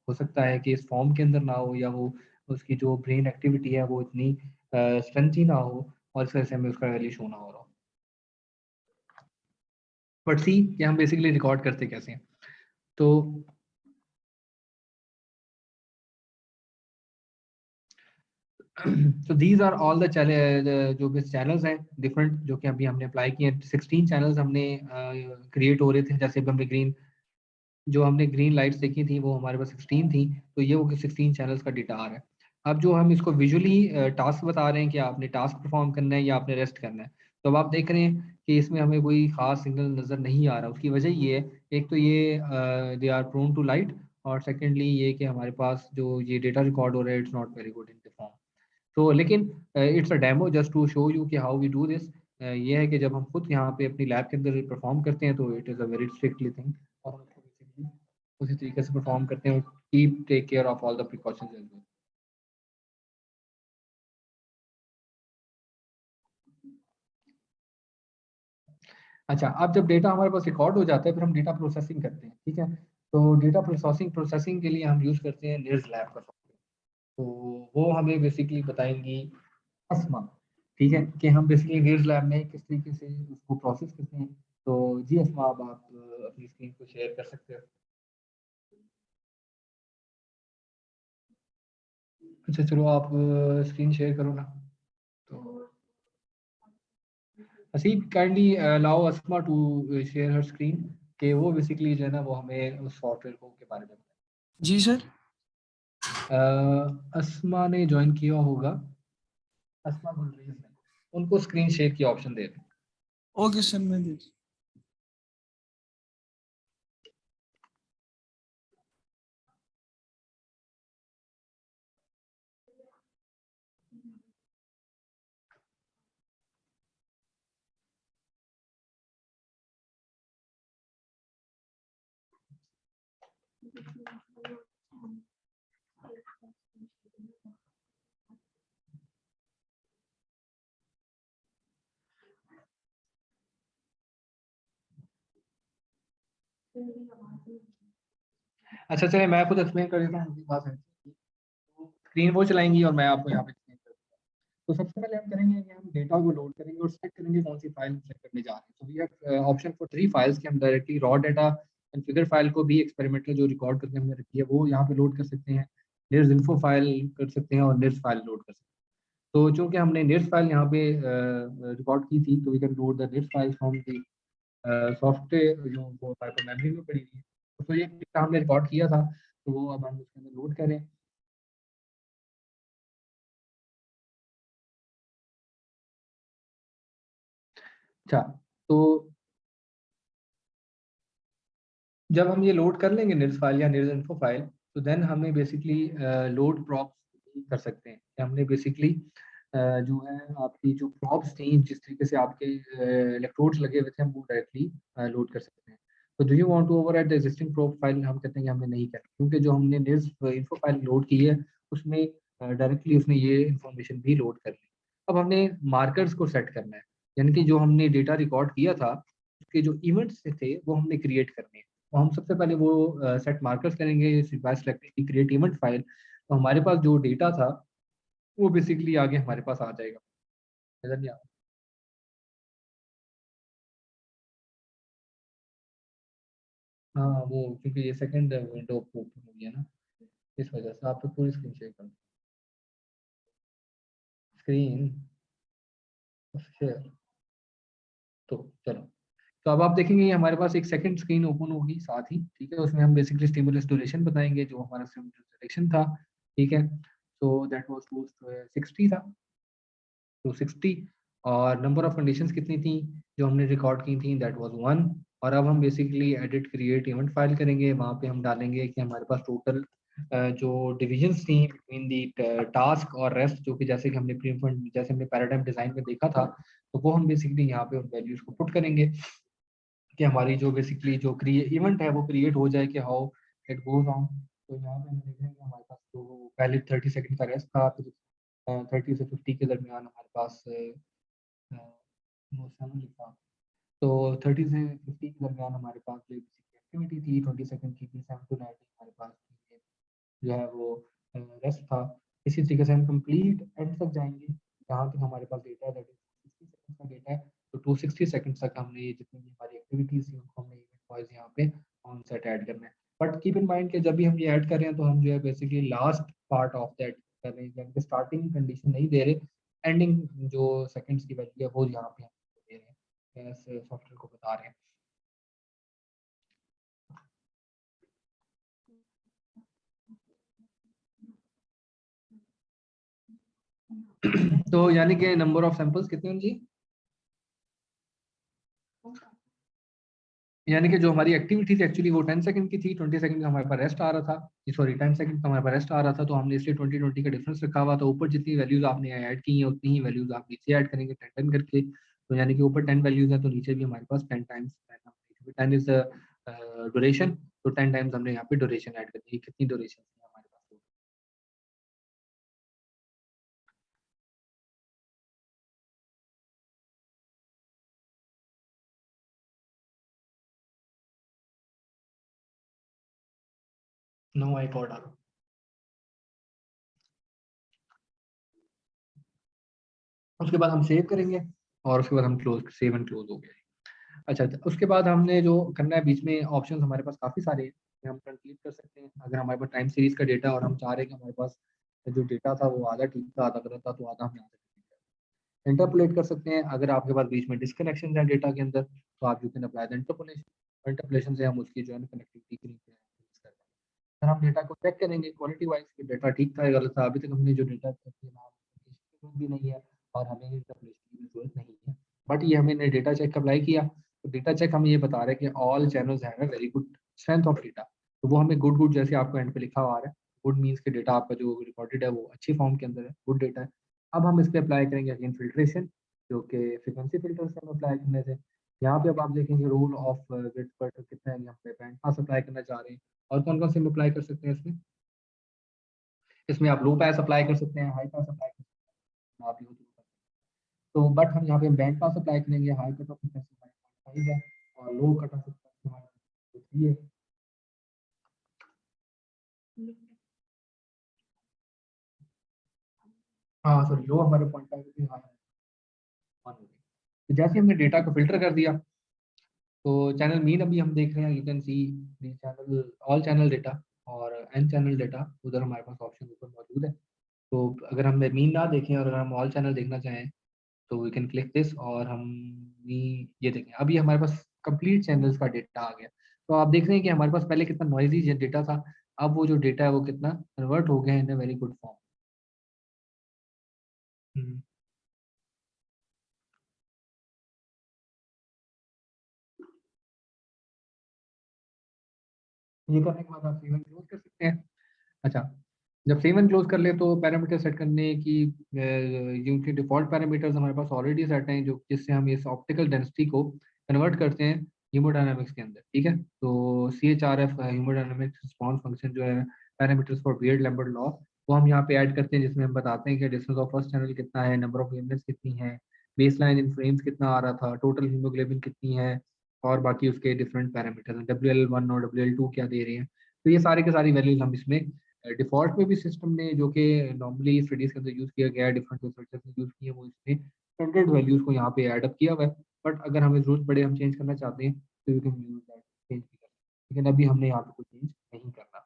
हो सकता है कि इस फॉर्म के अंदर ना हो, या वो उसकी जो ब्रेन एक्टिविटी है वो इतनी स्ट्रेंथ ही ना हो, और इस वजह से हमें उसका वैल्यू शो ना हो रहा हो। बट सी कि हम बेसिकली रिकॉर्ड करते कैसे हैं। तो so these are all the जो भी चैनल्स हैं डिफरेंट जो कि अभी हमने अप्लाई किए हैं। 16 चैनल्स हमने क्रिएट हो रहे थे, जैसे अभी हमने ग्रीन जो हमने ग्रीन लाइट्स देखी थी वो हमारे पास 16 थी, तो ये वो 16 चैनल्स का डेटा आ रहा है। अब जो हम इसको विजुअली टास्क बता रहे हैं कि आपने टास्क परफॉर्म करना है या आपने रेस्ट करना है, तो अब आप देख रहे हैं कि इसमें हमें कोई खास सिग्नल नज़र नहीं आ रहा। उसकी वजह ये है, एक तो ये they are prone to light, और सेकेंडली ये कि हमारे पास जो ये डेटा रिकॉर्ड हो रहा है it's not very good in the form. तो लेकिन it's a demo just to show you कि हाउ वी डू दिस। ये है कि जब हम खुद यहाँ पे अपनी लैब के अंदर परफॉर्म करते हैं तो it is a very strictly thing, और हम उसको बेसिकली उसी तरीके से परफॉर्म करते हैं, keep take care of all the precautions as well. अच्छा, अब जब डेटा हमारे पास रिकॉर्ड हो जाता है फिर हम डेटा प्रोसेसिंग करते हैं, ठीक है। तो डेटा प्रोसेसिंग के लिए हम यूज़ करते हैं निर्ज लैब का सॉफ्टवेयर। तो वो हमें बेसिकली बताएंगी अस्मा, ठीक है, कि हम बेसिकली निर्ज लैब में किस तरीके से उसको प्रोसेस करते हैं। तो जी अस्मा, अब आप अपनी स्क्रीन को शेयर कर सकते हो। अच्छा चलो, आप स्क्रीन शेयर करो ना। तो Haseeb kindly allow Asma to share her screen, कि वो बेसिकली जो है ना वो हमें उस सॉफ्टवेयर को के बारे में
जी सर।
अस्मा ने ज्वाइन किया होगा, अस्मा गुलरेज ने, उनको स्क्रीन शेयर की ऑप्शन दे दें।
ओके सर, मैं देख।
अच्छा चलिए, मैं खुद एक्सप्लेन कर देता हूँ, उनकी बात है। स्क्रीन वो चलाएंगी और मैं आपको यहाँ पे explain कर दूंगा। तो सबसे पहले हम करेंगे कि हम डेटा को लोड करेंगे और सेलेक्ट करेंगे कौन सी फाइल सेलेक्ट करने जा रहे हैं। तो we have option for 3 files कि हम directly raw data and figure file को भी एक्सपेरिमेंटल जो रिकॉर्ड करके हमने रखी है वो यहाँ पे लोड कर सकते हैं, निर्स इन्फो फाइल कर सकते हैं और निर्स फाइल लोड कर सकते हैं। तो चूंकि हमने निर्स फाइल यहाँ पे रिकॉर्ड की थी, तो we can load the NIRS file from the software जो वो फाइल मेमोरी में पड़ी हुई है। तो ये डेटा हमने रिकॉर्ड किया था, तो वो अब हम उसके अंदर लोड करें। अच्छा, तो जब हम ये लोड कर लेंगे निर्स फाइल या निर्स इन्फो फाइल, तो देन हमें बेसिकली लोड प्रॉप्स कर सकते हैं। हमने बेसिकली जो है आपकी जो प्रॉप्स थी, जिस तरीके से आपके इलेक्ट्रोड्स लगे हुए थे, हम वो डायरेक्टली लोड कर सकते हैं। तो do you want to overwrite the existing prop file, हम कहते हैं कि हमने नहीं करना, क्योंकि जो हमने निर्स इन्फो फाइल लोड की है उसमें डायरेक्टली उसने ये इंफॉर्मेशन भी लोड कर ली। अब हमने मार्कर्स को सेट करना है, यानी कि जो हमने डेटा रिकॉर्ड किया था उसके जो इवेंट्स थे वो हमने क्रिएट करने हैं। तो हम सबसे पहले वो सेट मार्कर्स करेंगे bye selecting create event file. तो हमारे पास जो डेटा था वो बेसिकली आगे हमारे पास आ जाएगा। नजर नहीं आ रहा? हाँ, वो क्योंकि ये सेकंड विंडो ओपन हो गया ना, इस वजह से आप तो पूरी स्क्रीन शेयर कर स्क्रीन शेयर। तो चलो, तो अब आप देखेंगे ये हमारे पास एक सेकंड स्क्रीन ओपन होगी साथ ही, ठीक है। उसमें हम बेसिकली स्टिमुलस ड्यूरेशन बताएंगे जो हमारा स्टिमुलस ड्यूरेशन था, ठीक है। तो दैट वाज क्लोज टू 60 था, तो 60। और नंबर ऑफ कंडीशंस कितनी थी जो हमने रिकॉर्ड की थी, दैट वाज 1। और अब हम basically edit create event file करेंगे, वहाँ पे हम डालेंगे कि हमारे पास टोटल जो डिविजन्स थी बिटवीन दी टास्क और रेस्ट, जो कि जैसे कि हमने जैसे हमने पैराडाइम डिजाइन में देखा था, तो वो हम बेसिकली यहाँ पे उन वैल्यूज को पुट करेंगे कि हमारी जो बेसिकली जो इवेंट है वो क्रिएट हो जाए कि हाउ इट गोज ऑन। तो यहाँ पे हम देख रहे हैं कि हमारे पास तो पहले 30 सेकंड का रेस्ट था, फिर 30 से 50 के दरमियान हमारे पास 7 लिखा, तो 30 से 50 के दरमियान हमारे पास जो एक्टिविटी थी 20 सेकंड की थी, 7 टू 9 हमारे पास जो है वो रेस्ट था। इसी तरीके से हम कंप्लीट एंड तक जाएंगे जहाँ तक हमारे पास डेटा है, दैट इज 60 सेकंड का डेटा है। तो 260 सेकंड तक हमने ये जितनी भी हमारी एक्टिविटीज थी उनको हमने इवेंट वाइज यहाँ पे ऑन सेट ऐड करना है। बट कीप इन माइंड कि जब भी हम ये ऐड कर रहे हैं तो हम जो है basically last part of that कर रहे हैं, यानी कि स्टार्टिंग कंडीशन नहीं दे रहे, एंडिंग जो सेकंड्स की वैल्यू है वो यहाँ पे हम दे रहे हैं, सॉफ्टवेयर को बता रहे हैं। तो यानी कि नंबर ऑफ सैंपल्स कितने हैं जी, यानी कि जो हमारी एक्टिविटी थी एक्चुअली वो 10 सेकंड की थी, 20 सेकंड का हमारे पास रेस्ट आ रहा था, सॉरी 10 सेकंड का हमारे पास रेस्ट आ रहा था, तो हमने इसलिए 20 का डिफरेंस रखा हुआ। तो ऊपर जितनी वैल्यूज आपने ऐड की हैं उतनी ही वैल्यूज आप नीचे ऐड करेंगे 10 10 करके। तो यानी कि ऊपर 10 वैल्यूज है तो नीचे भी हमारे पास 10 टाइम्स 10 इज ड्यूरेशन, तो 10 टाइम्स हमने यहाँ पे ड्यूरेशन ऐड करनी है। कितनी ड्यूरेशन है हमारे पास? नो आई कॉर्ड डालो। उसके बाद हम सेव करेंगे और उसके बाद हम क्लोज, सेव एंड क्लोज हो गया। अच्छा, उसके बाद हमने जो करना है, बीच में ऑप्शंस हमारे पास काफ़ी सारे हैं, हम कंप्लीट कर सकते हैं। अगर हमारे पास टाइम सीरीज का डेटा और हम चाह रहे हैं कि हमारे पास जो डेटा था वो आधा ठीक था आधा गलत था, तो आधा हम यहाँ से इंटरपोलेट कर सकते हैं। अगर आपके पास बीच में डिस्कनेक्शन है डेटा के अंदर तो आप you can apply the interpolation. Interpolation से हम उसकी जो है कनेक्टिविटी के लिए फिर हम डेटा को चेक करेंगे क्वालिटी वाइज कि डेटा ठीक था या गलत था। अभी तक हमने जो डेटा चेक किया भी नहीं है और हमें इंटरपोलेशन की जरूरत नहीं है, बट ये हमने डेटा चेक अप्लाई किया तो डेटा चेक हम ये बता रहे हैं कि all channels have a very good strength of data. तो वो हमें गुड गुड जैसे आपको एंड पे लिखा हुआ आ रहा है, गुड मीन्स के डेटा आपका जो रिकॉर्डेड है वो अच्छी फॉर्म के अंदर है, गुड डेटा है। अब हम इस पर अप्लाई करेंगे अगेन फिल्ट्रेशन, जो कि फ्रिक्वेंसी फिल्टर से हम अप्लाई करने से। यहाँ पे अब आप देखेंगे रूल ऑफ विड्थ बट कितना है, यहाँ पे बैंड पास अप्लाई करना चाह रहे हैं। और कौन कौन से हम अप्लाई कर सकते हैं इसमें? इसमें आप लो पास अप्लाई कर सकते हैं, हाई पास अप्लाई कर सकते हैं, आप यूज कर सकते हैं। तो बट हम यहाँ पे बैंड पास अप्लाई करेंगे, हाई कट ऑफ फ्रीक्वेंसी हमारे 5 है और लो कट ऑफ फ्रीक्वेंसी हमारे 3 है। हाँ सॉरी, लो हमारे 0.5 है, हाई 1 हो गई। तो जैसे हमने डेटा को फिल्टर कर दिया तो चैनल मीन अभी हम देख रहे हैं, you can see the channel all channel data और एन चैनल डेटा, उधर हमारे पास ऑप्शन ऊपर मौजूद है। तो अगर हम मीन ना देखें और अगर हम ऑल चैनल देखना चाहें तो वी कैन क्लिक दिस और हम ये देखें। अभी हमारे पास कंप्लीट चैनल्स का डेटा आ गया। तो आप देख रहे हैं कि हमारे पास पहले कितना नॉइजी डेटा था, अब वो जो डेटा है वो कितना कन्वर्ट हो गया इन अ वेरी गुड फॉर्म। ये करने के बाद आप सेव एंड क्लोज कर सकते हैं। अच्छा, जब सेव एंड क्लोज कर ले तो पैरामीटर सेट करने की जिनके डिफॉल्ट पैरामीटर्स हमारे पास ऑलरेडी सेट हैं, जो जिससे हम इस ऑप्टिकल डेंसिटी को कन्वर्ट करते हैं हीमोडायनामिक्स के अंदर। ठीक है, तो CHRF हीमोडायनामिक्स रिस्पांस फंक्शन जो है parameters for beard Lambert law, वो हम यहाँ पे ऐड करते हैं, जिसमें हम बताते हैं कि डिस्टेंस ऑफ फर्स्ट चैनल कितना है, नंबर ऑफ वेवलेंथ्स कितनी है, बेस लाइन इन फ्रेम्स कितना आ रहा था, टोटल हीमोग्लोबिन कितनी है, और बाकी उसके डिफरेंट पैरामीटर्स WL1 और WL2 क्या दे रहे हैं। तो ये सारे के सारी वैल्यूज हम इसमें डिफॉल्ट में भी सिस्टम ने, जो कि नॉर्मली स्टडीज के अंदर यूज किया गया है, डिफरेंट रिसर्चर्स ने यूज किया, वो इसमें स्टैंडर्ड वैल्यूज को यहाँ पे ऐड अप किया हुआ है। बट अगर हमें जरूरत पड़े, हम चेंज करना चाहते हैं तो you can use that, change भी कर सकते हैं। लेकिन अभी हमने यहाँ पे कोई चेंज नहीं करना,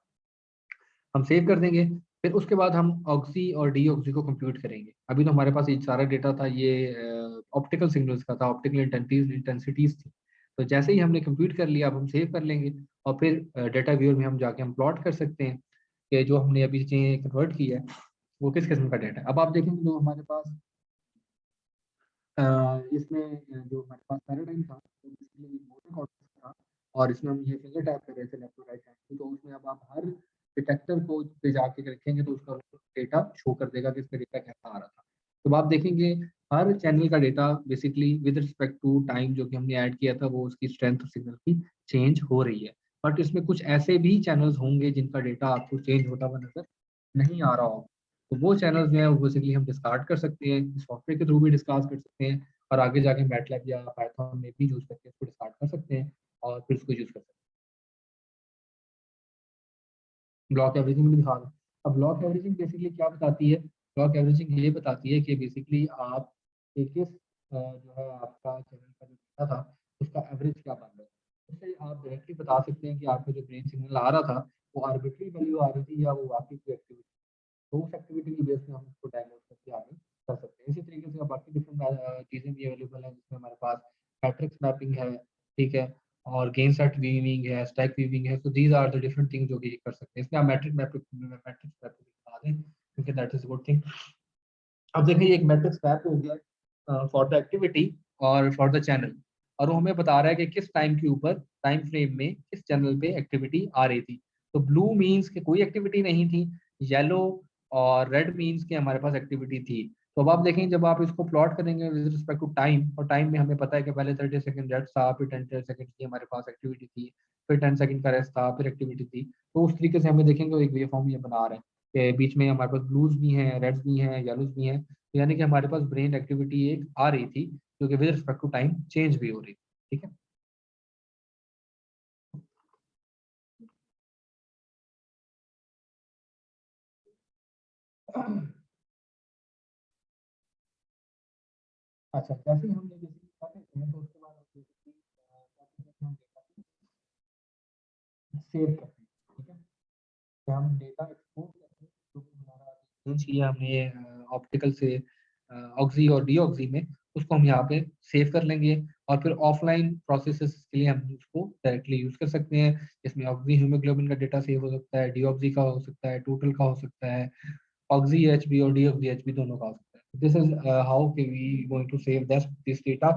हम सेव कर देंगे। फिर उसके बाद हम ऑक्सी और डी ऑक्सी को कंप्यूट करेंगे। अभी तो हमारे पास ये सारा डेटा था, ये ऑप्टिकल सिग्नल्स का था, ऑप्टिकल इंटेंसिटीज थी। तो जैसे ही हमने कंप्यूट कर लिया, अब हम सेव कर लेंगे और फिर डेटा व्यूअर में हम जाके हम प्लॉट कर सकते हैं कि जो हमने अभी कन्वर्ट किया है वो किस किस्म का डेटा है। अब आप देखेंगे जो हमारे पास इसमें जो हमारे पास पैराडाइम था तो इसमें मोटर कॉर्टेक्स था और इसमें हम ये फिंगर टैप कर रहे थे लेफ्ट टू राइट हैंड, तो उसमें अब आप हर डिटेक्टर को पे जाके रखेंगे तो उसका डेटा शो कर देगा कि इसका डेटा कैसा आ रहा था। तो आप देखेंगे हर चैनल का data basically with respect to time जो कि हमने ऐड किया था वो उसकी स्ट्रेंथ सिग्नल की चेंज हो रही है। बट इसमें कुछ ऐसे भी चैनल्स होंगे जिनका डेटा आपको चेंज होता हुआ नजर नहीं आ रहा हो, तो वो चैनल्स जो है वो बेसिकली हम डिस्कार्ड कर सकते हैं, सॉफ्टवेयर के थ्रू भी डिस्कार्ड कर सकते हैं और आगे जाके मैटलैब या पाइथन में भी यूज करके इसको डिस्कार्ड कर सकते हैं और फिर इसको यूज कर सकते हैं। ब्लॉक एवरेजिंग भी दिखा दो। अब ब्लॉक एवरेजिंग बेसिकली क्या बताती है? ब्लॉक एवरेजिंग ये बताती है कि बेसिकली आप किस जो है आपका चैनल का जो डेटा था उसका एवरेज क्या बन रहा है। उससे आप डायरेक्टली बता सकते हैं कि आपका जो ब्रेन सिग्नल आ रहा था वो आर्बिट्री वैल्यू आ रही थी या वो वाकई कोई एक्टिविटी, तो उस एक्टिविटी की बेस पे हम उसको डायग्नोज करके आगे कर सकते हैं। इसी तरीके से बाकी डिफरेंट चीज़ें भी अवेलेबल हैं जिसमें हमारे पास मैट्रिक्स मैपिंग है, ठीक है, और गेन सेट वीविंग है, स्टैक वीविंग है। तो these are the different thing जो कि कर सकते हैं। इसमें आप मैट्रिक्स मैपिंग बता दें क्योंकि दैट इज गुड थिंग। अब देखिए एक मैट्रिक्स मैप हो गया फॉर द एक्टिविटी और फॉर द चैनल, और वो हमें बता रहा है कि किस टाइम के ऊपर टाइम फ्रेम में किस चैनल पे एक्टिविटी आ रही थी। तो ब्लू मीन्स कि कोई एक्टिविटी नहीं थी, येलो और रेड मीन्स कि हमारे पास एक्टिविटी थी। तो अब आप देखेंगे जब आप इसको प्लॉट करेंगे विद रिस्पेक्ट टू टाइम, और टाइम में हमें पता है कि पहले 30 सेकंड रेस्ट था, फिर 10 सेकंड की हमारे पास एक्टिविटी थी, फिर 10 सेकंड का रेस्ट था, फिर एक्टिविटी थी। तो उस तरीके से हमें देखेंगे एक वेव फॉर्म ये बना रहे हैं कि बीच में हमारे पास ब्लूज भी हैं, रेड्स भी हैं, येलोज भी हैं। तो यानी कि हमारे पास ब्रेन एक्टिविटी एक आ रही थी जो कि with respect to time change भी हो रही थी, ठीक है। अच्छा, जैसे ही हमने बेसिकली कर लेते हैं तो उसके बाद हम सेव करते हैं, ठीक है। तो हम डेटा एक्सपोर्ट करते हैं जो कि हमारा जो चाहिए हमने ऑप्टिकल से ऑक्सी और डीऑक्सी में, उसको हम यहाँ पे सेव कर लेंगे और फिर ऑफलाइन प्रोसेसेस के लिए हम उसको डायरेक्टली यूज कर सकते हैं। इसमें ऑक्सी हीमोग्लोबिन का डेटा सेव हो सकता है, डीऑक्सी का हो सकता है, टोटल का हो सकता है, ऑक्सी एचबी और डीऑक्सी एचबी दोनों का हो सकता है। दिस इज हाउ के we going to save this data,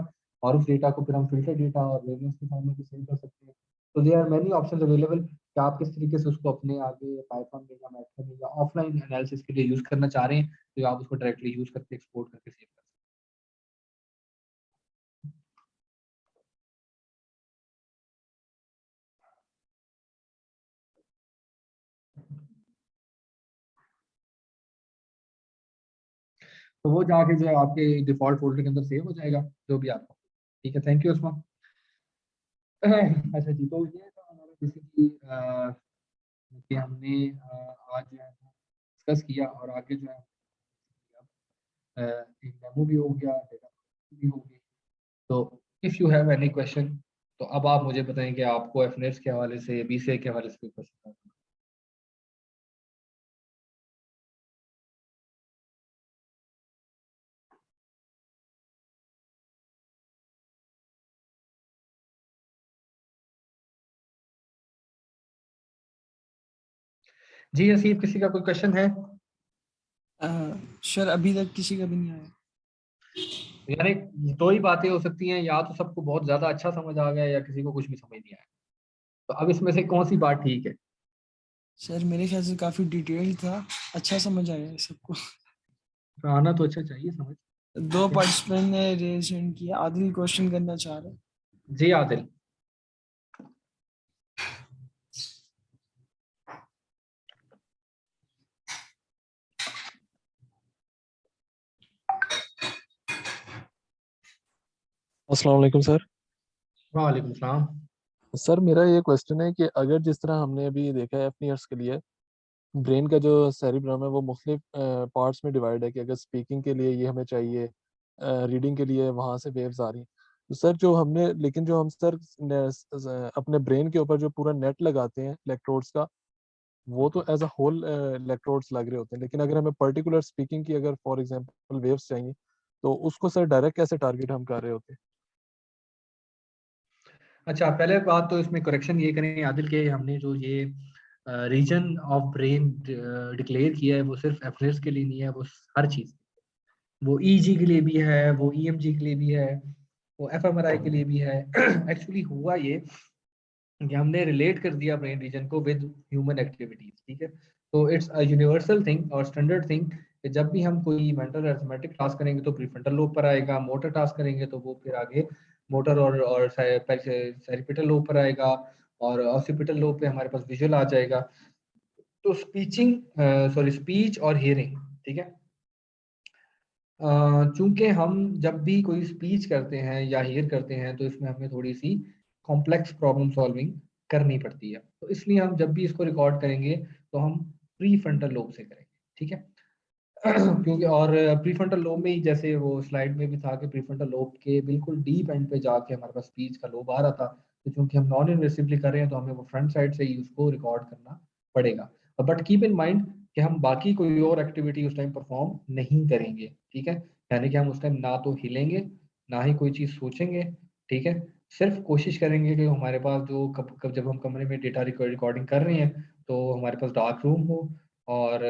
और उस डेटा को फिर हम फिल्टर डेटा और वेरिएंस के फॉर्म में भी सेव कर सकते हैं। तो there are many options available कि आप किस तरीके से उसको अपने आगे पाइथन में या मैथ्स में या ऑफलाइन एनालिसिस के लिए यूज करना चाह रहे हैं, तो आप उसको डायरेक्टली यूज करके एक्सपोर्ट करके सेव कर सकते हैं। तो वो जाके जो है आपके डिफॉल्ट फोल्डर के अंदर सेव हो जाएगा जो भी आपका, ठीक है। Thank you Usma. अच्छा जी, तो ये था हमारा बेसिकली कि हमने आज जो है डिस्कस किया और आगे जो है एक डेमो भी हो गया, डेटा भी हो गई। तो if you have any question तो अब आप मुझे बताएं कि आपको एफनेट्स के हवाले से, बीसीए के हवाले से कोई क्वेश्चन है? जी असीफ, किसी का कोई क्वेश्चन है?
सर अभी तक किसी का भी नहीं आया।
यानी दो ही बातें हो सकती हैं, या तो सबको बहुत ज्यादा अच्छा समझ आ गया या किसी को कुछ भी समझ नहीं आया। तो अब इसमें से कौन सी बात ठीक है?
सर मेरे ख्याल से काफी डिटेल था, अच्छा समझ आया सबको।
आना तो अच्छा चाहिए समझ।
दो पार्टिसिपेंट ने रेज हैंड किया, आदिल क्वेश्चन करना चाह रहे हैं।
जी आदिल।
अस्सलाम वालेकुम सर।
वालेकुम सलाम।
सर मेरा ये क्वेश्चन है कि अगर जिस तरह हमने अभी देखा है एफनियर्स के लिए ब्रेन का जो सेरिब्रम है वो मुख्तलिफ पार्ट्स में डिवाइड है कि अगर स्पीकिंग के लिए ये हमें चाहिए, रीडिंग के लिए वहाँ से वेव्स आ रही हैं। तो सर जो हमने लेकिन जो हम सर अपने ब्रेन के ऊपर जो पूरा नेट लगाते हैं इलेक्ट्रोड्स का, वो तो एज अ होल इलेक्ट्रोड्स लग रहे होते हैं, लेकिन अगर हमें पर्टिकुलर स्पीकिंग की अगर फॉर एग्जांपल वेव्स चाहिए तो उसको सर डायरेक्ट कैसे टारगेट हम कर रहे होते हैं?
अच्छा, पहले बात तो इसमें करेक्शन ये करें आदिल के, हमने जो ये रीजन ऑफ ब्रेन डिक्लेयर किया है वो सिर्फ एफनेट्स के लिए नहीं है, वो हर चीज, वो ईजी के लिए भी है, वो ईएमजी के लिए भी है, वो एफएमआरआई के लिए भी है। एक्चुअली हुआ ये कि हमने रिलेट कर दिया ब्रेन रीजन को विद ह्यूमन एक्टिविटीज, ठीक है। तो इट्स अ यूनिवर्सल थिंग और स्टैंडर्ड थिंग कि जब भी हम कोई मेंटल अरिथमेटिक टास्क करेंगे तो प्रीफ्रंटल लोब पर आएगा, मोटर टास्क करेंगे तो वो फिर आगे मोटर और सेरिपेटल लोब पर आएगा, और ऑक्सीपिटल लोब पे हमारे पास विजुअल आ जाएगा। तो स्पीच और हियरिंग, ठीक है। चूंकि हम जब भी कोई स्पीच करते हैं या हियर करते हैं तो इसमें हमें थोड़ी सी कॉम्प्लेक्स प्रॉब्लम सॉल्विंग करनी पड़ती है, तो इसलिए हम जब भी इसको रिकॉर्ड करेंगे तो हम प्री फ्रंटल लोब से करेंगे, ठीक है। क्योंकि और प्री फ्रंटल लोब में ही, जैसे वो स्लाइड में भी था कि प्री फ्रंटल लोब के बिल्कुल डीप एंड पे जाके हमारे पास स्पीच का लोब आ रहा था, तो चूंकि हम नॉन इन्वेसिवली कर रहे हैं तो हमें वो फ्रंट साइड से ही उसको रिकॉर्ड करना पड़ेगा। बट कीप इन माइंड कि हम बाकी कोई और एक्टिविटी उस टाइम परफॉर्म नहीं करेंगे, ठीक है। यानी कि हम उस टाइम ना तो हिलेंगे, ना ही कोई चीज़ सोचेंगे, ठीक है। सिर्फ कोशिश करेंगे कि हमारे पास जो कब जब हम कमरे में डेटा रिकॉर्डिंग कर रहे हैं तो हमारे पास डार्क रूम हो, और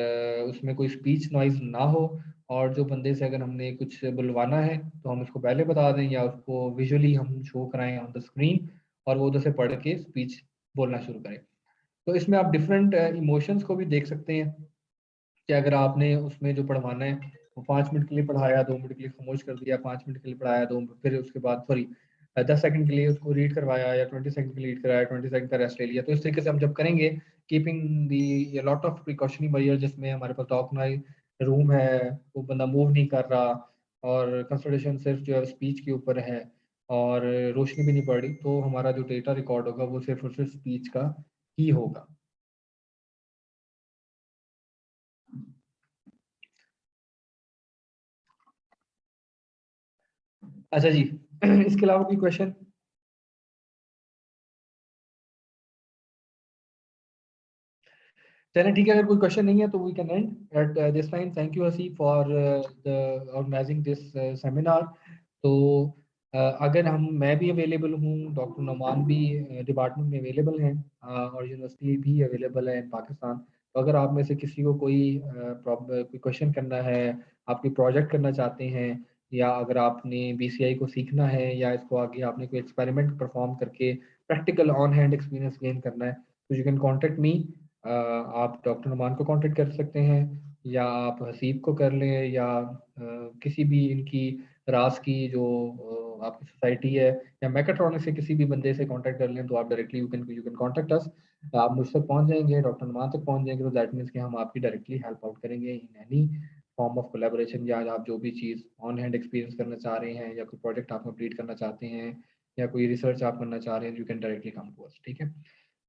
उसमें कोई स्पीच नॉइज ना हो, और जो बंदे से अगर हमने कुछ बुलवाना है तो हम उसको पहले बता दें या उसको विजुअली हम शो कराएं ऑन द स्क्रीन, और वो उधर से पढ़ के स्पीच बोलना शुरू करें। तो इसमें आप डिफरेंट इमोशंस को भी देख सकते हैं कि अगर आपने उसमें जो पढ़वाना है वो 5 मिनट के लिए पढ़ाया, 2 मिनट के लिए खामोश कर दिया, 5 मिनट के लिए पढ़ाया, दो फिर उसके बाद 10 सेकंड के लिए उसको रीड करवाया, या 20 सेकंड के लिए रीड कराया, 20 सेकंड का रेस्ट ले लिया। तो इस तरीके से हम जब करेंगे, keeping the lot of precautionary major, जिसमें हमारे पास डॉक रूम है, वो बंदा मूव नहीं कर रहा, और कंसंट्रेशन सिर्फ जो है स्पीच के ऊपर है, और रोशनी भी नहीं पड़ रही, तो हमारा जो डेटा रिकॉर्ड होगा वो सिर्फ और सिर्फ स्पीच का ही होगा। अच्छा जी, इसके अलावा कोई क्वेश्चन? चलें ठीक है, अगर कोई क्वेश्चन नहीं है तो we can end at this time. Thank you Hasi for the organising this seminar. तो अगर मैं भी अवेलेबल हूँ, डॉक्टर नुमान भी डिपार्टमेंट में अवेलेबल हैं, और यूनिवर्सिटी भी अवेलेबल है इन पाकिस्तान। तो अगर आप में से किसी को कोई कोई क्वेश्चन करना है, आप कोई प्रोजेक्ट करना चाहते हैं, या अगर आपने BCI को सीखना है, या इसको आगे आपने कोई एक्सपेरिमेंट परफॉर्म करके practical on hand experience gain करना है, तो यू कैन कॉन्टेक्ट मी। आप डॉक्टर नुमान को कांटेक्ट कर सकते हैं, या आप हसीब को कर लें, या किसी भी इनकी रास की जो आपकी सोसाइटी है, या मैकाट्रॉनिक से किसी भी बंदे से कांटेक्ट कर लें, तो आप डायरेक्टली यू कैन कांटेक्ट अस। आप मुझ तक पहुंच जाएंगे, डॉक्टर नुमान तक पहुंच जाएंगे, तो दैट मीन्स कि हम आपकी डायरेक्टली हेल्प आउट करेंगे in any form of collaboration, या आप जो भी चीज़ ऑन हैंड एक्सपीरियंस करना चाह रहे हैं, या कोई प्रोजेक्ट आप कंप्लीट करना चाहते हैं, या कोई रिसर्च आप करना चाह रहे हैं, you can directly come to us, ठीक है।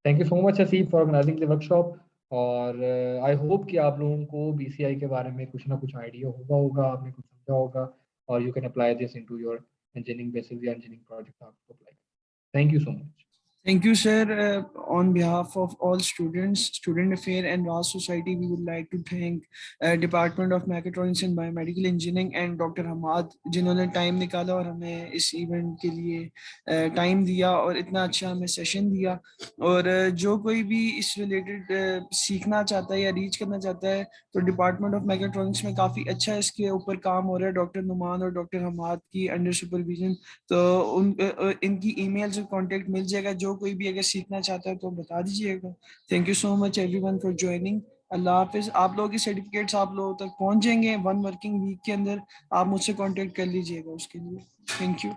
Thank you so much Haseeb for organising the workshop, और आई होप कि आप लोगों को BCI के बारे में कुछ ना कुछ आइडिया होगा, आपने कुछ समझा होगा, और you can apply this into your engineering basis या इंजीनियरिंग प्रोजेक्ट आपको apply. Thank you so much.
Thank you, sir. On behalf of all students, Student Affair and RAS Society, we would like to thank Department of Mechatronics and Biomedical Engineering and Dr. Hamad, जिन्होंने time निकाला और हमें इस event के लिए time दिया और इतना अच्छा हमें सेशन दिया। और जो कोई भी इस रिलेटेड सीखना चाहता है या रीच करना चाहता है, तो डिपार्टमेंट ऑफ मैकेट्रॉनिक्स में काफ़ी अच्छा इसके ऊपर काम हो रहा है, डॉक्टर नुमान और डॉक्टर हमाद की अंडर सुपरविजन। तो इनकी ईमेल से कांटेक्ट मिल जाएगा। जो कोई भी अगर सीखना चाहता है तो बता दीजिएगा। Thank you so much everyone for joining. अल्लाह हाफिज। आप लोगों की सर्टिफिकेट्स आप लोगों तक पहुंच जाएंगे 1 वर्किंग वीक के अंदर। आप मुझसे कांटेक्ट कर लीजिएगा उसके लिए। Thank you.